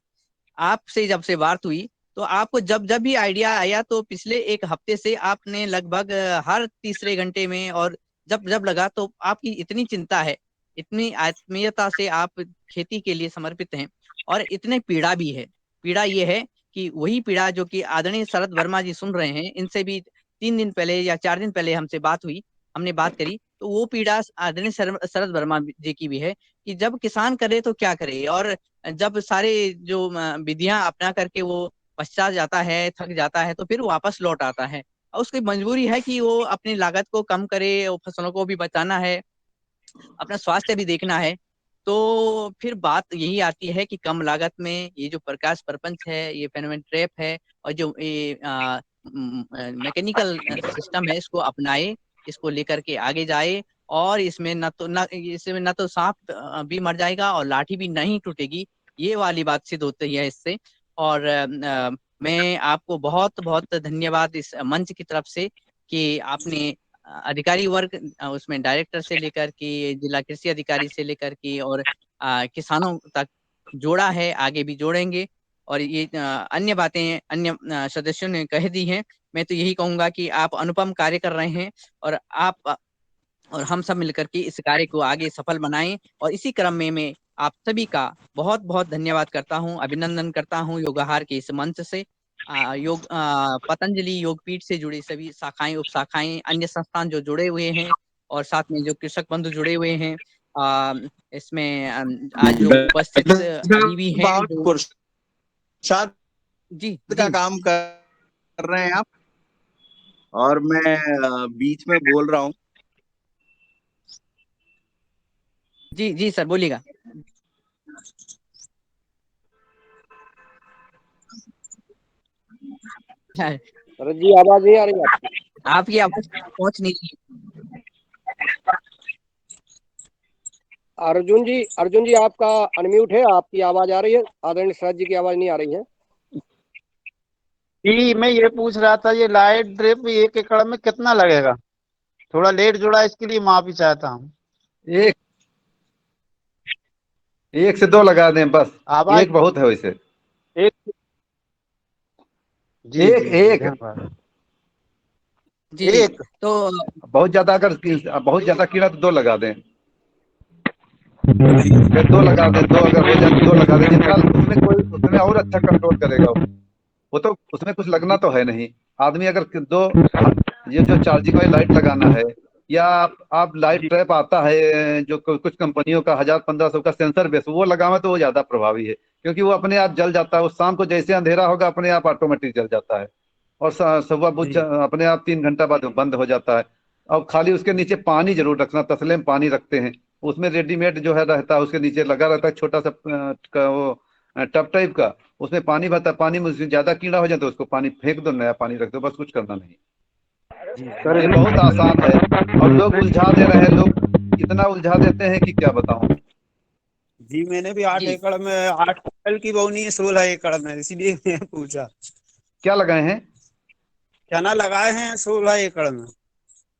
आपसे जब से बात हुई, तो आपको जब जब भी आइडिया आया, तो पिछले एक हफ्ते से आपने लगभग हर तीसरे घंटे में, और जब जब लगा, तो आपकी इतनी चिंता है, इतनी आत्मीयता से आप खेती के लिए समर्पित हैं, और इतने पीड़ा भी है। पीड़ा ये है कि वही पीड़ा जो कि आदरणीय शरद वर्मा जी सुन रहे हैं, इनसे भी 3 दिन पहले या 4 दिन पहले हमसे बात हुई, हमने बात करी, तो वो पीड़ा आदरणीय शरद वर्मा जी की भी है कि जब किसान करे तो क्या करे, और जब सारे जो विधियां अपना करके वो पश्चात जाता है, थक जाता है, तो फिर वापस लौट आता है, और उसकी मजबूरी है कि वो अपनी लागत को कम करे, और फसलों को भी बचाना है, अपना स्वास्थ्य भी देखना है। तो फिर बात यही आती है कि कम लागत में ये जो प्रकाश प्रपंच है, ये फेनोमेन ट्रैप है, और जो ये मैकेनिकल सिस्टम है, इसको अपनाए, इसको लेकर के आगे जाए, और इसमें न तो सांप भी मर जाएगा और लाठी भी नहीं टूटेगी, ये वाली बात सिद्ध होती है इससे। और मैं आपको बहुत बहुत धन्यवाद इस मंच की तरफ से कि आपने अधिकारी वर्ग, उसमें डायरेक्टर से लेकर के जिला कृषि अधिकारी से लेकर के और किसानों तक जोड़ा है, आगे भी जोड़ेंगे। और ये अन्य बातें अन्य सदस्यों ने कह दी हैं। मैं तो यही कहूंगा कि आप अनुपम कार्य कर रहे हैं, और आप और हम सब मिलकर के इस कार्य को आगे सफल बनाएं। और इसी क्रम में मैं आप सभी का बहुत बहुत धन्यवाद करता हूं, अभिनंदन करता हूं योगाहार के इस मंच से। पतंजलि योगपीठ से जुड़ी सभी शाखाएं, उप शाखाएं, अन्य संस्थान जो जुड़े हुए हैं, और साथ में जो कृषक बंधु जुड़े हुए हैं, इसमें आज जो उपस्थित अभी भी हैं
बहुत
जो
पुरुषार्थ
जी
का
जी
काम कर रहे हैं आप, और मैं बीच में बोल रहा हूँ।
जी जी सर बोलिएगा।
शरद जी आवाज नहीं आ रही आपकी।
आपकी आवाज पहुंच नहीं रही।
अर्जुन जी आपका अनम्यूट है, आपकी आवाज आ रही है, आदरणीय शरद जी की आवाज नहीं आ रही है।
जी मैं ये पूछ रहा था, ये लाइट ड्रिप 1 एकड़ में कितना लगेगा? थोड़ा लेट जुड़ा, इसके लिए माफी चाहता हूँ।
एक 1 से 2 लगा दें बस,
आवाज
एक बहुत है वैसे।
एक जी
एक
जी जी
एक
धन्यवाद।
जी जी
एक
तो
बहुत ज्यादा, अगर बहुत ज्यादा कीड़ा तो 2 लगा दें, फिर 2 लगा दें, 2 अगर हो जाए तो 2 लगा दें, जितना उसमें और अच्छा कंट्रोल करेगा वो तो उसमें कुछ लगना तो है नहीं। आदमी अगर 2 ये जो चार्जिंग वाली लाइट लगाना है, या आप लाइट
जी
ट्रैप आता है जो कुछ कंपनियों का 1000-1500 का सेंसर बेस, वो लगावे तो वो ज्यादा प्रभावी है, क्योंकि वो अपने आप जल जाता है। वो शाम को जैसे अंधेरा होगा अपने आप ऑटोमेटिक जल जाता है, और सुबह
जी
अपने आप 3 घंटा बाद बंद हो जाता है। अब खाली उसके नीचे पानी जरूर रखना, तसले में पानी रखते हैं, उसमें रेडीमेड जो है रहता है, उसके नीचे लगा रहता है छोटा सा वो टब टाइप का, उसमें पानी भरता है। पानी में ज्यादा कीड़ा हो जाए तो उसको पानी फेंक दो, नया पानी रख दो, बस कुछ करना नहीं।
जी
ये बहुत आसान है, और लोग उलझा दे रहे हैं, लोग इतना उलझा देते हैं कि क्या बताऊं।
जी मैंने भी 8
जी
एकड़ में 8 क्विंटल की बोनी है, 16 एकड़ में, इसीलिए मैं पूछा।
क्या लगाए हैं?
चना लगाए हैं 16 एकड़ में।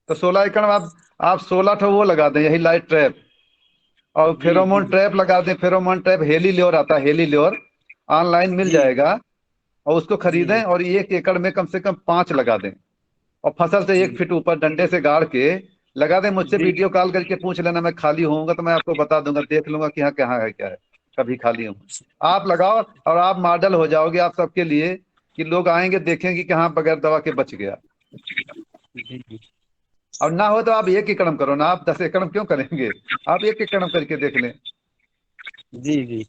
तो 16 एकड़ में आप 16 ठो वो लगा दें, यही लाइट ट्रैप, और
जी
फेरोमोन
जी
ट्रैप लगा दें। फेरोमोन ट्रैप हेली ल्योर आता है, हेली ल्योर ऑनलाइन मिल
जी
जाएगा, और उसको खरीदें,
जी
और 1 एकड़ में कम से कम 5 लगा दें, और फसल से 1 फीट ऊपर डंडे से गाड़ के लगा दें। मुझसे
जी
वीडियो कॉल करके पूछ लेना, मैं खाली होऊंगा तो मैं आपको बता दूंगा, देख लूंगा कि हाँ कहाँ है क्या है, कभी खाली हूँ। आप लगाओ, और आप मॉडल हो जाओगे आप सबके लिए, कि लोग आएंगे देखेंगे कि हाँ बगैर दवा के बच गया।
जी जी
और ना हो तो आप 1 एकड़ करो ना, आप 10 एकड़ क्यों करेंगे, आप 1 एकड़ करके देख लें।
जी जी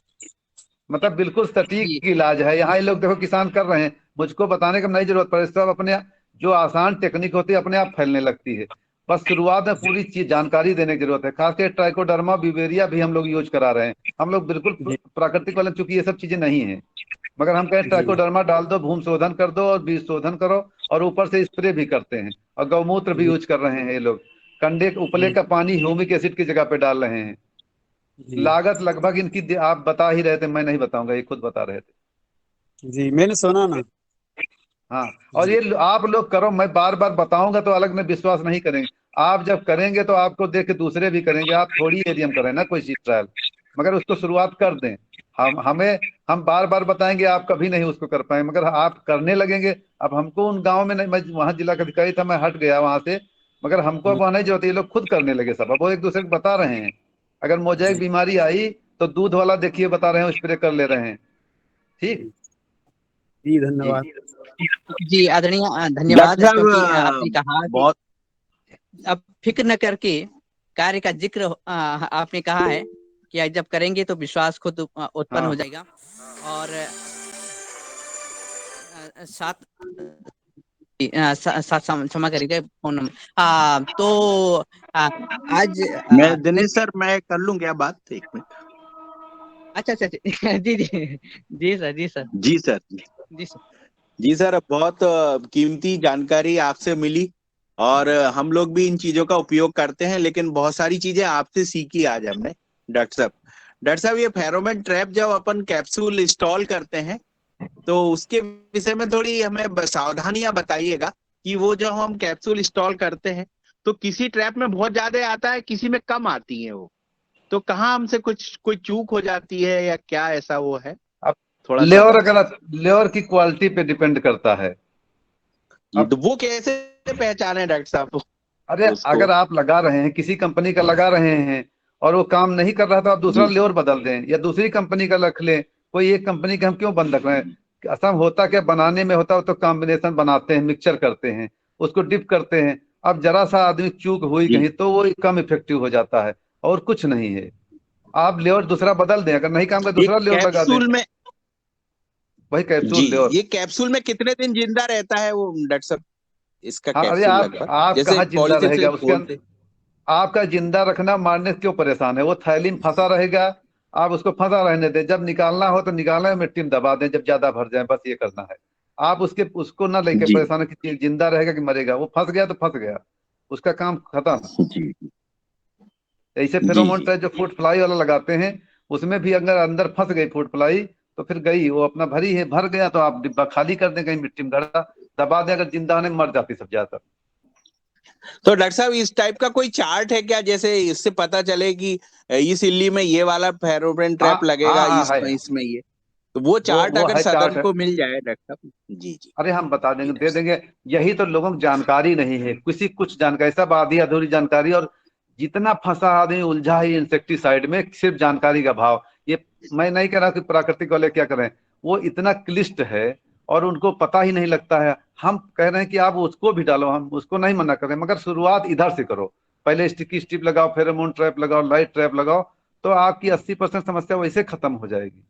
मतलब बिल्कुल सटीक
जी
इलाज है। यहाँ ये लोग देखो किसान कर रहे हैं, मुझको बताने की नहीं जरूरत पड़े, सब अपने जो आसान टेक्निक होती है अपने आप फैलने लगती है। बस शुरुआत में पूरी चीज जानकारी देने की जरूरत है। खासकर ट्राइकोडर्मा बिवेरिया भी हम लोग यूज करा रहे हैं। हम लोग बिल्कुल प्राकृतिक वाले, चूंकि ये सब चीजें नहीं है, मगर हम कहें ट्राइकोडर्मा डाल दो, भूमि शोधन कर दो और बीज शोधन करो, और ऊपर से स्प्रे भी करते हैं, और गौमूत्र भी यूज कर रहे हैं ये लोग। कंडे उपले का पानी ह्यूमिक एसिड की जगह पे डाल रहे हैं। लागत लगभग इनकी आप बता ही रहे थे, मैं नहीं बताऊंगा, ये खुद बता रहे थे।
जी मैंने सुना ना।
हाँ, और ये आप लोग करो, मैं बार बार बताऊंगा तो अलग में विश्वास नहीं करेंगे। आप जब करेंगे तो आपको देख के दूसरे भी करेंगे। आप थोड़ी एरियम करें ना कोई चीज ट्रायल, मगर उसको शुरुआत कर दें। हम बार बार बताएंगे, आप कभी नहीं उसको कर पाएंगे, मगर आप करने लगेंगे। अब हमको उन गाँव में नहीं, मैं वहाँ जिला का अधिकारी था, मैं हट गया वहां से, मगर हमको अब नहीं जरूरत, ये लोग खुद करने लगे सब। अब वो एक दूसरे को बता रहे हैं, अगर मोजाइक बीमारी आई तो दूध वाला देखिए बता रहे हैं, स्प्रे कर ले रहे हैं। ठीक,
जी धन्यवाद।
जी आदरणीय धन्यवाद,
डॉक्टर
क्योंकि
साहब
आपने कहा कि
बहुत
अब फिक्र न करके कार्य का जिक्र आपने कहा है कि जब करेंगे तो विश्वास खुद उत्पन्न हो जाएगा। और साथ क्षमा करिएगा फोन नंबर। तो आज
मैं दिनेश सर, मैं कर लूं क्या बात, एक मिनट?
अच्छा अच्छा जी जी जी सर, जी सर,
जी सर,
जी सर,
जी सर, बहुत कीमती जानकारी आपसे मिली, और हम लोग भी इन चीजों का उपयोग करते हैं, लेकिन बहुत सारी चीजें आपसे सीखी आज हमने। डॉक्टर साहब ये फेरोमोन ट्रैप जब अपन कैप्सूल इंस्टॉल करते हैं तो उसके विषय में थोड़ी हमें सावधानियां बताइएगा कि वो जो हम कैप्सूल इंस्टॉल करते हैं तो किसी ट्रैप में बहुत ज्यादा आता है, किसी में कम आती है, वो तो कहाँ हमसे कोई चूक हो जाती है या क्या ऐसा वो है?
अब
थोड़ा
लेवर की क्वालिटी पे डिपेंड करता है।
तो वो कैसे पहचाने डॉक्टर साहब?
अरे अगर आप लगा रहे हैं, किसी कंपनी का लगा रहे हैं और वो काम नहीं कर रहा तो आप दूसरा लेवर बदल दें या दूसरी कंपनी का रख लें। कोई एक कंपनी का हम क्यों बंद रख रहे हैं? असम होता क्या, बनाने में होता तो कॉम्बिनेशन बनाते हैं, मिक्सचर करते हैं, उसको डिप करते हैं। अब जरा सा आदमी चूक हुई कहीं तो वो कम इफेक्टिव हो जाता है, और कुछ नहीं है। आप लेवर दूसरा बदल दें, अगर नहीं काम का दूसरा लेवर लगा दें।
में
वही कैप्सूल लेवर।
ये कैप्सूल में कितने दिन जिंदा रहता है वो डॉक्टर साहब, इसका
हाँ, अरे
कैप्सूल?
आप
जैसे
कहाँ जिंदा
पॉलीथिन
रहेगा
से
उसके
खोलते।
आपका जिंदा रखना मारने से क्यों परेशान है? वो थैलीन फंसा रहेगा, आप उसको फंसा रहने दें। जब निकालना हो तो निकालना, मिट्टी में दबा दें जब ज्यादा भर जाए, बस ये करना है। आप उसको ना लेके परेशान है कि जिंदा रहेगा कि मरेगा। वो फंस गया तो फंस गया, उसका काम खत्म। ऐसे फेरोमोन ट्रैप जो फ्रूट फ्लाई वाला लगाते हैं, उसमें भी अगर अंदर फंस गई फ्रूट फ्लाई तो फिर गई, वो अपना भरी है, भर गया तो आप डिब्बा खाली कर दें, कहीं मिट्टी में गड़ा दबा दें, अगर जिंदा होने मर जाती सब ज्यादातर।
तो डॉक्टर साहब इस टाइप का कोई चार्ट है क्या, जैसे इससे पता चले कि इस इल्ली में ये वाला फेरोमोन ट्रैप लगेगा, इसमें ये, तो वो चार्ट अगर सदन को मिल जाए डॉक्टर साहब? जी जी,
अरे हम बता देंगे, दे देंगे। यही तो लोगों को जानकारी नहीं है, कुछ जानकारी, सब आधी अधूरी जानकारी, और जितना फंसा आदमी उलझा है इंसेक्टिसाइड में, सिर्फ जानकारी का भाव। ये मैं नहीं कह रहा कि प्राकृतिक वाले क्या करें, वो इतना क्लिष्ट है और उनको पता ही नहीं लगता है। हम कह रहे हैं कि आप उसको भी डालो, हम उसको नहीं मना कर रहे, मगर शुरुआत इधर से करो। पहले स्टिकी स्ट्रिप लगाओ, फेरोमोन ट्रैप लगाओ, लाइट ट्रैप लगाओ, तो आपकी 80% समस्या वैसे खत्म हो जाएगी।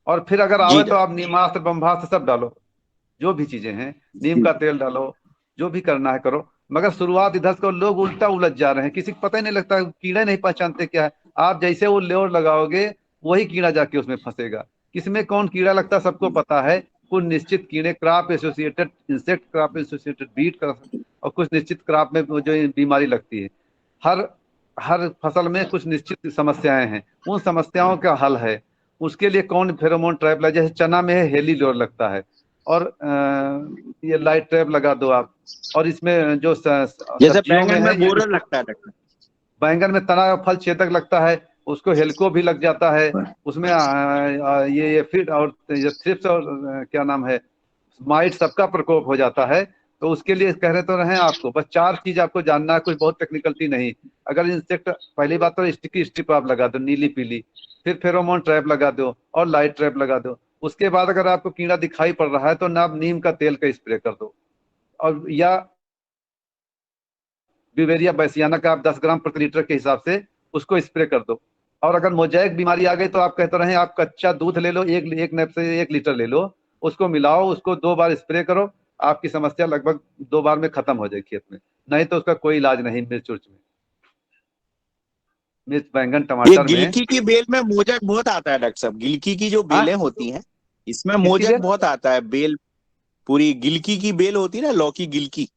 और फिर अगर आवे तो आप नीमास्त्र ब्रह्मास्त्र सब डालो, जो भी चीजें हैं, नीम का तेल डालो, जो भी करना है करो, मगर शुरुआत इधर से। लोग उल्टा उलझ जा रहे हैं, किसी को पता ही नहीं लगता, कीड़े नहीं पहचानते क्या है। आप जैसे वो लेवर लगाओगे वही कीड़ा जाके उसमें फंसेगा। किसमें कौन कीड़ा लगता है सबको पता है। कुछ निश्चित कीड़े, crop associated insect, crop associated बीट कर, और कुछ निश्चित क्रॉप में जो बीमारी लगती है। हर फसल में कुछ निश्चित समस्याएं हैं, उन समस्याओं का हल है। उसके लिए कौन फेरोमोन ट्रैप लगे, जैसे चना में है हेली लेवर लगता है, और ये लाइट ट्रैप लगा दो आप। और इसमें जो
जैसे बैंगन में बोरर लगता है डॉक्टर,
बैंगन में तना फल छेदक लगता है, उसको हेल्को भी लग जाता है। उसमें ये फिर और थ्रिप्स और क्या नाम है, माइट, सबका प्रकोप हो जाता है। तो उसके लिए कह रहे तो रहे आपको, बस 4 चीज आपको जानना है, कुछ बहुत टेक्निकलिटी नहीं। अगर इंसेक्ट, पहली बात तो स्टिकी स्ट्रिप आप लगा दो नीली पीली, फिर फेरोमोन ट्रैप लगा दो और लाइट ट्रैप लगा दो। उसके बाद अगर आपको कीड़ा दिखाई पड़ रहा है तो ना आप नीम का तेल का स्प्रे कर दो, और या बिवेरिया बैसियाना का आप 10 ग्राम प्रति लीटर के हिसाब से उसको स्प्रे कर दो। और अगर मोजाइक बीमारी आ गई तो आप कहते रहे, आप कच्चा दूध ले लो, एक नैप से 1 लीटर ले लो, उसको मिलाओ, उसको 2 बार स्प्रे करो, आपकी समस्या लगभग 2 बार में खत्म हो जाएगी खेत में। नहीं तो उसका कोई इलाज नहीं। मिर्च उर्च में, मिर्च बैंगन
ये
टमाटर में।
गिलकी की बेल में मोजक बहुत आता है डॉक्टर साहब, गिलकी की जो
हाँ
बेलें होती हैं इसमें
किसकी
मोजक
बेल?
बहुत आता है। बेल पूरी गिलकी की बेल होती है ना, लौकी गिलकी,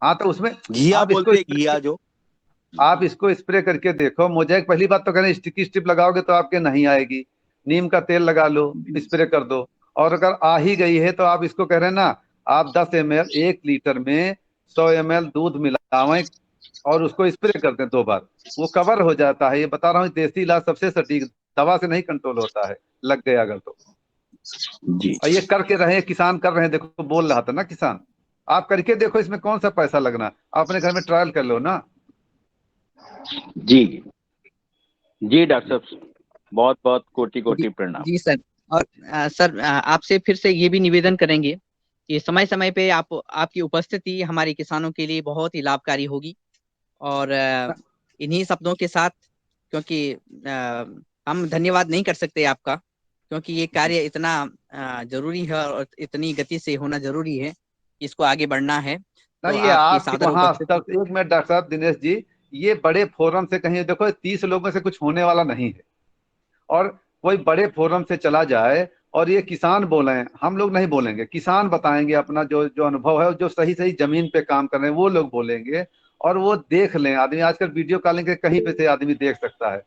हाँ तो उसमें
घिया
आप इसको
बोलते हैं, घिया जो।
आप इसको स्प्रे करके देखो। मोजैक पहली बात तो कहना, स्टिकी स्ट्रिप लगाओगे तो आपके नहीं आएगी। नीम का तेल लगा लो, स्प्रे कर दो। और अगर आ ही गई है तो आप इसको कह रहे हैं ना, आप 10 ml 1 लीटर में 100 ml दूध मिलावें और उसको स्प्रे कर दें 2 बार, वो कवर हो जाता है। ये बता रहा हूँ, देसी इलाज सबसे सटीक, दवा से नहीं कंट्रोल होता है, लग गया अगर तो।
जी
और ये करके रहे, किसान कर रहे हैं, देखो बोल रहा था ना किसान। आप करके देखो, इसमें कौन सा पैसा लगना, आप अपने घर में ट्रायल कर लो ना।
जी जी डॉक्टर साहब, बहुत बहुत कोटि कोटि प्रणाम।
जी सर। और सर आपसे फिर से ये भी निवेदन करेंगे कि समय समय पे आपकी उपस्थिति हमारे किसानों के लिए बहुत ही लाभकारी होगी। और इन्हीं शब्दों के साथ, क्योंकि हम धन्यवाद नहीं कर सकते आपका, क्योंकि ये कार्य इतना जरूरी है और इतनी गति से होना जरूरी है, इसको आगे बढ़ना है।
ना
तो
ये
आपकी
आपके
सादर
वहां
उपस्थिति।
तक, 1 मिनट डॉक्टर साहब, दिनेश जी, ये बड़े फोरम से कहीं देखो, 30 लोगों से कुछ होने वाला नहीं है। और कोई बड़े फोरम से चला जाए और ये किसान बोले, हम लोग नहीं बोलेंगे, किसान बताएंगे अपना जो जो अनुभव है, जो सही सही जमीन पे काम कर रहे हैं वो लोग बोलेंगे। और वो देख लें आदमी, आजकल वीडियो कॉलिंग के कहीं पे से आदमी देख सकता है।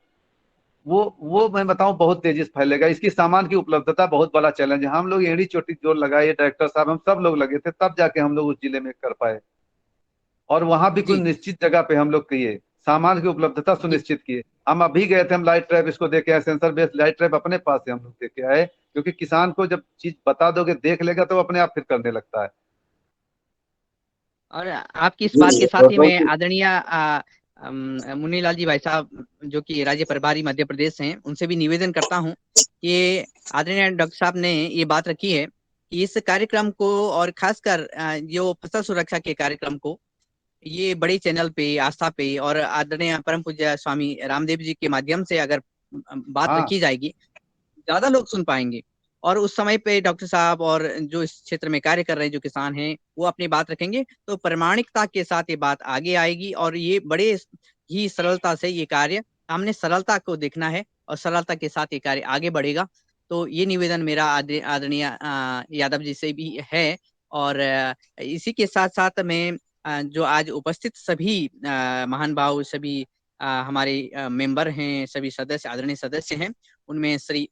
वो मैं बताऊं बहुत तेजी से फैलेगा। इसकी सामान की उपलब्धता बहुत बड़ा चैलेंज है। हम लोग एड़ी चोटी जोर लगाए, डायरेक्टर साहब हम सब लोग लगे थे, तब जाके हम लोग उस जिले में कर पाए। और वहां भी कुछ
जी
निश्चित जगह पे हम लोग किए, सामान की उपलब्धता
जी
सुनिश्चित किए। हम अभी गए थे, हम लाइट ट्रैप इसको देखे आए, सेंसर बेस्ड लाइट ट्रैप अपने पास से हम लोग देखे आए। क्योंकि किसान को जब चीज बता दोगे, देख लेगा, तो वो अपने आप फिर करने लगता है।
और आपकी इस बात के साथ ही मैं आदरणीय मुन्नीलाल जी भाई साहब, जो कि राज्य प्रभारी मध्य प्रदेश हैं, उनसे भी निवेदन करता हूं कि आदरणीय डॉक्टर साहब ने ये बात रखी है कि इस कार्यक्रम को, और खासकर जो फसल सुरक्षा के कार्यक्रम को, ये बड़े चैनल पे, आस्था पे और आदरणीय परम पूज्य स्वामी रामदेव जी के माध्यम से अगर बात
हाँ
रखी जाएगी, ज्यादा लोग सुन पाएंगे। और उस समय पे डॉक्टर साहब और जो इस क्षेत्र में कार्य कर रहे हैं, जो किसान हैं, वो अपनी बात रखेंगे, तो प्रामाणिकता के साथ ये बात आगे आएगी। और ये बड़े ही सरलता से ये कार्य, हमने सरलता को देखना है और सरलता के साथ ये कार्य आगे बढ़ेगा। तो ये निवेदन मेरा आदरणीय यादव जी से भी है। और इसी के साथ साथ में जो आज उपस्थित सभी महान भाव, सभी हमारे मेंबर हैं, सभी सदस्य, आदरणीय सदस्य हैं, उनमें श्री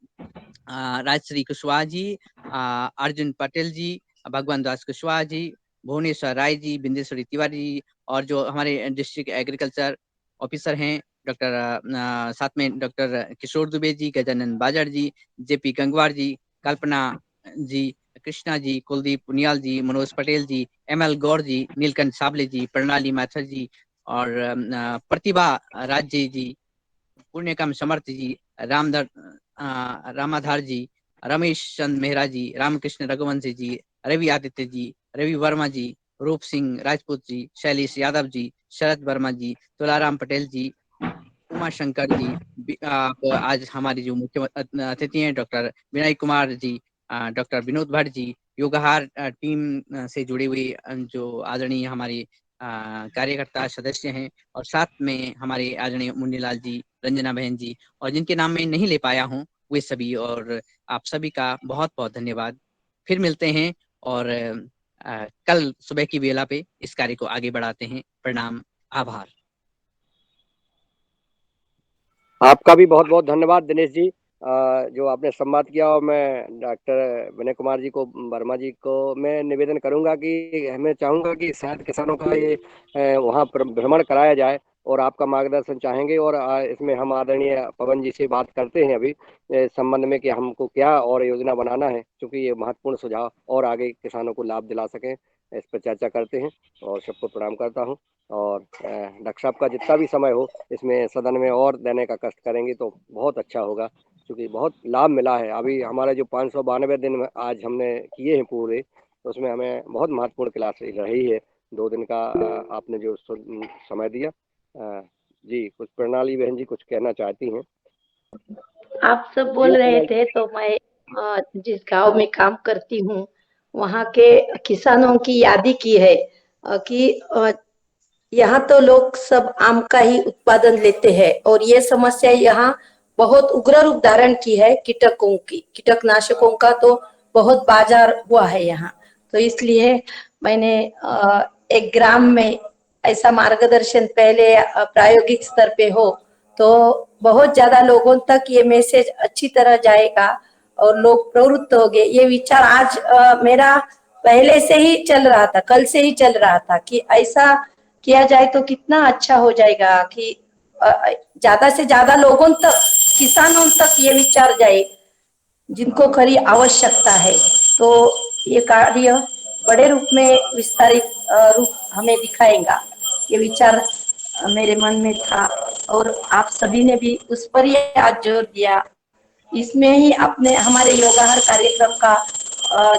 राजश्री कुशवाहा जी, अर्जुन पटेल जी, भगवान दास कुशवाहा जी, भुवनेश्वर राय जी, बिंदेश्वरी तिवारी जी, और जो हमारे डिस्ट्रिक्ट एग्रीकल्चर ऑफिसर हैं डॉक्टर, साथ में डॉक्टर किशोर दुबे जी, गजानन बाजड़ जी, जेपी गंगवार जी, कल्पना जी, कृष्णा जी, कुलदीप पुनियाल जी, मनोज पटेल जी, ML गौर जी, नीलकंठ साबले जी, प्रणाली माथर जी, और प्रतिभा राज्य जी, पुण्यकम समर्थ जी, रामाधार जी, रमेश चंद मेहरा जी, रामकृष्ण रघुवंशी जी, रवि आदित्य जी, रवि वर्मा जी, रूप सिंह राजपूत जी, शैलेश यादव जी, शरद वर्मा जी, तुलाराम पटेल जी, उमा शंकर जी, आप आज हमारी जो मुख्य अतिथि हैं doctor Vinay Kumar ji, doctor Vinod Bhatt ji, योगाहार team से जुड़े हुए जो आदरणीय हमारे कार्यकर्ता सदस्य हैं, और साथ में हमारे आदरणीय मुन्नीलाल जी, रंजना बहन जी, और जिनके नाम मैं नहीं ले पाया हूँ वे सभी, और आप सभी का बहुत बहुत धन्यवाद। फिर मिलते हैं और कल सुबह की बेला पे इस कार्य को आगे बढ़ाते हैं। प्रणाम, आभार।
आपका भी बहुत बहुत धन्यवाद दिनेश जी, जो आपने संवाद किया। और मैं डॉक्टर विनय कुमार जी को, वर्मा जी को मैं निवेदन करूंगा कि मैं चाहूंगा कि शायद किसानों का ये वहाँ भ्रमण कराया जाए, और आपका मार्गदर्शन चाहेंगे। और इसमें हम आदरणीय पवन जी से बात करते हैं अभी इस संबंध में कि हमको क्या और योजना बनाना है, क्योंकि ये महत्वपूर्ण सुझाव और आगे किसानों को लाभ दिला सकें, इस पर चर्चा करते हैं। और सबको प्रणाम करता हूँ। और डॉक्टर साहब का जितना भी समय हो इसमें सदन में और देने का कष्ट करेंगे तो बहुत अच्छा होगा, क्योंकि बहुत लाभ मिला है। अभी हमारे जो 592 दिन आज हमने किए हैं पूरे, तो उसमें हमें बहुत महत्वपूर्ण क्लास रही है। 2 दिन का आपने जो समय दिया। जी, कुछ प्रणाली बहन जी कुछ कहना चाहती हैं?
आप सब बोल रहे थे तो मैं जिस गांव में काम करती हूँ वहाँ के किसानों की यादी की है कि यहाँ तो लोग सब आम का ही उत्पादन लेते हैं और ये समस्या यहाँ बहुत उग्र रूप धारण की है। कीटनाशकों का तो बहुत बाजार हुआ है यहाँ। तो इसलिए मैंने एक ग्राम में ऐसा मार्गदर्शन पहले प्रायोगिक स्तर पे हो तो बहुत ज्यादा लोगों तक ये मैसेज अच्छी तरह जाएगा और लोग प्रवृत्त हो गए। ये विचार आज मेरा पहले से ही चल रहा था, कल से ही चल रहा था कि ऐसा किया जाए तो कितना अच्छा हो जाएगा कि ज्यादा से ज्यादा लोगों तक, किसानों तक ये विचार जाए जिनको खरी आवश्यकता है। तो ये कार्य बड़े रूप में विस्तारित रूप हमें दिखाएगा। ये विचार मेरे मन में था और आप सभी ने भी उस पर ही आज जोर दिया। इसमें ही अपने हमारे योगाहार कार्यक्रम का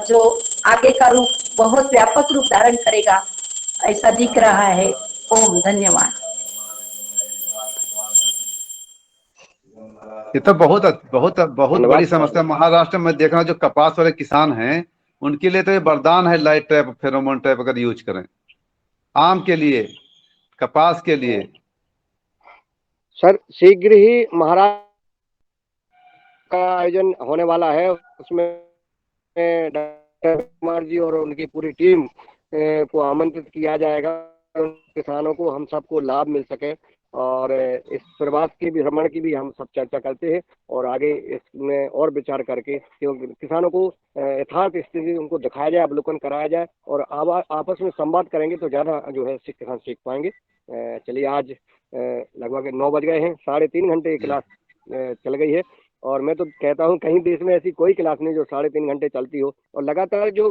जो आगे का रूप बहुत व्यापक रूप धारण करेगा ऐसा दिख रहा है। ओम धन्यवाद।
ये तो बहुत बहुत बहुत बड़ी समस्या महाराष्ट्र में देखना। जो कपास वाले किसान हैं उनके लिए तो ये वरदान है, लाइट ट्रैप, फेरोमोन ट्रैप अगर यूज करें आम के लिए, कपास के लिए।
सर शीघ्र ही महाराष्ट्र का आयोजन होने वाला है, उसमें डॉक्टर कुमार जी और उनकी पूरी टीम को आमंत्रित किया जाएगा। किसानों को हम सबको लाभ मिल सके और इस प्रवास की भी, भ्रमण की भी हम सब चर्चा करते हैं और आगे इसमें और विचार करके क्योंकि किसानों को यथार्थ स्थिति उनको दिखाया जाए, अवलोकन कराया जाए और आपस में संवाद करेंगे तो ज़्यादा जो है किसान सीख पाएंगे। चलिए आज लगभग 9 बज गए हैं, 3.5 घंटे क्लास चल गई है और मैं तो कहता हूँ कहीं देश में ऐसी कोई क्लास नहीं जो 3.5 घंटे चलती हो। और लगातार जो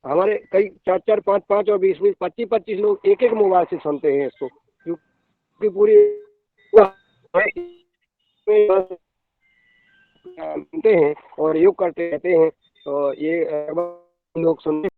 हमारे कई 4-4, 5-5 और 20-20, 25-25 लोग एक मोबाइल से सुनते हैं इसको, क्योंकि पूरी सुनते हैं और योग करते रहते हैं। तो ये लोग सुनते